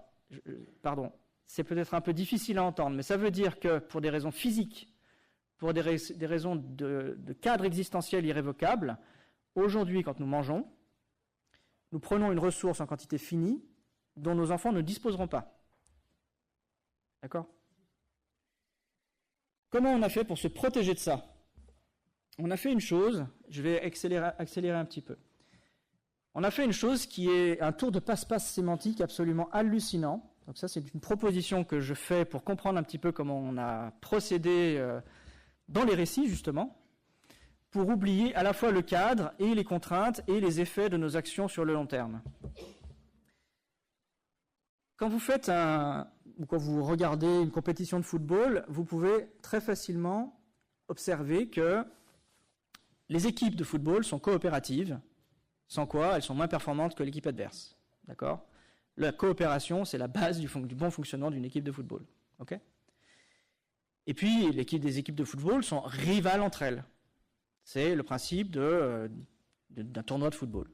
c'est peut-être un peu difficile à entendre, mais ça veut dire que pour des raisons physiques, pour des raisons de cadre existentiel irrévocable, aujourd'hui, quand nous mangeons, nous prenons une ressource en quantité finie dont nos enfants ne disposeront pas. D'accord ? Comment on a fait pour se protéger de ça ? On a fait une chose, je vais accélérer un petit peu. On a fait une chose qui est un tour de passe-passe sémantique absolument hallucinant. Donc ça, c'est une proposition que je fais pour comprendre un petit peu comment on a procédé dans les récits, justement, pour oublier à la fois le cadre et les contraintes et les effets de nos actions sur le long terme. Quand vous regardez une compétition de football, vous pouvez très facilement observer que les équipes de football sont coopératives, sans quoi elles sont moins performantes que l'équipe adverse. D'accord ? La coopération, c'est la base du bon fonctionnement d'une équipe de football. Okay ? Et puis, des équipes de football sont rivales entre elles. C'est le principe d'un tournoi de football.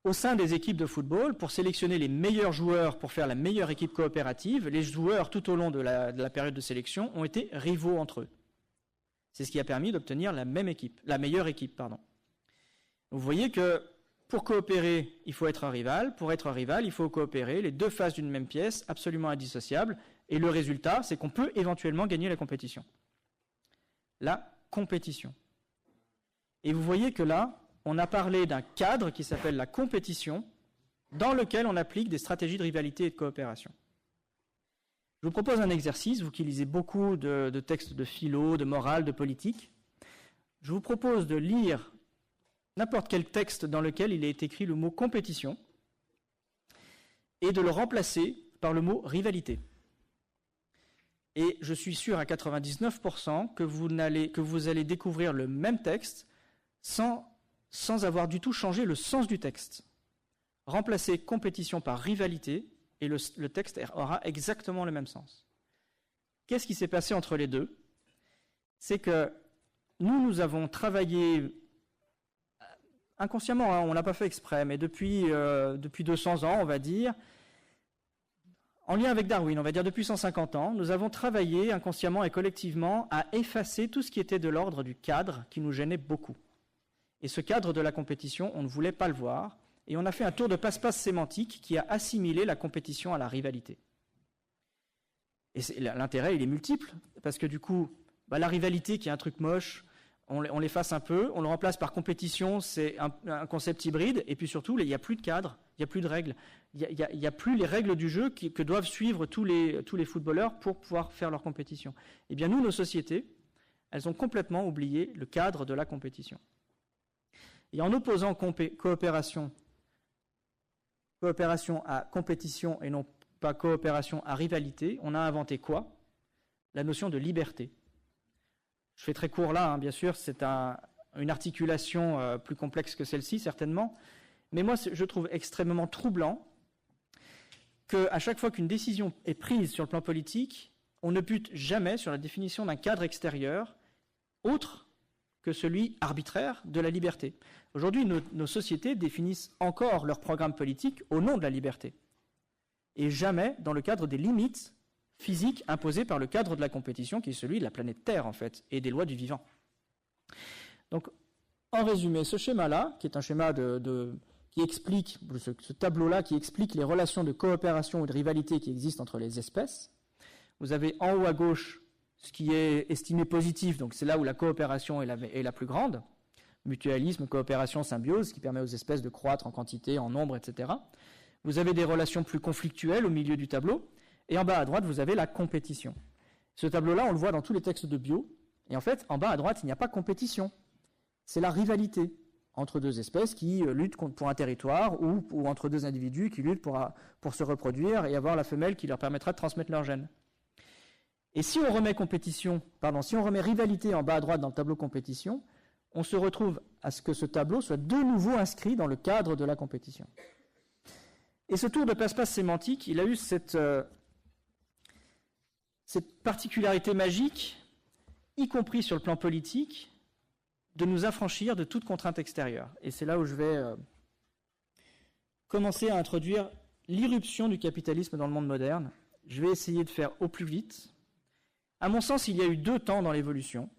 Au sein des équipes de football, pour sélectionner les meilleurs joueurs pour faire la meilleure équipe coopérative, les joueurs, tout au long de la période de sélection, ont été rivaux entre eux. C'est ce qui a permis d'obtenir la meilleure équipe. Vous voyez que pour coopérer, il faut être un rival. Pour être un rival, il faut coopérer. Les deux faces d'une même pièce, absolument indissociables. Et le résultat, c'est qu'on peut éventuellement gagner la compétition. La compétition. Et vous voyez que là, on a parlé d'un cadre qui s'appelle la compétition, dans lequel on applique des stratégies de rivalité et de coopération. Je vous propose un exercice, vous qui lisez beaucoup de textes de philo, de morale, de politique. Je vous propose de lire n'importe quel texte dans lequel il est écrit le mot compétition et de le remplacer par le mot rivalité. Et je suis sûr à 99% que vous allez découvrir le même texte sans avoir du tout changé le sens du texte. Remplacer compétition par rivalité et le texte aura exactement le même sens. Qu'est-ce qui s'est passé entre les deux ? C'est que nous avons travaillé inconsciemment, hein, on ne l'a pas fait exprès, mais depuis 200 ans, on va dire, en lien avec Darwin, on va dire depuis 150 ans, nous avons travaillé inconsciemment et collectivement à effacer tout ce qui était de l'ordre du cadre qui nous gênait beaucoup. Et ce cadre de la compétition, on ne voulait pas le voir, et on a fait un tour de passe-passe sémantique qui a assimilé la compétition à la rivalité. Et l'intérêt, il est multiple, parce que du coup, la rivalité qui est un truc moche, on l'efface un peu, on le remplace par compétition, c'est un concept hybride, et puis surtout, il n'y a plus de cadre, il n'y a plus de règles, il n'y a plus les règles du jeu que doivent suivre tous les footballeurs pour pouvoir faire leur compétition. Eh bien, nous, nos sociétés, elles ont complètement oublié le cadre de la compétition. Et en opposant coopération à compétition et non pas coopération à rivalité, on a inventé quoi ? La notion de liberté. Je fais très court là, hein, bien sûr, c'est une articulation plus complexe que celle-ci, certainement. Mais moi, je trouve extrêmement troublant qu'à chaque fois qu'une décision est prise sur le plan politique, on ne bute jamais sur la définition d'un cadre extérieur autre que celui arbitraire de la liberté. Aujourd'hui, nos sociétés définissent encore leur programme politique au nom de la liberté, et jamais dans le cadre des limites physiques imposées par le cadre de la compétition, qui est celui de la planète Terre, en fait, et des lois du vivant. Donc, en résumé, ce schéma-là, qui est un schéma qui explique, ce tableau-là qui explique les relations de coopération ou de rivalité qui existent entre les espèces, vous avez en haut à gauche ce qui est estimé positif, donc c'est là où la coopération est la plus grande, mutualisme, coopération, symbiose, qui permet aux espèces de croître en quantité, en nombre, etc. Vous avez des relations plus conflictuelles au milieu du tableau, et en bas à droite, vous avez la compétition. Ce tableau-là, on le voit dans tous les textes de bio, et en fait, en bas à droite, il n'y a pas compétition. C'est la rivalité entre deux espèces qui luttent pour un territoire, ou entre deux individus qui luttent pour se reproduire et avoir la femelle qui leur permettra de transmettre leurs gènes. Et si on remet rivalité en bas à droite dans le tableau compétition, on se retrouve à ce que ce tableau soit de nouveau inscrit dans le cadre de la compétition. Et ce tour de passe-passe sémantique, il a eu cette particularité magique, y compris sur le plan politique, de nous affranchir de toute contrainte extérieure. Et c'est là où je vais commencer à introduire l'irruption du capitalisme dans le monde moderne. Je vais essayer de faire au plus vite. À mon sens, il y a eu 2 temps dans l'évolution.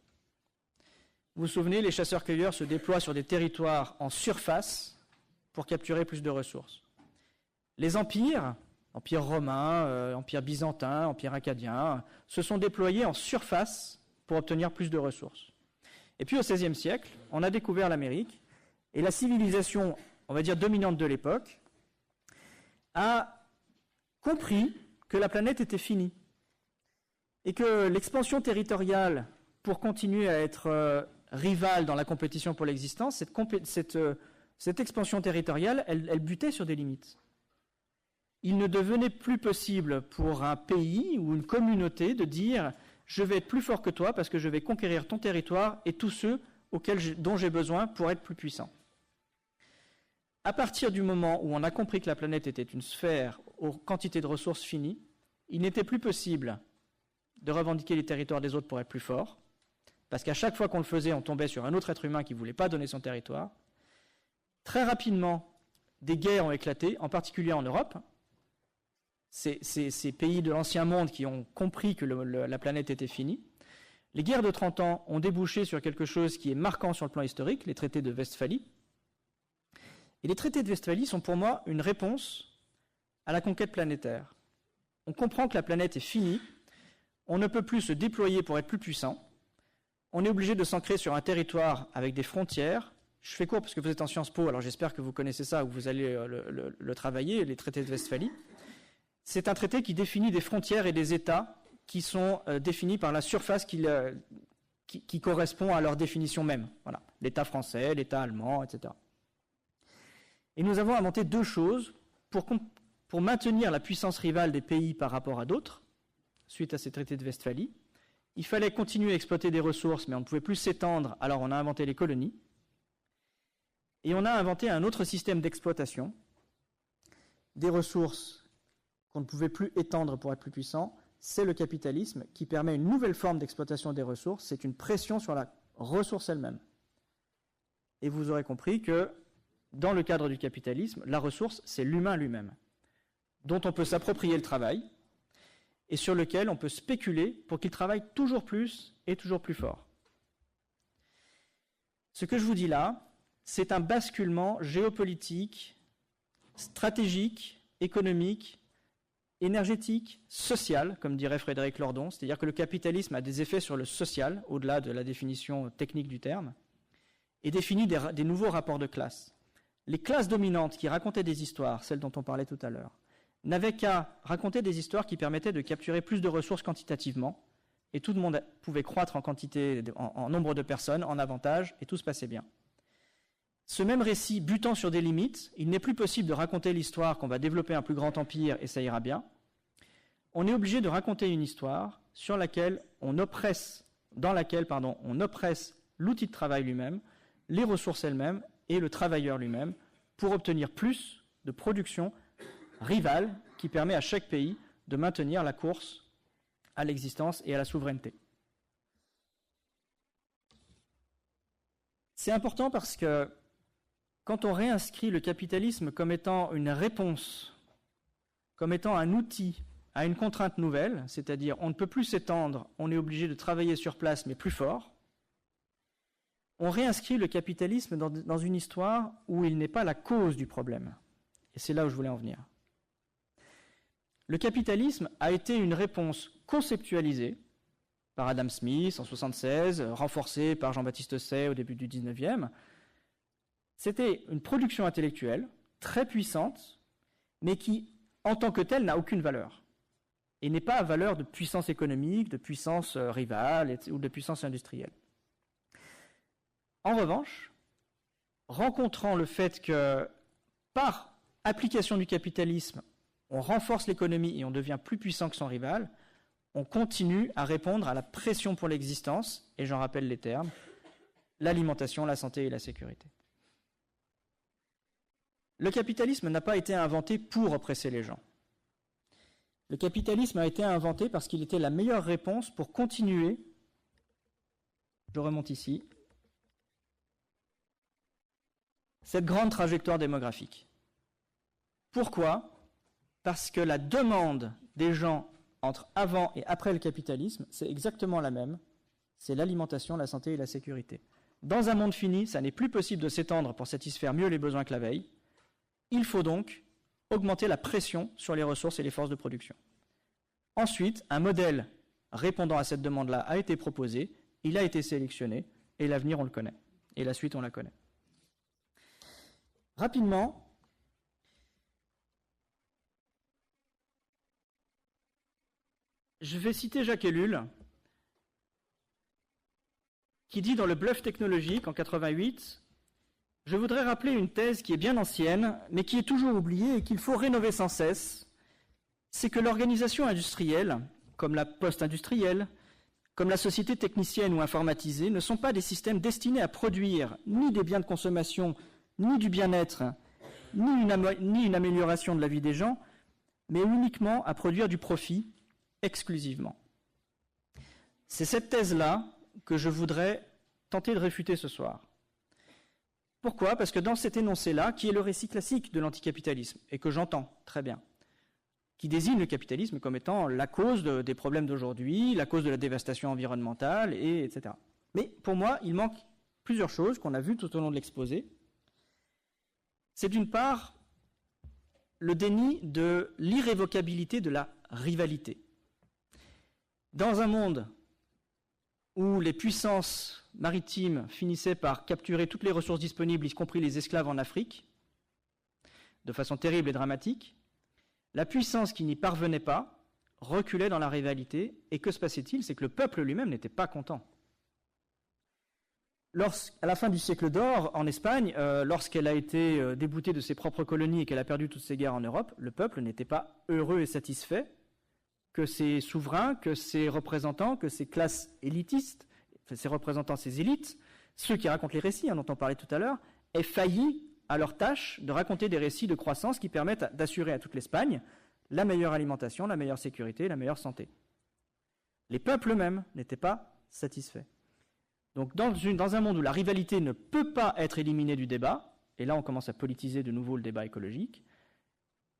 Vous vous souvenez, les chasseurs-cueilleurs se déploient sur des territoires en surface pour capturer plus de ressources. Les empires, empire romain, empire byzantin, empire acadien, se sont déployés en surface pour obtenir plus de ressources. Et puis au XVIe siècle, on a découvert l'Amérique, et la civilisation, on va dire dominante de l'époque, a compris que la planète était finie, et que l'expansion territoriale, pour continuer à être rivale dans la compétition pour l'existence, cette expansion territoriale, elle butait sur des limites. Il ne devenait plus possible pour un pays ou une communauté de dire « je vais être plus fort que toi parce que je vais conquérir ton territoire et tous ceux dont j'ai besoin pour être plus puissant ». À partir du moment où on a compris que la planète était une sphère aux quantités de ressources finies, il n'était plus possible de revendiquer les territoires des autres pour être plus fort, parce qu'à chaque fois qu'on le faisait, on tombait sur un autre être humain qui ne voulait pas donner son territoire. Très rapidement, des guerres ont éclaté, en particulier en Europe. Ces pays de l'ancien monde qui ont compris que la planète était finie. Les guerres de 30 ans ont débouché sur quelque chose qui est marquant sur le plan historique, les traités de Westphalie. Et les traités de Westphalie sont pour moi une réponse à la conquête planétaire. On comprend que la planète est finie, on ne peut plus se déployer pour être plus puissant, on est obligé de s'ancrer sur un territoire avec des frontières. Je fais court parce que vous êtes en Sciences Po, alors j'espère que vous connaissez ça ou que vous allez le travailler, les traités de Westphalie. C'est un traité qui définit des frontières et des États qui sont définis par la surface qui correspond à leur définition même. Voilà. L'État français, l'État allemand, etc. Et nous avons inventé 2 choses pour maintenir la puissance rivale des pays par rapport à d'autres, suite à ces traités de Westphalie. Il fallait continuer à exploiter des ressources, mais on ne pouvait plus s'étendre, alors on a inventé les colonies. Et on a inventé un autre système d'exploitation des ressources qu'on ne pouvait plus étendre pour être plus puissant, c'est le capitalisme qui permet une nouvelle forme d'exploitation des ressources, c'est une pression sur la ressource elle-même. Et vous aurez compris que dans le cadre du capitalisme, la ressource, c'est l'humain lui-même, dont on peut s'approprier le travail et sur lequel on peut spéculer pour qu'il travaille toujours plus et toujours plus fort. Ce que je vous dis là, c'est un basculement géopolitique, stratégique, économique, énergétique, social, comme dirait Frédéric Lordon, c'est-à-dire que le capitalisme a des effets sur le social, au-delà de la définition technique du terme, et définit des nouveaux rapports de classe. Les classes dominantes qui racontaient des histoires, celles dont on parlait tout à l'heure, n'avaient qu'à raconter des histoires qui permettaient de capturer plus de ressources quantitativement, et tout le monde pouvait croître en quantité, en nombre de personnes, en avantage, et tout se passait bien. Ce même récit butant sur des limites, il n'est plus possible de raconter l'histoire qu'on va développer un plus grand empire et ça ira bien. On est obligé de raconter une histoire dans laquelle on oppresse l'outil de travail lui-même, les ressources elles-mêmes et le travailleur lui-même pour obtenir plus de production rivale qui permet à chaque pays de maintenir la course à l'existence et à la souveraineté. C'est important parce que quand on réinscrit le capitalisme comme étant une réponse, comme étant un outil à une contrainte nouvelle, c'est-à-dire on ne peut plus s'étendre, on est obligé de travailler sur place mais plus fort, on réinscrit le capitalisme dans une histoire où il n'est pas la cause du problème. Et c'est là où je voulais en venir. Le capitalisme a été une réponse conceptualisée par Adam Smith en 1976, renforcée par Jean-Baptiste Say au début du 19e. C'était une production intellectuelle très puissante, mais qui, en tant que telle, n'a aucune valeur. Et n'est pas à valeur de puissance économique, de puissance rivale ou de puissance industrielle. En revanche, rencontrant le fait que, par application du capitalisme, on renforce l'économie et on devient plus puissant que son rival, on continue à répondre à la pression pour l'existence, et j'en rappelle les termes, l'alimentation, la santé et la sécurité. Le capitalisme n'a pas été inventé pour oppresser les gens. Le capitalisme a été inventé parce qu'il était la meilleure réponse pour continuer, je remonte ici, cette grande trajectoire démographique. Pourquoi ? Parce que la demande des gens entre avant et après le capitalisme, c'est exactement la même, c'est l'alimentation, la santé et la sécurité. Dans un monde fini, ça n'est plus possible de s'étendre pour satisfaire mieux les besoins que la veille. Il faut donc augmenter la pression sur les ressources et les forces de production. Ensuite, un modèle répondant à cette demande-là a été proposé, il a été sélectionné, et l'avenir, on le connaît. Et la suite, on la connaît. Rapidement, je vais citer Jacques Ellul, qui dit dans Le Bluff technologique, en 88, « Je voudrais rappeler une thèse qui est bien ancienne, mais qui est toujours oubliée et qu'il faut rénover sans cesse. C'est que l'organisation industrielle, comme la post-industrielle, comme la société technicienne ou informatisée, ne sont pas des systèmes destinés à produire ni des biens de consommation, ni du bien-être, ni une amélioration de la vie des gens, mais uniquement à produire du profit exclusivement. » C'est cette thèse-là que je voudrais tenter de réfuter ce soir. Pourquoi ? Parce que dans cet énoncé-là, qui est le récit classique de l'anticapitalisme, et que j'entends très bien, qui désigne le capitalisme comme étant la cause des problèmes d'aujourd'hui, la cause de la dévastation environnementale, etc. Mais pour moi, il manque plusieurs choses qu'on a vues tout au long de l'exposé. C'est d'une part le déni de l'irrévocabilité de la rivalité. Dans un monde où les puissances maritimes finissaient par capturer toutes les ressources disponibles, y compris les esclaves en Afrique, de façon terrible et dramatique, la puissance qui n'y parvenait pas reculait dans la rivalité. Et que se passait-il ? C'est que le peuple lui-même n'était pas content. À la fin du siècle d'or, en Espagne, lorsqu'elle a été déboutée de ses propres colonies et qu'elle a perdu toutes ses guerres en Europe, le peuple n'était pas heureux et satisfait que ses souverains, que ses représentants, que ses classes élitistes, ses représentants, ses élites, ceux qui racontent les récits, dont on parlait tout à l'heure, aient failli à leur tâche de raconter des récits de croissance qui permettent d'assurer à toute l'Espagne la meilleure alimentation, la meilleure sécurité, la meilleure santé. Les peuples eux-mêmes n'étaient pas satisfaits. Donc dans un monde où la rivalité ne peut pas être éliminée du débat, et là on commence à politiser de nouveau le débat écologique,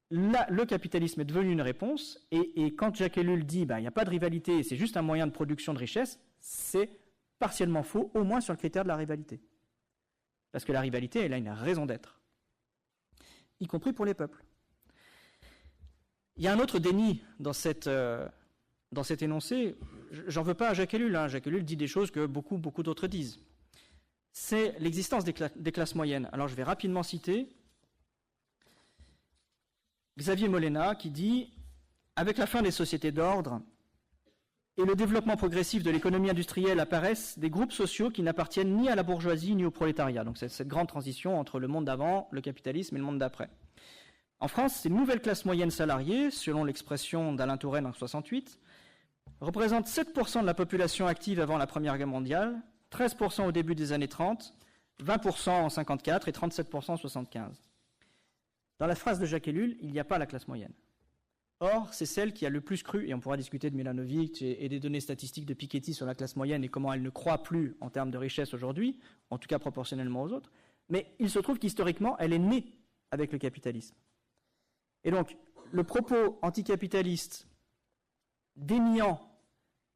là, le capitalisme est devenu une réponse, et quand Jacques Ellul dit il n'y a pas de rivalité et c'est juste un moyen de production de richesse, c'est partiellement faux, au moins sur le critère de la rivalité. Parce que la rivalité, elle a une raison d'être, y compris pour les peuples. Il y a un autre déni dans cet énoncé. J'en veux pas à Jacques Ellul. Jacques Ellul dit des choses que beaucoup d'autres disent. C'est l'existence des classes moyennes. Alors je vais rapidement citer Xavier Molena qui dit « Avec la fin des sociétés d'ordre et le développement progressif de l'économie industrielle apparaissent des groupes sociaux qui n'appartiennent ni à la bourgeoisie ni au prolétariat. » Donc c'est cette grande transition entre le monde d'avant, le capitalisme et le monde d'après. En France, ces nouvelles classes moyennes salariées, selon l'expression d'Alain Touraine en 1968, représentent 7% de la population active avant la Première Guerre mondiale, 13% au début des années 30, 20% en 1954 et 37% en 1975. Dans la phrase de Jacques Ellul, il n'y a pas la classe moyenne. Or, c'est celle qui a le plus cru, et on pourra discuter de Milanovic et des données statistiques de Piketty sur la classe moyenne et comment elle ne croît plus en termes de richesse aujourd'hui, en tout cas proportionnellement aux autres, mais il se trouve qu'historiquement, elle est née avec le capitalisme. Et donc, le propos anticapitaliste déniant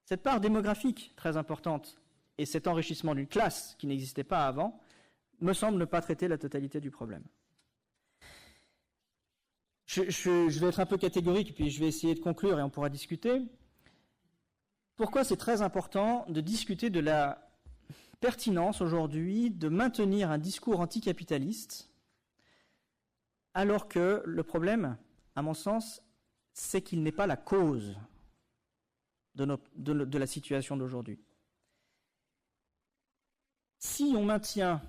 cette part démographique très importante et cet enrichissement d'une classe qui n'existait pas avant, me semble ne pas traiter la totalité du problème. Je vais être un peu catégorique, puis je vais essayer de conclure et on pourra discuter. Pourquoi c'est très important de discuter de la pertinence aujourd'hui de maintenir un discours anticapitaliste alors que le problème, à mon sens, c'est qu'il n'est pas la cause de la situation d'aujourd'hui. Si on maintient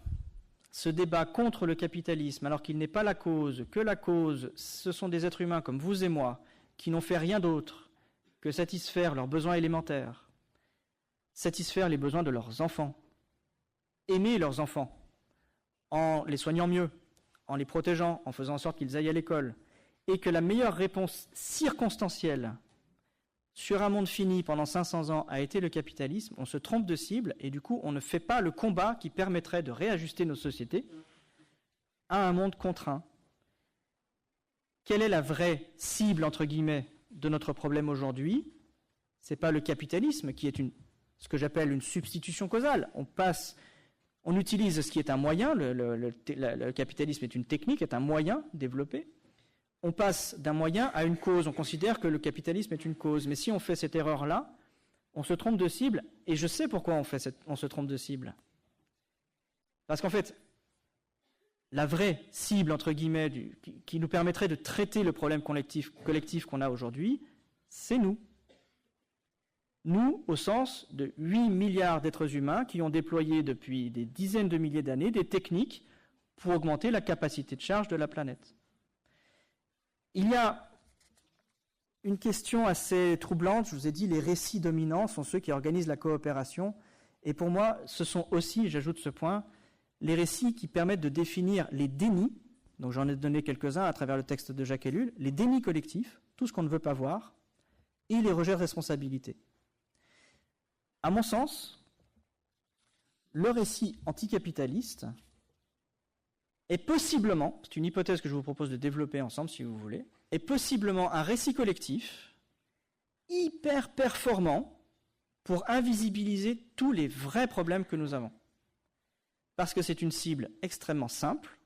ce débat contre le capitalisme alors qu'il n'est pas la cause, que la cause, ce sont des êtres humains comme vous et moi qui n'ont fait rien d'autre que satisfaire leurs besoins élémentaires, satisfaire les besoins de leurs enfants, aimer leurs enfants en les soignant mieux, en les protégeant, en faisant en sorte qu'ils aillent à l'école, et que la meilleure réponse circonstancielle sur un monde fini pendant 500 ans a été le capitalisme, on se trompe de cible et du coup on ne fait pas le combat qui permettrait de réajuster nos sociétés à un monde contraint. Quelle est la vraie cible, entre guillemets, de notre problème aujourd'hui? Ce n'est pas le capitalisme qui est ce que j'appelle une substitution causale. On utilise ce qui est un moyen, le capitalisme est une technique, est un moyen développé. On passe d'un moyen à une cause, on considère que le capitalisme est une cause. Mais si on fait cette erreur-là, on se trompe de cible, et je sais pourquoi on se trompe de cible. Parce qu'en fait, la vraie cible, entre guillemets, qui nous permettrait de traiter le problème collectif qu'on a aujourd'hui, c'est nous. Nous, au sens de 8 milliards d'êtres humains qui ont déployé depuis des dizaines de milliers d'années des techniques pour augmenter la capacité de charge de la planète. Il y a une question assez troublante, je vous ai dit, les récits dominants sont ceux qui organisent la coopération, et pour moi, ce sont aussi, j'ajoute ce point, les récits qui permettent de définir les dénis, donc j'en ai donné quelques-uns à travers le texte de Jacques Ellul, les dénis collectifs, tout ce qu'on ne veut pas voir, et les rejets de responsabilité. À mon sens, le récit anticapitaliste est possiblement, c'est une hypothèse que je vous propose de développer ensemble si vous voulez, est possiblement un récit collectif hyper performant pour invisibiliser tous les vrais problèmes que nous avons. Parce que c'est une cible extrêmement simple,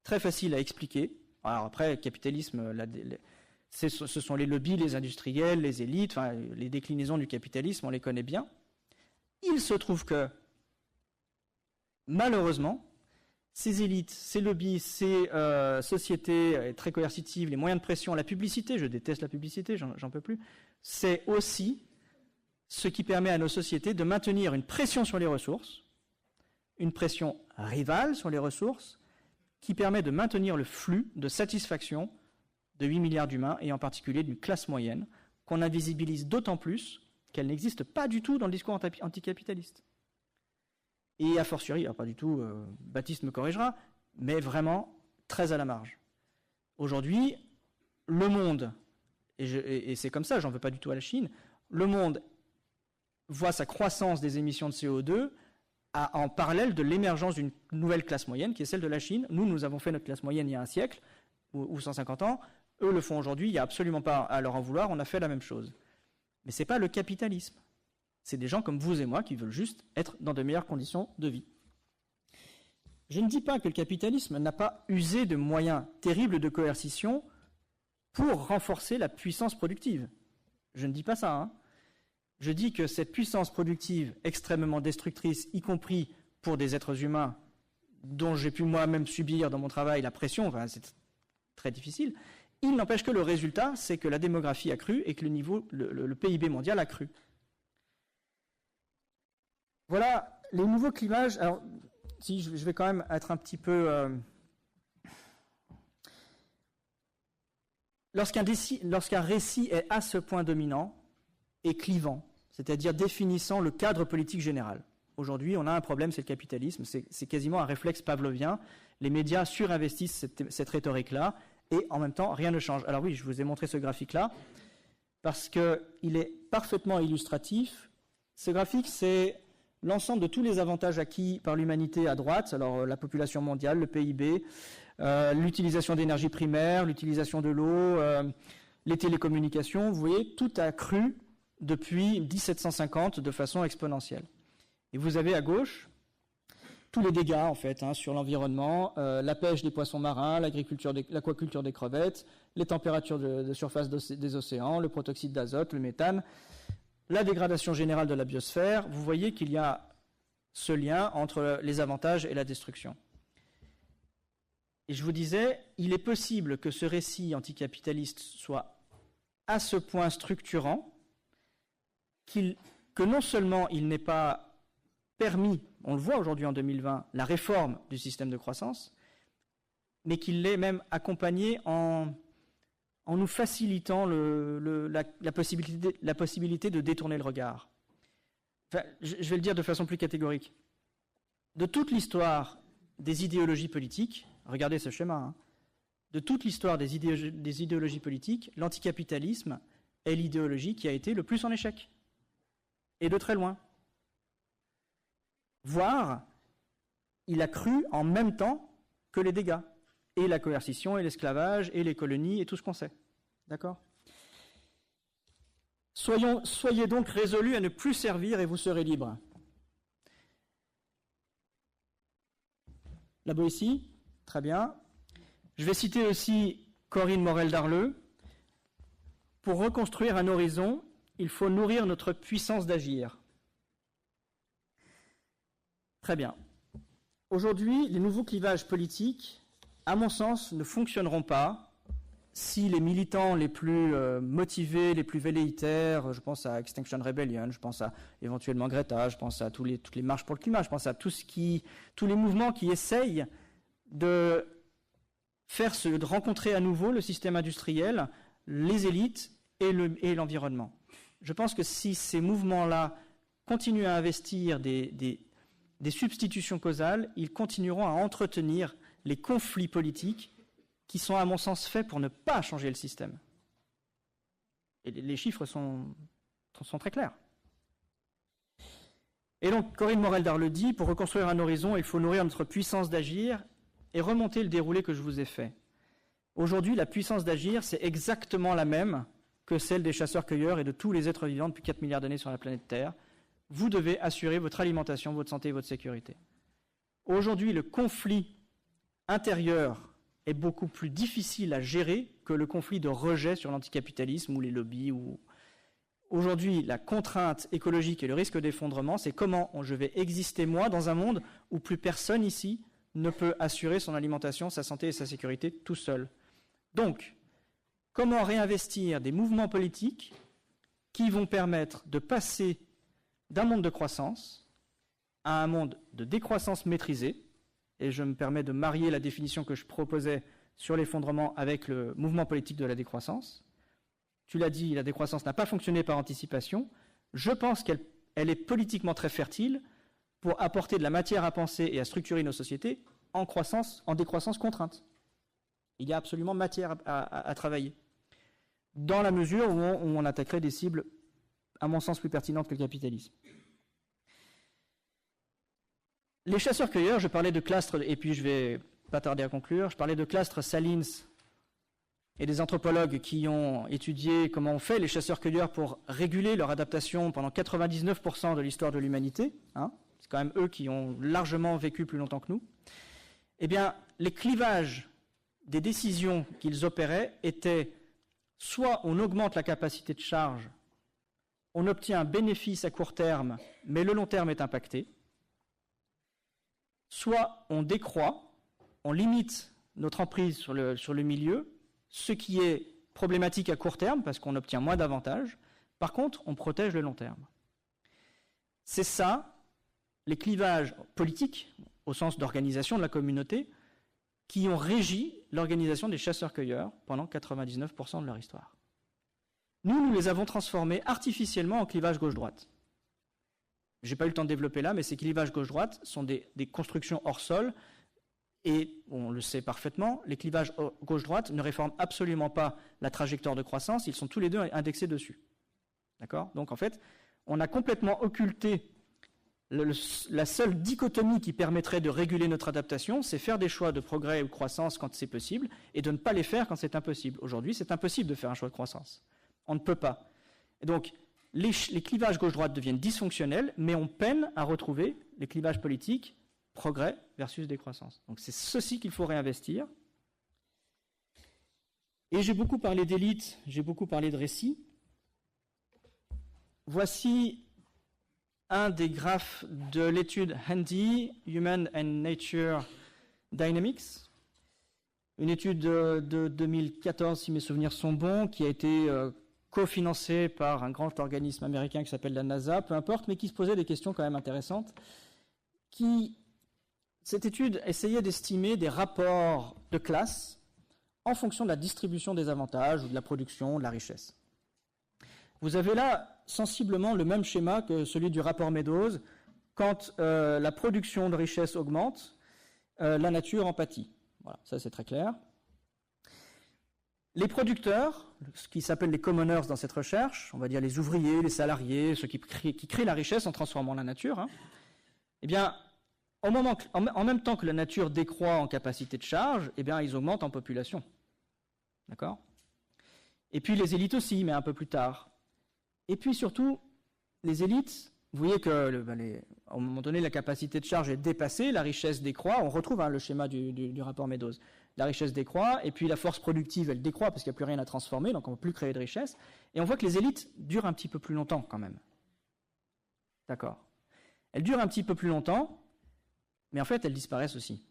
très facile à expliquer. Alors après, le capitalisme, ce sont les lobbies, les industriels, les élites, enfin, les déclinaisons du capitalisme, on les connaît bien. Il se trouve que, malheureusement, ces élites, ces lobbies, ces sociétés très coercitives, les moyens de pression, la publicité, je déteste la publicité, j'en peux plus, c'est aussi ce qui permet à nos sociétés de maintenir une pression sur les ressources, une pression rivale sur les ressources, qui permet de maintenir le flux de satisfaction de 8 milliards d'humains, et en particulier d'une classe moyenne, qu'on invisibilise d'autant plus qu'elle n'existe pas du tout dans le discours anticapitaliste. Et a fortiori, alors pas du tout, Baptiste me corrigera, mais vraiment très à la marge. Aujourd'hui, le monde, et c'est comme ça, j'en veux pas du tout à la Chine, le monde voit sa croissance des émissions de CO2 en parallèle de l'émergence d'une nouvelle classe moyenne, qui est celle de la Chine. Nous avons fait notre classe moyenne il y a un siècle, ou 150 ans, eux le font aujourd'hui, il n'y a absolument pas à leur en vouloir, on a fait la même chose. Mais ce n'est pas le capitalisme. C'est des gens comme vous et moi qui veulent juste être dans de meilleures conditions de vie. Je ne dis pas que le capitalisme n'a pas usé de moyens terribles de coercition pour renforcer la puissance productive. Je ne dis pas ça. Hein. Je dis que cette puissance productive extrêmement destructrice, y compris pour des êtres humains dont j'ai pu moi-même subir dans mon travail la pression, enfin, c'est très difficile, il n'empêche que le résultat, c'est que la démographie a cru et que le PIB mondial a cru. Voilà les nouveaux clivages. Alors, si je vais quand même être un petit peu... Lorsqu'un récit est à ce point dominant et clivant, c'est-à-dire définissant le cadre politique général. Aujourd'hui, on a un problème, c'est le capitalisme, c'est quasiment un réflexe pavlovien. Les médias surinvestissent cette rhétorique-là, et en même temps, rien ne change. Alors oui, je vous ai montré ce graphique-là, parce qu'il est parfaitement illustratif. Ce graphique, c'est l'ensemble de tous les avantages acquis par l'humanité à droite, alors la population mondiale, le PIB, l'utilisation d'énergie primaire, l'utilisation de l'eau, les télécommunications, vous voyez, tout a cru depuis 1750 de façon exponentielle. Et vous avez à gauche tous les dégâts, en fait, sur l'environnement, la pêche des poissons marins, l'aquaculture des crevettes, les températures de surface des océans, le protoxyde d'azote, le méthane, la dégradation générale de la biosphère. Vous voyez qu'il y a ce lien entre les avantages et la destruction. Et je vous disais, il est possible que ce récit anticapitaliste soit à ce point structurant que non seulement il n'est pas permis, on le voit aujourd'hui en 2020, la réforme du système de croissance, mais qu'il l'est même accompagné en nous facilitant la possibilité de détourner le regard. Enfin, je vais le dire de façon plus catégorique. De toute l'histoire des idéologies politiques, regardez ce schéma, de toute l'histoire des idéologies politiques, l'anticapitalisme est l'idéologie qui a été le plus en échec. Et de très loin. Voire, il a cru en même temps que les dégâts. Et la coercition, et l'esclavage, et les colonies, et tout ce qu'on sait. D'accord ? Soyez donc résolus à ne plus servir et vous serez libres. La Boétie, très bien. Je vais citer aussi Corinne Morel-Darleux. Pour reconstruire un horizon, il faut nourrir notre puissance d'agir. Très bien. Aujourd'hui, les nouveaux clivages politiques, à mon sens, ne fonctionneront pas si les militants les plus motivés, les plus velléitaires, je pense à Extinction Rebellion, je pense à éventuellement Greta, je pense à toutes les marches pour le climat, je pense à tous les mouvements qui essayent de rencontrer à nouveau le système industriel, les élites et l'environnement. Je pense que si ces mouvements-là continuent à investir des substitutions causales, ils continueront à entretenir les conflits politiques qui sont, à mon sens, faits pour ne pas changer le système. Et les chiffres sont très clairs. Et donc, Corinne Morel-Darleux dit, pour reconstruire un horizon, il faut nourrir notre puissance d'agir et remonter le déroulé que je vous ai fait. Aujourd'hui, la puissance d'agir, c'est exactement la même que celle des chasseurs-cueilleurs et de tous les êtres vivants depuis 4 milliards d'années sur la planète Terre. Vous devez assurer votre alimentation, votre santé et votre sécurité. Aujourd'hui, le conflit intérieur est beaucoup plus difficile à gérer que le conflit de rejet sur l'anticapitalisme ou les lobbies. Aujourd'hui, la contrainte écologique et le risque d'effondrement, c'est comment je vais exister, moi, dans un monde où plus personne ici ne peut assurer son alimentation, sa santé et sa sécurité tout seul. Donc, comment réinvestir des mouvements politiques qui vont permettre de passer d'un monde de croissance à un monde de décroissance maîtrisée, et je me permets de marier la définition que je proposais sur l'effondrement avec le mouvement politique de la décroissance. Tu l'as dit, la décroissance n'a pas fonctionné par anticipation. Je pense qu'elle est politiquement très fertile pour apporter de la matière à penser et à structurer nos sociétés en décroissance contrainte. Il y a absolument matière à travailler. Dans la mesure où on attaquerait des cibles, à mon sens, plus pertinentes que le capitalisme. Les chasseurs-cueilleurs, je parlais de Clastres, et puis je vais pas tarder à conclure, je parlais de Clastres, Salins et des anthropologues qui ont étudié comment on fait les chasseurs-cueilleurs pour réguler leur adaptation pendant 99% de l'histoire de l'humanité. C'est quand même eux qui ont largement vécu plus longtemps que nous. Eh bien, les clivages des décisions qu'ils opéraient étaient soit on augmente la capacité de charge, on obtient un bénéfice à court terme, mais le long terme est impacté, soit on décroît, on limite notre emprise sur le milieu, ce qui est problématique à court terme parce qu'on obtient moins d'avantages. Par contre, on protège le long terme. C'est ça, les clivages politiques, au sens d'organisation de la communauté, qui ont régi l'organisation des chasseurs-cueilleurs pendant 99% de leur histoire. Nous les avons transformés artificiellement en clivages gauche-droite. Je n'ai pas eu le temps de développer là, mais ces clivages gauche-droite sont des constructions hors sol, et on le sait parfaitement, les clivages gauche-droite ne réforment absolument pas la trajectoire de croissance, ils sont tous les deux indexés dessus. D'accord ? Donc en fait, on a complètement occulté la seule dichotomie qui permettrait de réguler notre adaptation, c'est faire des choix de progrès ou de croissance quand c'est possible, et de ne pas les faire quand c'est impossible. Aujourd'hui, c'est impossible de faire un choix de croissance. On ne peut pas. Et donc, les clivages gauche-droite deviennent dysfonctionnels, mais on peine à retrouver les clivages politiques, progrès versus décroissance. Donc c'est ceci qu'il faut réinvestir. Et j'ai beaucoup parlé d'élite, j'ai beaucoup parlé de récit. Voici un des graphes de l'étude Handy, Human and Nature Dynamics, une étude de 2014, si mes souvenirs sont bons, qui a été cofinancée par un grand organisme américain qui s'appelle la NASA, peu importe, mais qui se posait des questions quand même intéressantes. Cette étude essayait d'estimer des rapports de classe en fonction de la distribution des avantages ou de la production, de la richesse. Vous avez là sensiblement le même schéma que celui du rapport Meadows. Quand la production de richesse augmente, la nature en pâtit. Voilà, ça c'est très clair. Les producteurs, ce qui s'appelle les commoners dans cette recherche, on va dire les ouvriers, les salariés, ceux qui créent la richesse en transformant la nature, eh bien, en même temps que la nature décroît en capacité de charge, eh bien, ils augmentent en population. D'accord ? Et puis les élites aussi, mais un peu plus tard. Et puis surtout, les élites, vous voyez que à un moment donné, la capacité de charge est dépassée, la richesse décroît. On retrouve le schéma du rapport Meadows. La richesse décroît, et puis la force productive, elle décroît parce qu'il n'y a plus rien à transformer, donc on ne peut plus créer de richesse. Et on voit que les élites durent un petit peu plus longtemps quand même. D'accord ? Elles durent un petit peu plus longtemps, mais en fait, elles disparaissent aussi.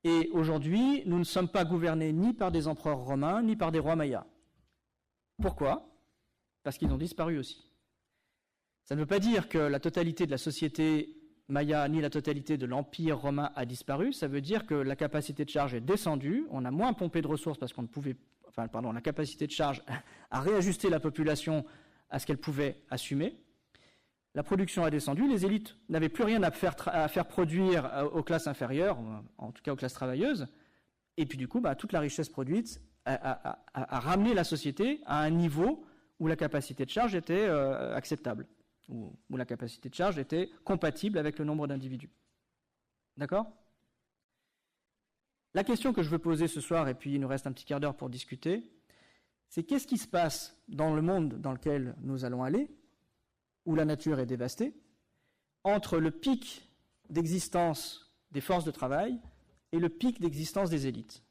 Et aujourd'hui, nous ne sommes pas gouvernés ni par des empereurs romains, ni par des rois mayas. Pourquoi ? Parce qu'ils ont disparu aussi. Ça ne veut pas dire que la totalité de la société maya, ni la totalité de l'empire romain a disparu. Ça veut dire que la capacité de charge est descendue, on a moins pompé de ressources parce qu'on ne pouvait... la capacité de charge a réajusté la population à ce qu'elle pouvait assumer. La production a descendu, les élites n'avaient plus rien à faire produire aux classes inférieures, en tout cas aux classes travailleuses, et puis du coup, toute la richesse produite a ramené la société à un niveau où la capacité de charge était acceptable, où la capacité de charge était compatible avec le nombre d'individus. D'accord ? La question que je veux poser ce soir, et puis il nous reste un petit quart d'heure pour discuter, c'est qu'est-ce qui se passe dans le monde dans lequel nous allons aller, où la nature est dévastée, entre le pic d'existence des forces de travail et le pic d'existence des élites.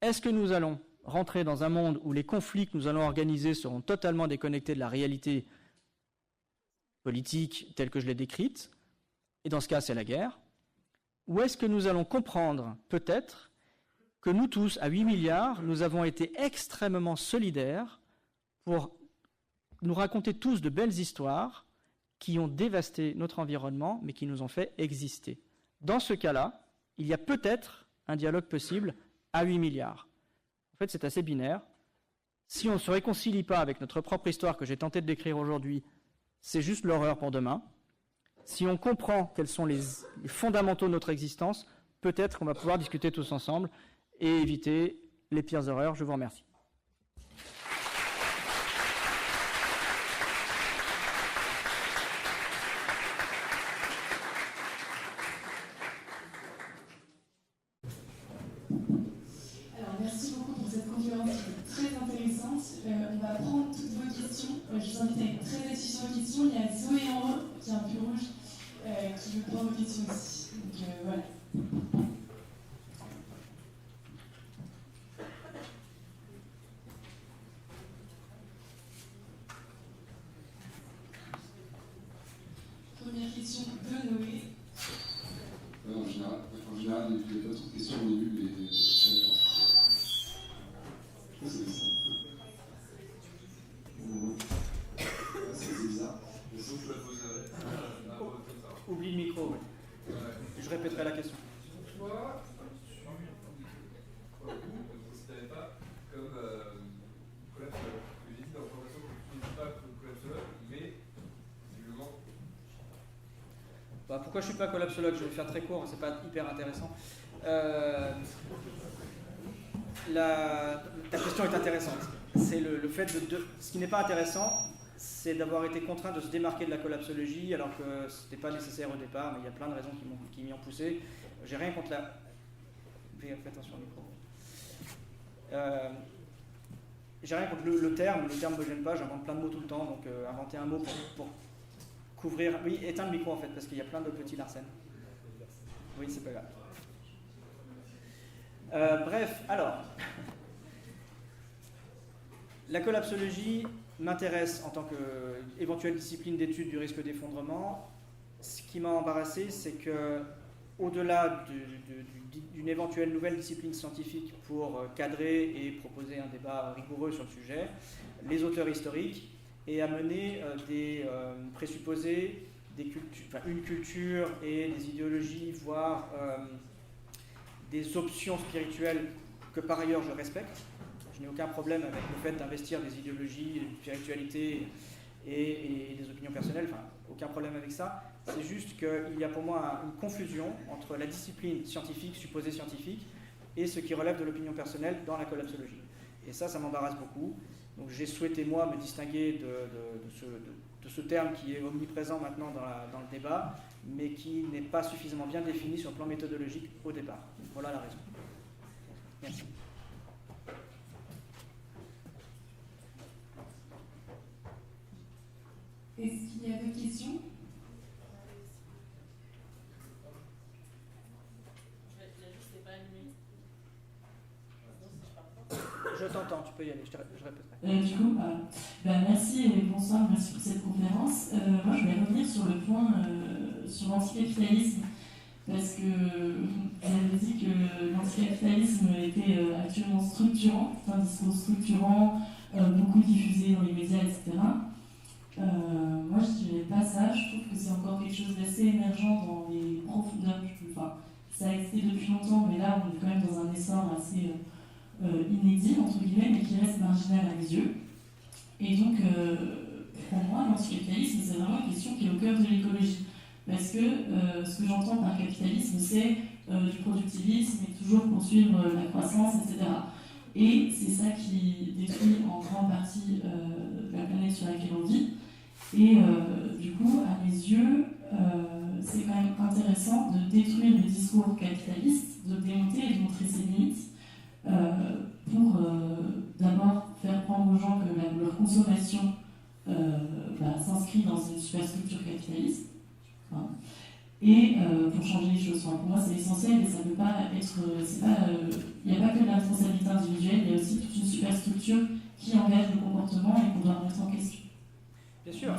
Est-ce que nous allons rentrer dans un monde où les conflits que nous allons organiser seront totalement déconnectés de la réalité politique telle que je l'ai décrite, et dans ce cas c'est la guerre, ou est-ce que nous allons comprendre peut-être que nous tous, à 8 milliards, nous avons été extrêmement solidaires pour nous raconter tous de belles histoires qui ont dévasté notre environnement, mais qui nous ont fait exister. Dans ce cas-là, il y a peut-être un dialogue possible à 8 milliards. En fait, c'est assez binaire. Si on ne se réconcilie pas avec notre propre histoire que j'ai tenté de décrire aujourd'hui, c'est juste l'horreur pour demain. Si on comprend quels sont les fondamentaux de notre existence, peut-être qu'on va pouvoir discuter tous ensemble et éviter les pires horreurs. Je vous remercie. Merci beaucoup pour cette conférence très intéressante. On va prendre toutes vos questions. Je vous invite à être très actifs sur vos questions. Il y a Zoé en haut, qui a un pull rouge, qui veut prendre vos questions aussi. Donc voilà. Première question de Noé. En général, il n'y a pas trop de questions au début, mais c'est bizarre. Oublie le micro, oui. Je répéterai la question. Pourquoi vous ne considérez pas comme collapsologue? J'ai dit dans la formation que vous n'utilisez pas comme collapsologue, mais visiblement. Pourquoi je ne suis pas collapsologue? Je vais faire très court, c'est pas hyper intéressant. Ta question est intéressante. C'est le fait de... Ce qui n'est pas intéressant, c'est d'avoir été contraint de se démarquer de la collapsologie alors que ce n'était pas nécessaire au départ, mais il y a plein de raisons qui m'y ont poussé. J'ai rien contre la... Fais attention au micro. J'ai rien contre le terme ne me gêne pas, j'invente plein de mots tout le temps, donc inventer un mot pour couvrir... Oui, éteins le micro en fait, parce qu'il y a plein de petits Larsen. Oui, c'est pas grave. Bref, alors... La collapsologie m'intéresse en tant qu'éventuelle discipline d'étude du risque d'effondrement. Ce qui m'a embarrassé, c'est que, au-delà d'une éventuelle nouvelle discipline scientifique pour cadrer et proposer un débat rigoureux sur le sujet, les auteurs historiques aient amené des présupposés, une culture et des idéologies, voire des options spirituelles que par ailleurs je respecte. Je n'ai aucun problème avec le fait d'investir des idéologies, une spiritualité et des opinions personnelles, enfin, aucun problème avec ça. C'est juste qu'il y a pour moi une confusion entre la discipline scientifique, supposée scientifique, et ce qui relève de l'opinion personnelle dans la collapsologie. Et ça m'embarrasse beaucoup. Donc j'ai souhaité, moi, me distinguer de ce terme qui est omniprésent maintenant dans le débat, mais qui n'est pas suffisamment bien défini sur le plan méthodologique au départ. Voilà la raison. Merci. Est-ce qu'il y a d'autres questions? Je t'entends, tu peux y aller, je répéterai. Du coup, merci et bonsoir, merci pour cette conférence. Moi, je vais revenir sur le point sur l'anticapitalisme, parce que vous avez dit que l'anticapitalisme était actuellement structurant, c'est un discours structurant, beaucoup diffusé dans les médias, etc. Moi, je ne dirais pas ça, je trouve que c'est encore quelque chose d'assez émergent dans les profondeurs. Enfin, ça a existé depuis longtemps, mais là, on est quand même dans un essor assez inédit, entre guillemets, mais qui reste marginal à mes yeux. Et donc, pour moi, l'anticapitalisme, c'est vraiment une question qui est au cœur de l'écologie. Parce que ce que j'entends par capitalisme, c'est du productivisme et toujours poursuivre la croissance, etc. Et c'est ça qui détruit en grande partie la planète sur laquelle on vit. Et du coup, à mes yeux, c'est quand même intéressant de détruire le discours capitaliste, de démonter et de montrer ses limites, pour d'abord faire prendre aux gens que leur consommation s'inscrit dans une superstructure capitaliste, hein, et pour changer les choses. Enfin, pour moi, c'est essentiel et ça ne peut pas être. Il n'y a pas que la responsabilité individuelle, il y a aussi toute une superstructure qui engage le comportement et qu'on doit remettre en question. Bien sûr.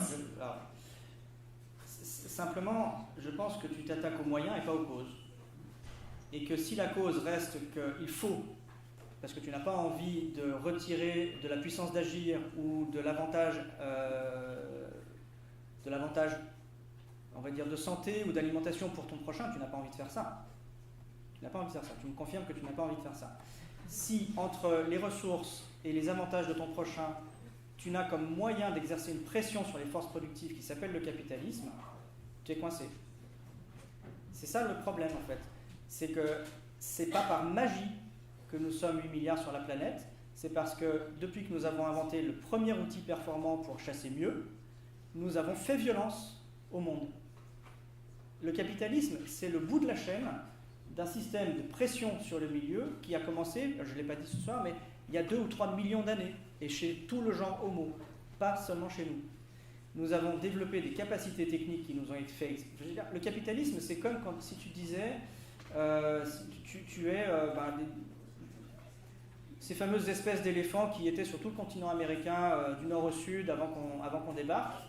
Simplement, je pense que tu t'attaques aux moyens et pas aux causes. Et que si la cause reste qu'il faut, parce que tu n'as pas envie de retirer de la puissance d'agir ou de l'avantage, on va dire, de santé ou d'alimentation pour ton prochain, tu n'as pas envie de faire ça. Tu n'as pas envie de faire ça. Tu me confirmes que tu n'as pas envie de faire ça. Si entre les ressources et les avantages de ton prochain, tu n'as comme moyen d'exercer une pression sur les forces productives qui s'appelle le capitalisme, tu es coincé. C'est ça le problème en fait. C'est que c'est pas par magie que nous sommes 8 milliards sur la planète, c'est parce que depuis que nous avons inventé le premier outil performant pour chasser mieux, nous avons fait violence au monde. Le capitalisme, c'est le bout de la chaîne d'un système de pression sur le milieu qui a commencé, je ne l'ai pas dit ce soir, mais il y a 2 ou 3 millions d'années, et chez tout le genre Homo, pas seulement chez nous. Nous avons développé des capacités techniques qui nous ont été faites. Je veux dire, le capitalisme, c'est comme si tu disais, si tu es ces fameuses espèces d'éléphants qui étaient sur tout le continent américain, du nord au sud, avant qu'on débarque.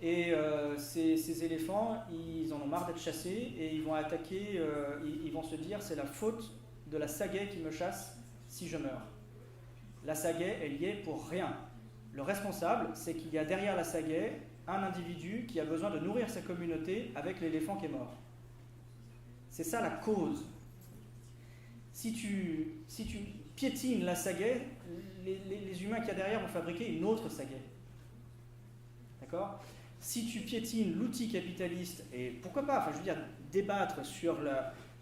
Et ces éléphants, ils en ont marre d'être chassés et ils vont attaquer, ils vont se dire c'est la faute de la sagaie qui me chasse si je meurs. La sagaie, elle y est pour rien. Le responsable, c'est qu'il y a derrière la sagaie un individu qui a besoin de nourrir sa communauté avec l'éléphant qui est mort. C'est ça la cause. Si tu piétines la sagaie, les humains qu'il y a derrière vont fabriquer une autre sagaie. D'accord ? Si tu piétines l'outil capitaliste, et pourquoi pas, je veux dire, débattre sur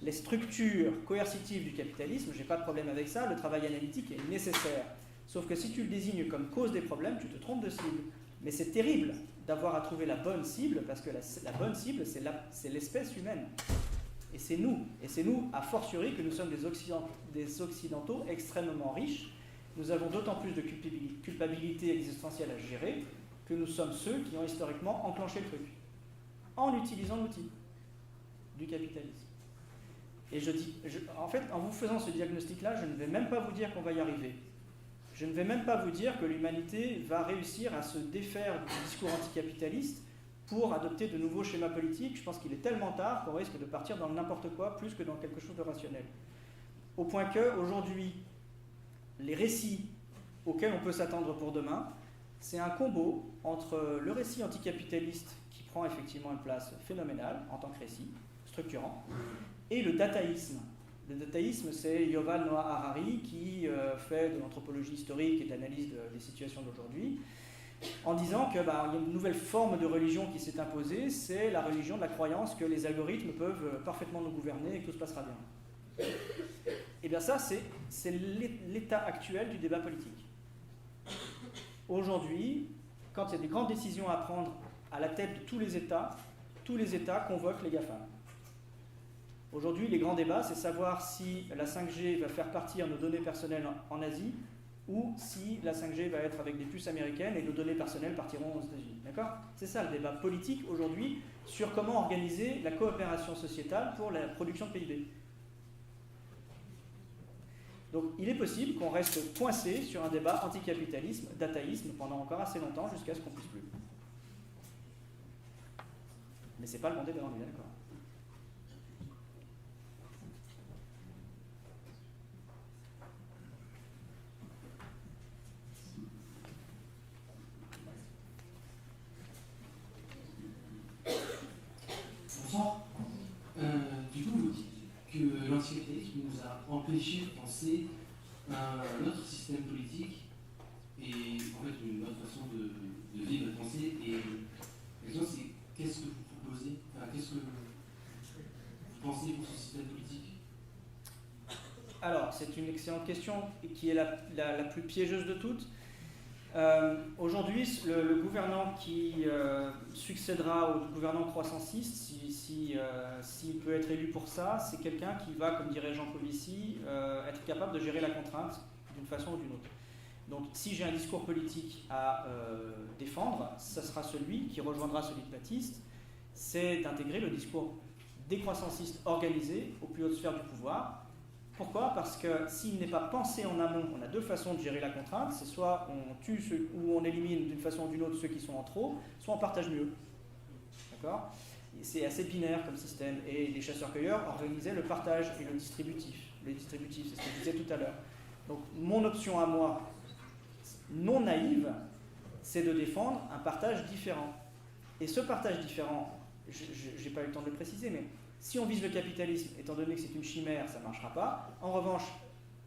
les structures coercitives du capitalisme, j'ai pas de problème avec ça, le travail analytique est nécessaire. Sauf que si tu le désignes comme cause des problèmes, tu te trompes de cible. Mais c'est terrible d'avoir à trouver la bonne cible, parce que la bonne cible, c'est l'espèce humaine. Et c'est nous, a fortiori, que nous sommes des Occidentaux extrêmement riches. Nous avons d'autant plus de culpabilité existentielle à gérer que nous sommes ceux qui ont historiquement enclenché le truc, en utilisant l'outil du capitalisme. Et en fait, en vous faisant ce diagnostic-là, je ne vais même pas vous dire qu'on va y arriver. Je ne vais même pas vous dire que l'humanité va réussir à se défaire du discours anticapitaliste pour adopter de nouveaux schémas politiques. Je pense qu'il est tellement tard qu'on risque de partir dans n'importe quoi plus que dans quelque chose de rationnel. Au point que, aujourd'hui, les récits auxquels on peut s'attendre pour demain, c'est un combo entre le récit anticapitaliste qui prend effectivement une place phénoménale en tant que récit, structurant, et le dataïsme. Le dataïsme, c'est Yuval Noah Harari qui fait de l'anthropologie historique et de l'analyse des situations d'aujourd'hui, en disant qu'il y a une nouvelle forme de religion qui s'est imposée, c'est la religion de la croyance que les algorithmes peuvent parfaitement nous gouverner et que tout se passera bien. Eh bien ça, c'est l'état actuel du débat politique. Aujourd'hui, quand il y a des grandes décisions à prendre à la tête de tous les États convoquent les GAFAM. Aujourd'hui, les grands débats, c'est savoir si la 5G va faire partir nos données personnelles en Asie ou si la 5G va être avec des puces américaines et nos données personnelles partiront aux États-Unis. D'accord ? C'est ça le débat politique aujourd'hui sur comment organiser la coopération sociétale pour la production de PIB. Donc il est possible qu'on reste coincé sur un débat anticapitalisme, dataïsme pendant encore assez longtemps jusqu'à ce qu'on puisse plus. Mais c'est pas le bon débat, on est bien d'accord. Bonsoir. Du coup, vous dites que l'anticapitalisme nous a empêché de penser un autre système politique et en fait une autre façon de vivre et de penser. Et la question c'est qu'est-ce que vous proposez, qu'est-ce que vous pensez pour ce système politique? Alors, c'est une excellente question qui est la plus piégeuse de toutes. Aujourd'hui, le gouvernant qui succédera au gouvernant croissance 6, s'il peut être élu pour ça, c'est quelqu'un qui va, comme dirait Jean Covici, être capable de gérer la contrainte d'une façon ou d'une autre. Donc, si j'ai un discours politique à défendre, ce sera celui qui rejoindra celui de Baptiste, c'est d'intégrer le discours décroissanciste organisé aux plus hautes sphères du pouvoir. Pourquoi ? Parce que s'il n'est pas pensé en amont, on a deux façons de gérer la contrainte, c'est soit on tue ceux, ou on élimine d'une façon ou d'une autre ceux qui sont en trop, soit on partage mieux. D'accord ? C'est assez binaire comme système. Et les chasseurs-cueilleurs organisaient le partage et le distributif. Le distributif, c'est ce que je disais tout à l'heure. Donc mon option à moi, non naïve, c'est de défendre un partage différent. Et ce partage différent, je n'ai pas eu le temps de le préciser, mais si on vise le capitalisme, étant donné que c'est une chimère, ça ne marchera pas. En revanche,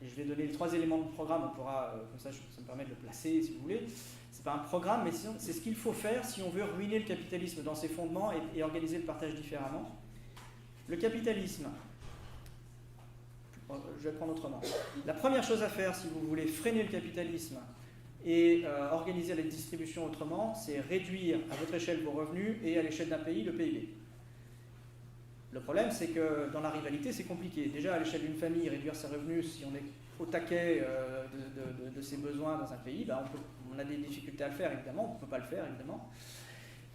et je vais donner les 3 éléments du programme, on pourra, comme ça me permet de le placer si vous voulez. Ce n'est pas un programme, mais c'est ce qu'il faut faire si on veut ruiner le capitalisme dans ses fondements et organiser le partage différemment. Le capitalisme, je vais le prendre autrement. La première chose à faire si vous voulez freiner le capitalisme et organiser la distribution autrement, c'est réduire à votre échelle vos revenus et à l'échelle d'un pays le PIB. Le problème, c'est que dans la rivalité, c'est compliqué. Déjà, à l'échelle d'une famille, réduire ses revenus, si on est au taquet de ses besoins dans un pays, on a des difficultés à le faire, évidemment. On ne peut pas le faire, évidemment.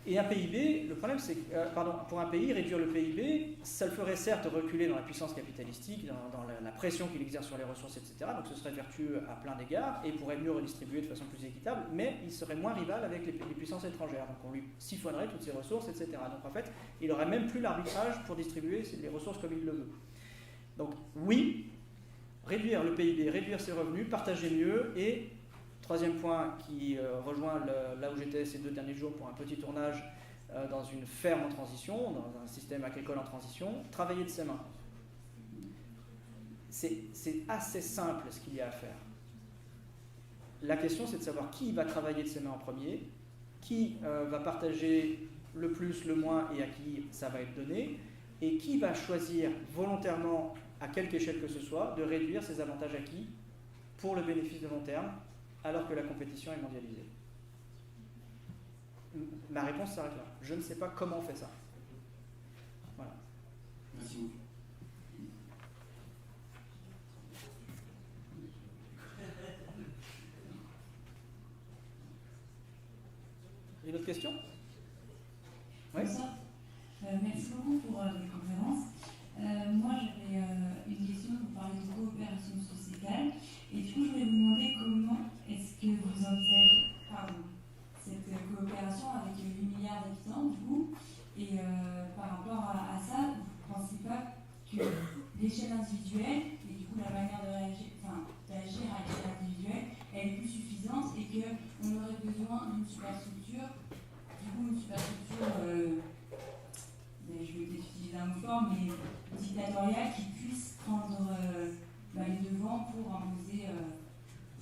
Et un PIB, le problème, c'est que, pour un pays, réduire le PIB, ça le ferait certes reculer dans la puissance capitalistique, dans la pression qu'il exerce sur les ressources, etc. Donc ce serait vertueux à plein d'égards et pourrait mieux redistribuer de façon plus équitable, mais il serait moins rival avec les puissances étrangères. Donc on lui siphonnerait toutes ses ressources, etc. Donc en fait, il n'aurait même plus l'arbitrage pour distribuer les ressources comme il le veut. Donc oui, réduire le PIB, réduire ses revenus, partager mieux et... Troisième point qui rejoint là où j'étais ces 2 derniers jours pour un petit tournage dans une ferme en transition, dans un système agricole en transition, travailler de ses mains. C'est assez simple ce qu'il y a à faire. La question, c'est de savoir qui va travailler de ses mains en premier, qui va partager le plus, le moins et à qui ça va être donné, et qui va choisir volontairement, à quelque échelle que ce soit, de réduire ses avantages acquis pour le bénéfice de long terme, alors que la compétition est mondialisée. Ma réponse s'arrête là. Je ne sais pas comment on fait ça. Voilà. Merci beaucoup. Une autre question ? Oui. Merci beaucoup pour la conférence. Moi, j'avais une question pour parler de coopération sociétale. Et du coup, je voulais vous demander comment est-ce que vous envisagez cette coopération avec 8 milliards d'habitants, du coup, et par rapport à ça, vous ne pensez pas que l'échelle individuelle, et du coup la manière d'agir à l'échelle individuelle, elle est plus suffisante et qu'on aurait besoin d'une superstructure, je vais utiliser un mot fort, mais dictatoriale qui puisse prendre les devants pour imposer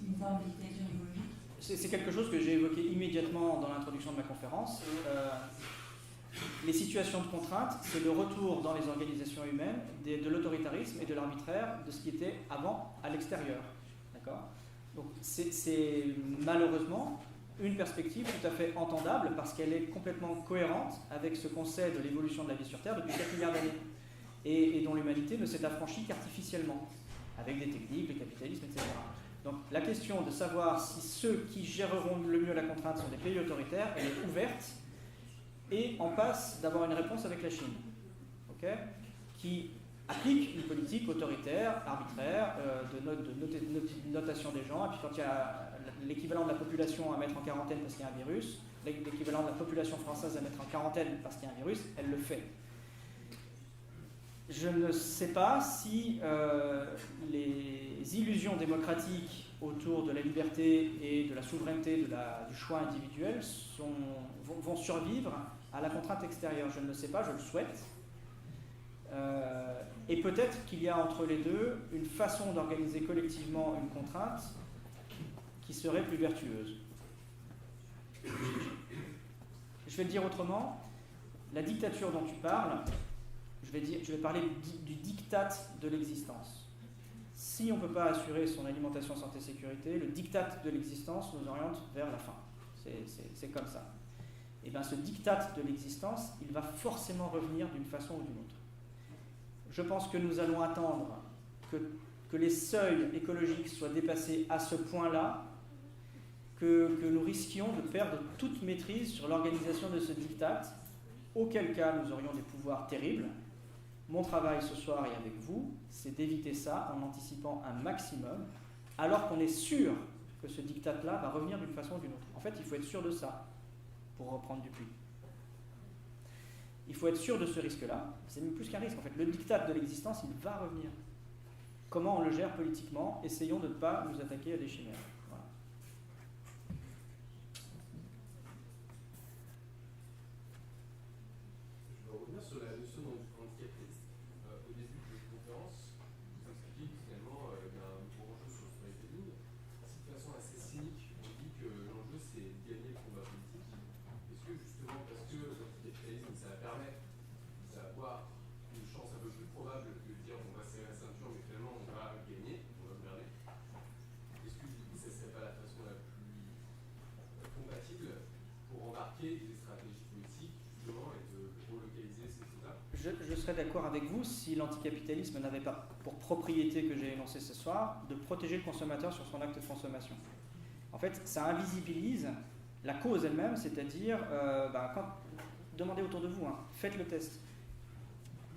une forme de dictature idéologique. C'est quelque chose que j'ai évoqué immédiatement dans l'introduction de ma conférence. Les situations de contrainte, c'est le retour dans les organisations humaines de l'autoritarisme et de l'arbitraire de ce qui était avant à l'extérieur. D'accord ? Donc c'est malheureusement une perspective tout à fait entendable parce qu'elle est complètement cohérente avec ce qu'on sait de l'évolution de la vie sur Terre depuis 4 milliards d'années et dont l'humanité ne s'est affranchie qu'artificiellement, avec des techniques, le capitalisme, etc. Donc la question de savoir si ceux qui géreront le mieux la contrainte sont des pays autoritaires, elle est ouverte et en passe d'avoir une réponse avec la Chine, qui applique une politique autoritaire, arbitraire, de notation des gens, et puis quand il y a l'équivalent de la population à mettre en quarantaine parce qu'il y a un virus, l'équivalent de la population française à mettre en quarantaine parce qu'il y a un virus, elle le fait. Je ne sais pas si les illusions démocratiques autour de la liberté et de la souveraineté du choix individuel vont survivre à la contrainte extérieure. Je ne le sais pas, je le souhaite. Et peut-être qu'il y a entre les deux une façon d'organiser collectivement une contrainte qui serait plus vertueuse. Je vais le dire autrement, la dictature dont tu parles, je vais parler du diktat de l'existence. Si on ne peut pas assurer son alimentation, santé, sécurité, le diktat de l'existence nous oriente vers la faim. C'est comme ça. Et bien ce diktat de l'existence, il va forcément revenir d'une façon ou d'une autre. Je pense que nous allons attendre que les seuils écologiques soient dépassés à ce point-là, que nous risquions de perdre toute maîtrise sur l'organisation de ce diktat, auquel cas nous aurions des pouvoirs terribles. Mon travail ce soir et avec vous, c'est d'éviter ça en anticipant un maximum, alors qu'on est sûr que ce diktat-là va revenir d'une façon ou d'une autre. En fait, il faut être sûr de ça, pour reprendre du puits. Il faut être sûr de ce risque-là. C'est même plus qu'un risque. En fait, le diktat de l'existence, il va revenir. Comment on le gère politiquement? Essayons de ne pas nous attaquer à des chimères. Voilà. Je vais revenir sur la notion d'handicapiste. Au début de la conférence, vous expliquez que finalement, il y a un gros enjeu sur les féminines. Si de façon assez cynique, on dit que l'enjeu c'est de gagner le combat politique, est-ce que justement parce que l'anticapitalisme ça permet d'avoir une chance un peu plus probable que de dire on va serrer la ceinture mais finalement on va gagner, on va merder, est-ce que du coup ça serait pas la façon la plus compatible pour embarquer des stratégies politiques justement et de relocaliser ces choses-là? Je serais d'accord avec vous si l'anticapitalisme n'avait pas pour propriété que j'ai énoncé ce soir de protéger le consommateur sur son acte de consommation. En fait, ça invisibilise la cause elle-même, c'est-à-dire, demandez autour de vous, faites le test.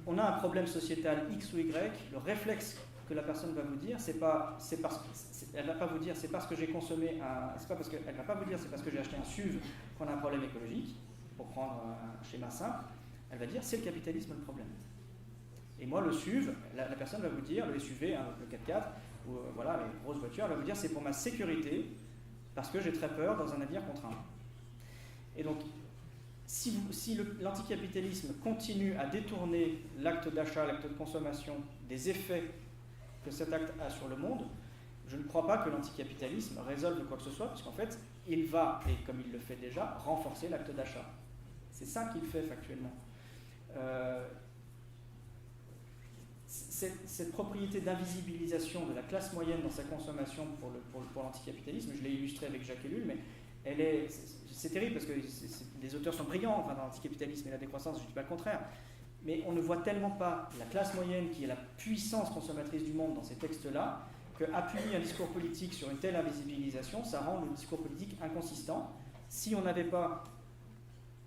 On a un problème sociétal X ou Y, le réflexe que la personne va vous dire, elle va pas vous dire c'est parce que j'ai consommé elle va pas vous dire c'est parce que j'ai acheté un SUV qu'on a un problème écologique, pour prendre un schéma simple, elle va dire c'est le capitalisme le problème. Et moi le SUV, la personne va vous dire, le SUV, le 4x4, ou voilà, les grosses voitures, elle va vous dire c'est pour ma sécurité, parce que j'ai très peur dans un avenir contraint. Et donc, si l'anticapitalisme continue à détourner l'acte d'achat, l'acte de consommation des effets que cet acte a sur le monde, je ne crois pas que l'anticapitalisme résolve quoi que ce soit, puisqu'en fait, il va, et comme il le fait déjà, renforcer l'acte d'achat. C'est ça qu'il fait factuellement. Cette propriété d'invisibilisation de la classe moyenne dans sa consommation pour l'anticapitalisme, je l'ai illustré avec Jacques Ellul, mais c'est terrible parce que les auteurs sont brillants dans l'anticapitalisme et la décroissance, je ne dis pas le contraire, mais on ne voit tellement pas la classe moyenne qui est la puissance consommatrice du monde dans ces textes-là, qu'appuyer un discours politique sur une telle invisibilisation, ça rend le discours politique inconsistant. Si on n'avait pas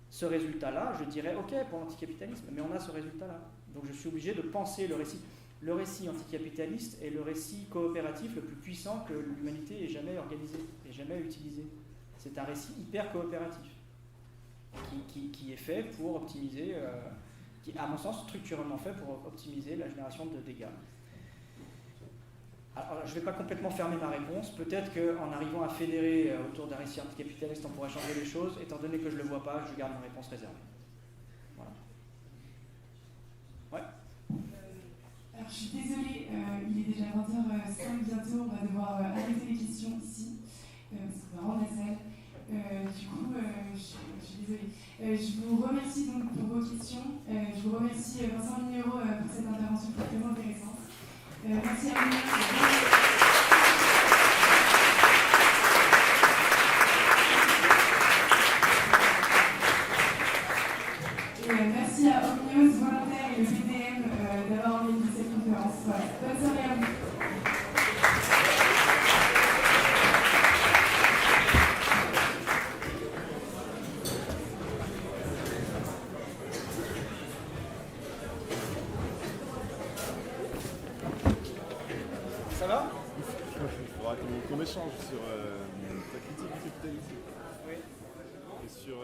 ce résultat-là, je dirais ok pour l'anticapitalisme, mais on a ce résultat-là. Donc je suis obligé de penser le récit. Le récit anticapitaliste est le récit coopératif le plus puissant que l'humanité ait jamais organisé, ait jamais utilisé. C'est un récit hyper coopératif qui est fait pour optimiser, qui est à mon sens structurellement fait pour optimiser la génération de dégâts. Alors, je ne vais pas complètement fermer ma réponse. Peut-être qu'en arrivant à fédérer autour d'un récit anticapitaliste, on pourrait changer les choses. Étant donné que je ne le vois pas, je garde ma réponse réservée. Voilà. Ouais. Alors, je suis désolée, il est déjà 20h05 bientôt. On va devoir arrêter les questions ici, parce qu'on va rendre la salle. Du coup, je suis désolée. Je vous remercie donc pour vos questions. Je vous remercie Vincent Mignero pour cette intervention très intéressante. Merci à vous. Merci à Omnios Volontaires et le BDM d'avoir organisé cette conférence. Voilà. Bonne soirée à vous. Ça va? Il faudra qu'on échange sur ta critique du capitalisme. Oui. Et sur